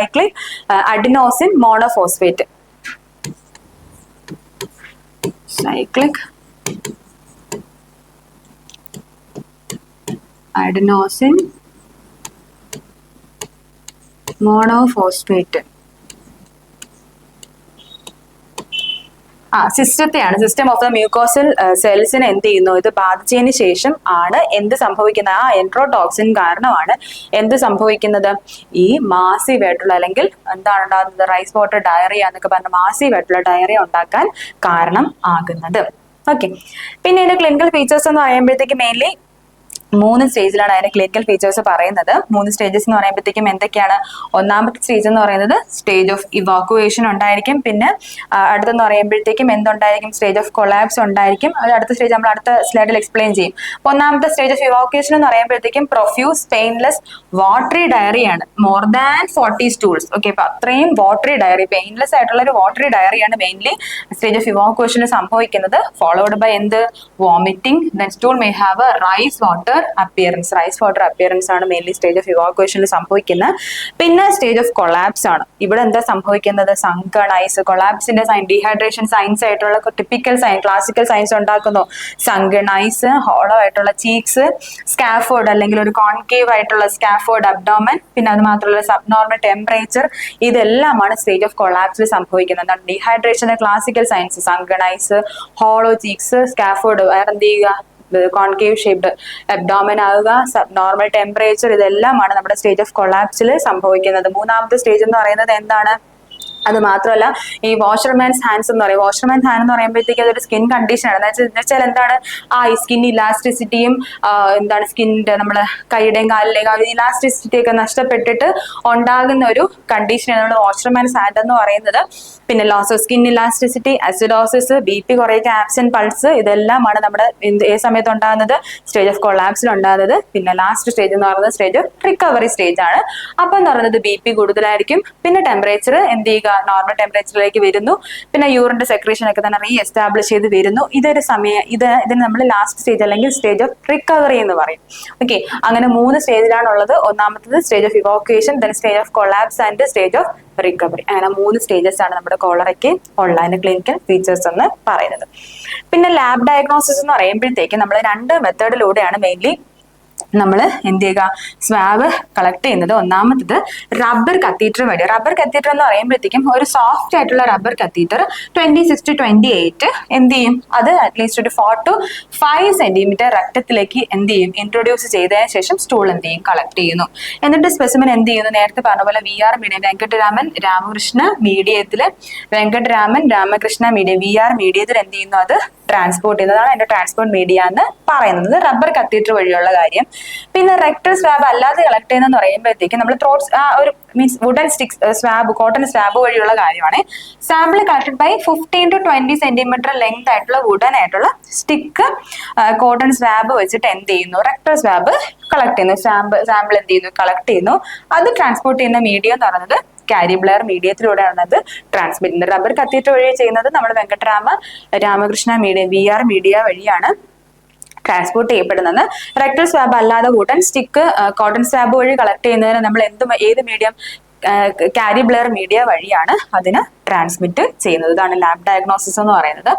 adenosine monophosphate. Cyclic adenosine monophosphate സിസ്റ്റത്തെയാണ്, സിസ്റ്റം ഓഫ് ദ മ്യൂക്കോസൽ സെൽസിനെ എന്ത് ചെയ്യുന്നു? ഇത് ബാധിച്ചതിന് ശേഷം ആണ് എന്ത് സംഭവിക്കുന്നത്? എൻട്രോടോക്സിൻ കാരണമാണ് എന്ത് സംഭവിക്കുന്നത്? ഈ മാസീവ് ആയിട്ടുള്ള അല്ലെങ്കിൽ എന്താണ് ഉണ്ടാകുന്നത്? റൈസ് വാട്ടർ ഡയറിയ എന്നൊക്കെ പറഞ്ഞ മാസീവ് ആയിട്ടുള്ള ഡയറിയ ഉണ്ടാക്കാൻ കാരണം ആകുന്നത്. ഓക്കെ, പിന്നെ ഇതിന്റെ ക്ലിനിക്കൽ ഫീച്ചേഴ്സ് എന്ന് പറയുമ്പോഴത്തേക്ക് മെയിൻലി മൂന്ന് സ്റ്റേജിലാണ് അതിന്റെ ക്ലിനിക്കൽ ഫീച്ചേഴ്സ് പറയുന്നത്. 3 സ്റ്റേജസ് എന്ന് പറയുമ്പോഴത്തേക്കും എന്തൊക്കെയാണ്? ഒന്നാമത്തെ സ്റ്റേജ് എന്ന് പറയുന്നത് സ്റ്റേജ് ഓഫ് ഇവാക്യുവേഷൻ ഉണ്ടായിരിക്കും. പിന്നെ അടുത്തെന്ന് പറയുമ്പോഴത്തേക്കും എന്തുണ്ടായിരിക്കും? സ്റ്റേജ് ഓഫ് കൊളാപ്സ് ഉണ്ടായിരിക്കും. അത് അടുത്ത സ്റ്റേജ് നമ്മൾ അടുത്ത സ്ലൈഡിൽ എക്സ്പ്ലെയിൻ ചെയ്യും. ഒന്നാമത്തെ സ്റ്റേജ് ഓഫ് ഇവാക്യുവേഷൻ എന്ന് പറയുമ്പോഴത്തേക്കും പ്രൊഫ്യൂസ് പെയിൻലെസ് വാട്ടറി ഡയറിയാണ്, മോർ ദാൻ 40 stools. ഓക്കെ, അപ്പൊ അത്രയും വാട്ടറി ഡയറി, പെയിൻലെസ് ആയിട്ടുള്ള ഒരു വാട്ടറി ഡയറിയാണ് മെയിൻലി സ്റ്റേജ് ഓഫ് ഇവാക്യുവേഷനിൽ സംഭവിക്കുന്നത്. ഫോളോഡ് ബൈ എന്ത്? Vomiting. Then stool may have a rice water appearance. Rice water appearance ആണ് മെയിൻലി സ്റ്റേജ് ഓഫ് ഇവാക്യുവേഷനിൽ സംഭവിക്കുന്നത്. പിന്നെ സ്റ്റേജ് ഓഫ് കൊളാപ്സ് ആണ്. ഇവിടെ എന്താ സംഭവിക്കുന്നത്? സങ്കൺ ഐസ്, കൊളാപ്സിന്റെ സൈൻ, ഡീഹൈഡ്രേഷൻ സൈൻസ് ആയിട്ടുള്ള ടിപ്പിക്കൽ സൈൻ, ക്ലാസിക്കൽ സൈൻസ് ഉണ്ടാക്കുന്നു. സങ്കൺ ഐസ്, ഹോളോ ആയിട്ടുള്ള ചീക്സ്, സ്കാഫോർഡ് അല്ലെങ്കിൽ ഒരു കോൺകേവ് ആയിട്ടുള്ള സ്കാഫോർഡ് അബ്ഡോമൻ, പിന്നെ അത് മാത്രമല്ല സബ്നോർമൽ ടെമ്പറേച്ചർ, ഇതെല്ലാമാണ് സ്റ്റേജ് ഓഫ് കൊളാപ്സിൽ സംഭവിക്കുന്നത്. എന്താണ്? ഡീഹൈഡ്രേഷന്റെ classical signs sunken eyes, hollow cheeks, scaphoid, വേറെ എന്ത് ചെയ്യുക? കോൺകേവ് ഷേപ്ഡ് അബ്ഡോമൻ ആവുക, സബ് നോർമൽ ടെമ്പറേച്ചർ, ഇതെല്ലാമാണ് നമ്മുടെ സ്റ്റേജ് ഓഫ് കൊളാപ്സിൽ സംഭവിക്കുന്നത്. മൂന്നാമത്തെ സ്റ്റേജ് എന്ന് പറയുന്നത് എന്താണ്? അത് മാത്രമല്ല ഈ വാഷർമാൻസ് ഹാൻഡ്സ് എന്ന് പറയും. വാഷർമാൻസ് ഹാൻഡ് എന്ന് പറയുമ്പോഴത്തേക്ക് അതൊരു സ്കിൻ കണ്ടീഷനാണ്. എന്ന് വെച്ചാൽ എന്താണ്? ഈ സ്കിൻ ഇലാസ്റ്റിസിറ്റിയും എന്താണ് സ്കിന്നിന്റെ നമ്മള് കൈയുടെയും കാലിലെയും ആ ഇലാസ്റ്റിസിറ്റി ഒക്കെ നഷ്ടപ്പെട്ടിട്ട് ഉണ്ടാകുന്ന ഒരു കണ്ടീഷനാണ് നമ്മൾ വാഷർമാൻസ് ഹാൻഡ് എന്ന് പറയുന്നത്. പിന്നെ loss of skin elasticity, acidosis, BP കുറയുക, ആബ്സെന്റ് പൾസ്, ഇതെല്ലാമാണ് നമ്മുടെ ഏത് സമയത്ത് ഉണ്ടാകുന്നത്? സ്റ്റേജ് ഓഫ് കൊളാപ്സിൽ ഉണ്ടാകുന്നത്. പിന്നെ ലാസ്റ്റ് സ്റ്റേജ് എന്ന് പറയുന്നത് സ്റ്റേജ് ഓഫ് റിക്കവറി സ്റ്റേജ് ആണ്. അപ്പൊ എന്ന് പറയുന്നത് BP കൂടുതലായിരിക്കും. പിന്നെ ടെമ്പറേച്ചർ എന്ത് ചെയ്യുക? നോർമൽ ടെമ്പറേച്ചറിലേക്ക് വരുന്നു. പിന്നെ യൂറിന്റെ സെക്രീഷൻ ഒക്കെ തന്നെ റീ എസ്റ്റാബ്ലിഷ് ചെയ്ത് വരുന്നു. ഇതിന് നമ്മൾ ലാസ്റ്റ് സ്റ്റേജ് അല്ലെങ്കിൽ സ്റ്റേജ് ഓഫ് റിക്കവറി എന്ന് പറയും. ഓക്കെ, അങ്ങനെ 3 സ്റ്റേജിലാണുള്ളത്. ഒന്നാമത്തത് stage of evacuation, then stage of collapse and stage of recovery. അങ്ങനെ 3 സ്റ്റേജസ് ആണ് നമ്മുടെ കോളറയ്ക്ക് ഉള്ള ക്ലിനിക്കൽ ഫീച്ചേഴ്സ് എന്ന് പറയുന്നത്. പിന്നെ ലാബ് ഡയഗ്നോസിസ് എന്ന് പറയുമ്പോഴത്തേക്ക് നമ്മൾ 2 മെത്തേഡിലൂടെയാണ് മെയിൻലി നമ്മൾ എന്ത് ചെയ്യുക? സ്വാബ് കളക്ട് ചെയ്യുന്നത്. ഒന്നാമത്തത് റബ്ബർ കത്തീറ്റർ വഴി. റബ്ബർ കത്തീറ്റർ എന്ന് പറയുമ്പോഴത്തേക്കും ഒരു സോഫ്റ്റ് ആയിട്ടുള്ള റബ്ബർ കത്തീറ്റർ 26 to 28 എന്ത് ചെയ്യും? അത് അറ്റ്ലീസ്റ്റ് ഒരു 4 to 5 സെന്റിമീറ്റർ രക്തത്തിലേക്ക് എന്ത് ചെയ്യും? ഇൻട്രൊഡ്യൂസ് ചെയ്തതിനു ശേഷം സ്റ്റൂൾ എന്ത് ചെയ്യും? കളക്ട് ചെയ്യുന്നു. എന്നിട്ട് സ്പെസിമെൻ എന്ത് ചെയ്യുന്നു? നേരത്തെ പറഞ്ഞ പോലെ VR മീഡിയം, വെങ്കട്ടരാമൻ രാമകൃഷ്ണ മീഡിയത്തില്, വെങ്കട്ടരാമൻ രാമകൃഷ്ണ മീഡിയം VR മീഡിയത്തിൽ എന്ത് ചെയ്യുന്നു? അത് ട്രാൻസ്പോർട്ട് ചെയ്യുന്നതാണ് അതിന്റെ ട്രാൻസ്പോർട്ട് മീഡിയ എന്ന് പറയുന്നത്. റബ്ബർ കത്തീറ്റർ വഴിയുള്ള കാര്യം. പിന്നെ റെക്ടൽ സ്വാബ് അല്ലാതെ കളക്ട് ചെയ്യുന്നതെന്ന് പറയുമ്പോഴത്തേക്ക് നമ്മൾ ത്രോട്ട്സ് ഒരു means wooden sticks swab, cotton swab വഴിയുള്ള കാര്യമാണ്. Sample collected by 15 to 20 centimetre length ആയിട്ടുള്ള വുഡൻ ആയിട്ടുള്ള സ്റ്റിക്ക് കോട്ടൺ സ്വാബ് വെച്ചിട്ട് എന്ത് ചെയ്യുന്നു? റെക്ടൽ സ്വാബ് കളക്ട് ചെയ്യുന്നു. സാമ്പിൾ എന്ത് ചെയ്യുന്നു? കളക്ട് ചെയ്യുന്നു. അത് ട്രാൻസ്പോർട്ട് ചെയ്യുന്ന മീഡിയം എന്ന് പറയുന്നത് കാരി ബ്ലെയർ മീഡിയത്തിലൂടെയാണ് അത് ട്രാൻസ്മിറ്റ് ചെയ്യുന്നത്. റബ്ബർ കത്തീറ്റർ വഴി ചെയ്യുന്നത് നമ്മൾ രാമകൃഷ്ണ മീഡിയം VR മീഡിയ വഴിയാണ് ട്രാൻസ്പോർട്ട് ചെയ്യപ്പെടുന്നത്. റെക്ടൽ സ്വാബ് അല്ലാതെ വുഡൻ സ്റ്റിക്ക് കോട്ടൺ സ്വാബ് വഴി കളക്ട് ചെയ്യുന്നതിന് നമ്മൾ ഏത് മീഡിയം? കാരി ബ്ലെയർ മീഡിയ വഴിയാണ് അതിന് ട്രാൻസ്മിറ്റ് ചെയ്യുന്നത്. ഇതാണ് ലാബ് ഡയഗ്നോസിസ് എന്ന് പറയുന്നത്.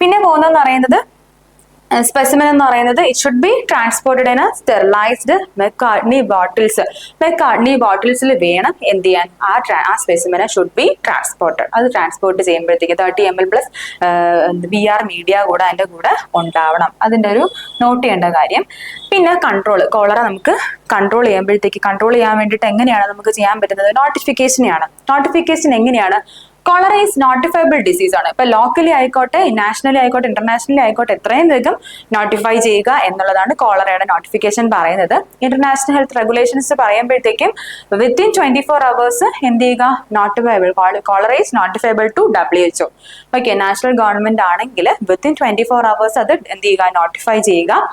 പിന്നെ പോകുന്നതെന്ന് പറയുന്നത് സ്പെസിമെൻ എന്ന് പറയുന്നത് it should be transported in sterilized McCartney bottles. McCartney ബോട്ടിൽസിൽ വേണം എന്ത് ചെയ്യാൻ? ആ സ്പെസിമെനെ ഷുഡ് ബി ട്രാൻസ്പോർട്ടഡ്. അത് ട്രാൻസ്പോർട്ട് ചെയ്യുമ്പോഴത്തേക്ക് 30 ml പ്ലസ് VR മീഡിയ കൂടെ അതിന്റെ കൂടെ ഉണ്ടാവണം. അതിന്റെ ഒരു നോട്ട് ചെയ്യേണ്ട കാര്യം. പിന്നെ കോളറ നമുക്ക് കൺട്രോൾ ചെയ്യാൻ വേണ്ടിയിട്ട് എങ്ങനെയാണ് നമുക്ക് ചെയ്യാൻ പറ്റുന്നത്? നോട്ടിഫിക്കേഷനെയാണ്. നോട്ടിഫിക്കേഷൻ എങ്ങനെയാണ്? കോളറ ഈസ് നോട്ടിഫയബിൾ ഡിസീസ് ആണ്. ഇപ്പൊ ലോക്കലി ആയിക്കോട്ടെ, നാഷണലി ആയിക്കോട്ടെ, ഇന്റർനാഷണലി ആയിക്കോട്ടെ, എത്രയും വേഗം നോട്ടിഫൈ ചെയ്യുക എന്നുള്ളതാണ് കോളറയുടെ നോട്ടിഫിക്കേഷൻ പറയുന്നത്. ഇന്റർനാഷണൽ ഹെൽത്ത് റെഗുലേഷൻസ് പറയുമ്പോഴത്തേക്കും വിത്തിൻ 24 hours എന്ത് ചെയ്യുക? നോട്ടിഫയബിൾ. കോളറ is notifiable to WHO. Okay, national government ആണെങ്കിൽ വിത്തിൻ 24 hours അത് എന്ത് ചെയ്യുക? നോട്ടിഫൈ ചെയ്യുക.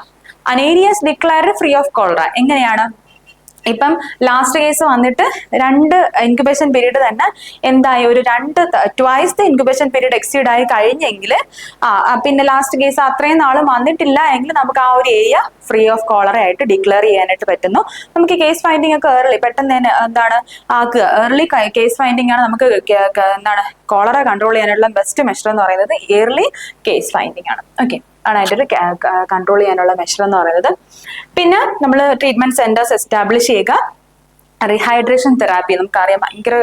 An area is declared free of cholera. എങ്ങനെയാണ്? ഇപ്പം ലാസ്റ്റ് കേസ് വന്നിട്ട് 2 ഇൻക്യുബേഷൻ പീരീഡ് തന്നെ എന്തായി? ഒരു 2 twice ഇൻക്യുബേഷൻ പീരീഡ് എക്സീഡ് ആയി കഴിഞ്ഞെങ്കിൽ പിന്നെ ലാസ്റ്റ് കേസ് അത്രയും നാളും വന്നിട്ടില്ല എങ്കിൽ നമുക്ക് ആ ഒരു ഏരിയ ഫ്രീ ഓഫ് കോളറ ആയിട്ട് ഡിക്ലെയർ ചെയ്യാനായിട്ട് പറ്റുന്നു. നമുക്ക് കേസ് ഫൈൻഡിങ് ഒക്കെ പെട്ടെന്ന് തന്നെ എന്താണ് ആക്കുക? ഏർലി കേസ് ഫൈൻഡിങ് ആണ് നമുക്ക് എന്താണ് കോളറ കൺട്രോൾ ചെയ്യാനുള്ള ബെസ്റ്റ് മെഷർ എന്ന് പറയുന്നത് ഏർലി കേസ് ഫൈൻഡിങ് ആണ്. ഓക്കെ, ആണ് അതിൻ്റെ ഒരു കൺട്രോൾ ചെയ്യാനുള്ള മെഷർ എന്ന് പറയുന്നത്. പിന്നെ നമ്മൾ ട്രീറ്റ്മെന്റ് സെന്റേഴ്സ് എസ്റ്റാബ്ലിഷ് ചെയ്യുക. റീഹൈഡ്രേഷൻ തെറാപ്പി നമുക്കറിയാം ഭയങ്കര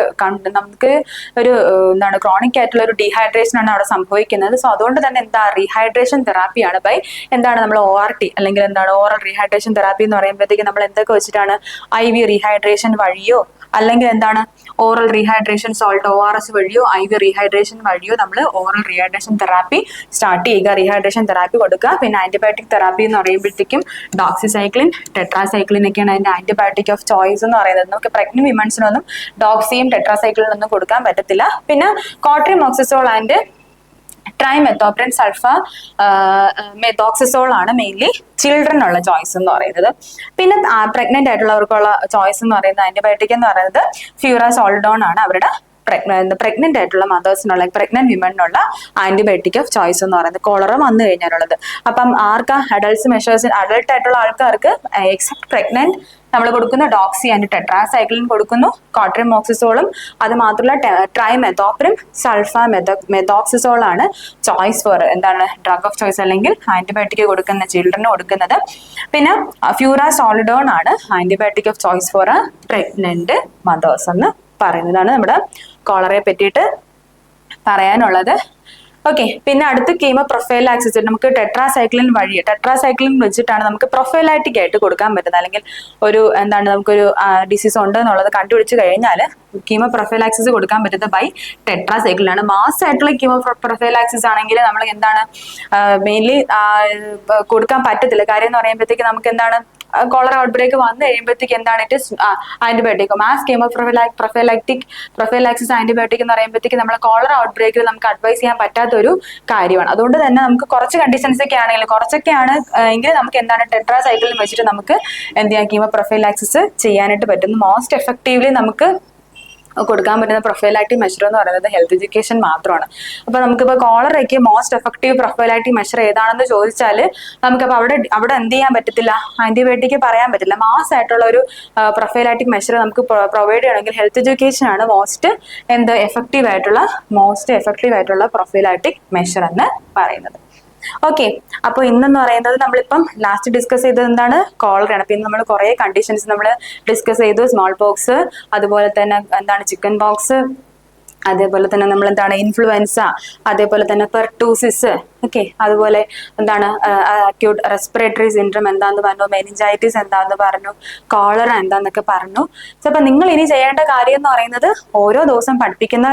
നമുക്ക് ഒരു എന്താണ് ക്രോണിക് ആയിട്ടുള്ള ഒരു ഡീഹൈഡ്രേഷൻ ആണ് അവിടെ സംഭവിക്കുന്നത്. സോ അതുകൊണ്ട് തന്നെ എന്താ റീഹൈഡ്രേഷൻ തെറാപ്പിയാണ് ബൈ എന്താണ് നമ്മൾ ORT അല്ലെങ്കിൽ എന്താണ് ഓറൽ റീഹൈഡ്രേഷൻ തെറാപ്പി എന്ന് പറയുമ്പോഴത്തേക്ക് നമ്മൾ എന്തൊക്കെ വെച്ചിട്ടാണ് IV റീഹൈഡ്രേഷൻ വഴിയോ അല്ലെങ്കിൽ എന്താണ് ഓറൽ റീഹൈഡ്രേഷൻ സോൾട്ട് ORS വഴിയോ IV റീഹൈഡ്രേഷൻ വഴിയോ നമ്മൾ ഓറൽ റീഹൈഡ്രേഷൻ തെറാപ്പി സ്റ്റാർട്ട് ചെയ്യുക, റീഹൈഡ്രേഷൻ തെറാപ്പി കൊടുക്കുക. പിന്നെ ആന്റിബയോട്ടിക് തെറാപ്പി എന്ന് പറയുമ്പോഴത്തേക്കും ഡോക്സിസൈക്ലിൻ, ടെട്രാസൈക്ലിൻ ഒക്കെയാണ് അതിന്റെ ആന്റിബയോട്ടിക് ഓഫ് ചോയ്സ് എന്ന് പറയുന്നത്. നമുക്ക് പ്രഗ്നന്റ് വിമൻസിനൊന്നും ഡോക്സിയും ടെട്രാസൈക്ലിനൊന്നും കൊടുക്കാൻ പറ്റത്തില്ല. പിന്നെ കോട്രിമോക്സിസോൾ ആൻഡ് ട്രൈമെത്തോപ്രിൻ സൾഫ മെത്തോക്സിസോൾ ആണ് മെയിൻലി ചിൽഡ്രൻ ഉള്ള ചോയ്സ് എന്ന് പറയുന്നത്. പിന്നെ പ്രഗ്നന്റ് ആയിട്ടുള്ളവർക്കുള്ള ചോയ്സ് എന്ന് പറയുന്നത് ആന്റിബയോട്ടിക് എന്ന് പറയുന്നത് ഫ്യൂറാസോൾഡോൺ ആണ് അവരുടെ പ്രഗ്നന്റ് ആയിട്ടുള്ള മദേഴ്സിനുള്ള പ്രഗ്നന്റ് വിമണിനുള്ള ആന്റിബയോട്ടിക് ഓഫ് ചോയ്സ് എന്ന് പറയുന്നത് കോളറ വന്നു കഴിഞ്ഞാലുള്ളത്. അപ്പം ആർക്കാ അഡൾട്ട്സ് മെഷേഴ്സ് അഡൾട്ട് ആയിട്ടുള്ള ആൾക്കാർക്ക് എക്സെപ്റ്റ് പ്രഗ്നന്റ് നമ്മൾ കൊടുക്കുന്ന ഡോക്സി ആൻഡ് ടെട്രാസൈക്ലിൻ കൊടുക്കുന്നു, കോട്രിമോക്സിസോളും അത് മാത്രമല്ല ട്രൈമെത്തോപ്രിൻ സൾഫ മെത്തോക്സിസോൾ ആണ് ചോയ്സ് ഫോർ എന്താണ് ഡ്രഗ് ഓഫ് ചോയ്സ് അല്ലെങ്കിൽ ആന്റിബയോട്ടിക് കൊടുക്കുന്ന ചിൽഡ്രന് കൊടുക്കുന്നത്. പിന്നെ ഫ്യൂറാസോളിഡോൺ ആണ് antibiotic of choice for pregnant mothers എന്ന് പറയുന്നതാണ് നമ്മുടെ കോളറയെ പറ്റിയിട്ട് പറയാനുള്ളത്. ഓക്കെ, പിന്നെ അടുത്ത് കീമോ പ്രൊഫൈലാക്സിസ് നമുക്ക് ടെട്രാസൈക്ലിൻ വെച്ചിട്ടാണ് നമുക്ക് പ്രൊഫൈലാറ്റിക് ആയിട്ട് കൊടുക്കാൻ പറ്റുന്നത്. അല്ലെങ്കിൽ ഒരു എന്താണ് നമുക്കൊരു ഡിസീസ് ഉണ്ട് എന്നുള്ളത് കണ്ടുപിടിച്ച് കഴിഞ്ഞാൽ കീമോ പ്രൊഫൈലാക്സിസ് കൊടുക്കാൻ പറ്റുന്നത് ബൈ ടെട്രാസൈക്ലിൻ ആണ്. മാസ് ആയിട്ടുള്ള കീമോ പ്രൊഫൈലാക്സിസ് ആണെങ്കിൽ നമ്മൾ എന്താണ് മെയിൻലി കൊടുക്കാൻ പറ്റത്തില്ല. കാര്യം എന്ന് പറയുമ്പോഴത്തേക്ക് നമുക്ക് എന്താണ് കോളറ ഔട്ട്ബ്രേക്ക് വന്നു കഴിയുമ്പോഴത്തേക്ക് എന്താണ് antibiotic mass chemo prophylaxis antibiotic എന്ന് പറയുമ്പോഴത്തേക്ക് നമ്മൾ കോളറ ഔട്ട്ബ്രേക്കിൽ നമുക്ക് അഡ്വൈസ് ചെയ്യാൻ പറ്റാത്ത ഒരു കാര്യമാണ്. അതുകൊണ്ട് തന്നെ നമുക്ക് കുറച്ച് കണ്ടീഷൻസ് ഒക്കെ ആണെങ്കിൽ കുറച്ചൊക്കെയാണ് എങ്കിൽ നമുക്ക് എന്താണ് ടെട്രാസൈക്ലിൻ വെച്ചിട്ട് നമുക്ക് എന്ത് ചെയ്യാം കീമോ പ്രൊഫൈലാക്സിസ് ചെയ്യാനായിട്ട് പറ്റും. മോസ്റ്റ് എഫക്റ്റീവ്ലി നമുക്ക് കൊടുക്കാൻ പറ്റുന്ന പ്രൊഫൈലാക്റ്റീവ് മെഷർ എന്ന് പറയുന്നത് ഹെൽത്ത് എഡ്യൂക്കേഷൻ മാത്രമാണ്. അപ്പൊ നമുക്കിപ്പോൾ കോളറയ്ക്ക് മോസ്റ്റ് എഫക്റ്റീവ് പ്രൊഫൈലാക്റ്റീവ് മെഷർ ഏതാണെന്ന് ചോദിച്ചാൽ നമുക്കപ്പോൾ അവിടെ എന്ത് ചെയ്യാൻ പറ്റത്തില്ല, ആന്റിബയോട്ടിക് പറയാൻ പറ്റില്ല. മാസ് ആയിട്ടുള്ള ഒരു പ്രൊഫൈലാക്റ്റീവ് മെഷർ നമുക്ക് പ്രൊവൈഡ് ചെയ്യണമെങ്കിൽ ഹെൽത്ത് എഡ്യൂക്കേഷൻ ആണ് മോസ്റ്റ് എഫക്റ്റീവ് ആയിട്ടുള്ള പ്രൊഫൈലാക്റ്റീവ് മെഷർ എന്ന് പറയുന്നത്. ഓക്കെ, അപ്പോൾ ഇന്നെന്ന് പറയുന്നത് നമ്മളിപ്പം ലാസ്റ്റ് ഡിസ്കസ് ചെയ്തത് എന്താണ് കോളറയാണ്. പിന്നെ നമ്മൾ കുറേ കണ്ടീഷൻസ് നമ്മൾ ഡിസ്കസ് ചെയ്തു. സ്മോൾ പോക്സ്, അതുപോലെ തന്നെ എന്താണ് ചിക്കൻ പോക്സ്, അതേപോലെ തന്നെ നമ്മൾ എന്താണ് ഇൻഫ്ലുവൻസ, അതേപോലെ തന്നെ പെർട്ടൂസിസ്, ഓക്കെ, അതുപോലെ എന്താണ് അക്യൂട്ട് റെസ്പിറേറ്ററി സിൻഡ്രം എന്താന്ന് പറഞ്ഞു, മെനിഞ്ചൈറ്റിസ് എന്താന്ന് പറഞ്ഞു, കോളറ എന്താന്നൊക്കെ പറഞ്ഞു. സോ അപ്പൊ നിങ്ങൾ ഇനി ചെയ്യേണ്ട കാര്യം എന്ന് പറയുന്നത് ഓരോ ദിവസം പഠിപ്പിക്കുന്ന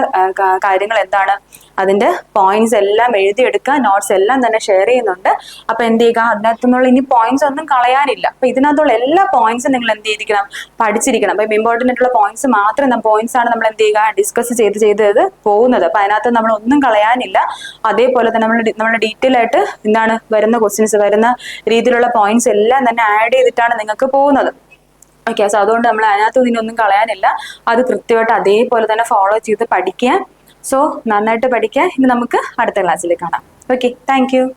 കാര്യങ്ങൾ എന്താണ് അതിന്റെ പോയിന്റ്സ് എല്ലാം എഴുതിയെടുക്കുക. നോട്ട്സ് എല്ലാം തന്നെ ഷെയർ ചെയ്യുന്നുണ്ട്. അപ്പൊ എന്ത് ചെയ്യുക, അതിനകത്തുനിന്നുള്ള ഇനി പോയിന്റ്സ് ഒന്നും കളയാനില്ല. അപ്പൊ ഇതിനകത്തുള്ള എല്ലാ പോയിന്റ്സും നിങ്ങൾ എന്ത് ചെയ്തിരിക്കണം, പഠിച്ചിരിക്കണം. അപ്പൊ ഇമ്പോർട്ടൻ്റ് ആയിട്ടുള്ള പോയിന്റ്സ് മാത്രം പോയിന്റ്സ് ആണ് നമ്മൾ എന്ത് ചെയ്യുക ഡിസ്കസ് ചെയ്ത് പോകുന്നത്. അപ്പൊ അതിനകത്ത് നമ്മൾ ഒന്നും കളയാനില്ല. അതേപോലെ തന്നെ നമ്മൾ ഡീറ്റെയിൽ ആയിട്ട് എന്താണ് വരുന്ന ക്വസ്റ്റ്യൻസ് വരുന്ന രീതിയിലുള്ള പോയിന്റ്സ് എല്ലാം തന്നെ ആഡ് ചെയ്തിട്ടാണ് നിങ്ങൾക്ക് പോകുന്നത്. ഓക്കെ, സോ അതുകൊണ്ട് നമ്മൾ അതിനകത്ത് ഇതിനൊന്നും കളയാനില്ല. അത് കൃത്യമായിട്ട് അതേപോലെ തന്നെ ഫോളോ ചെയ്ത് പഠിക്കുക. സോ നന്നായിട്ട് പഠിക്കുക. ഇനി നമുക്ക് അടുത്ത ക്ലാസ്സിൽ കാണാം. Okay, thank you.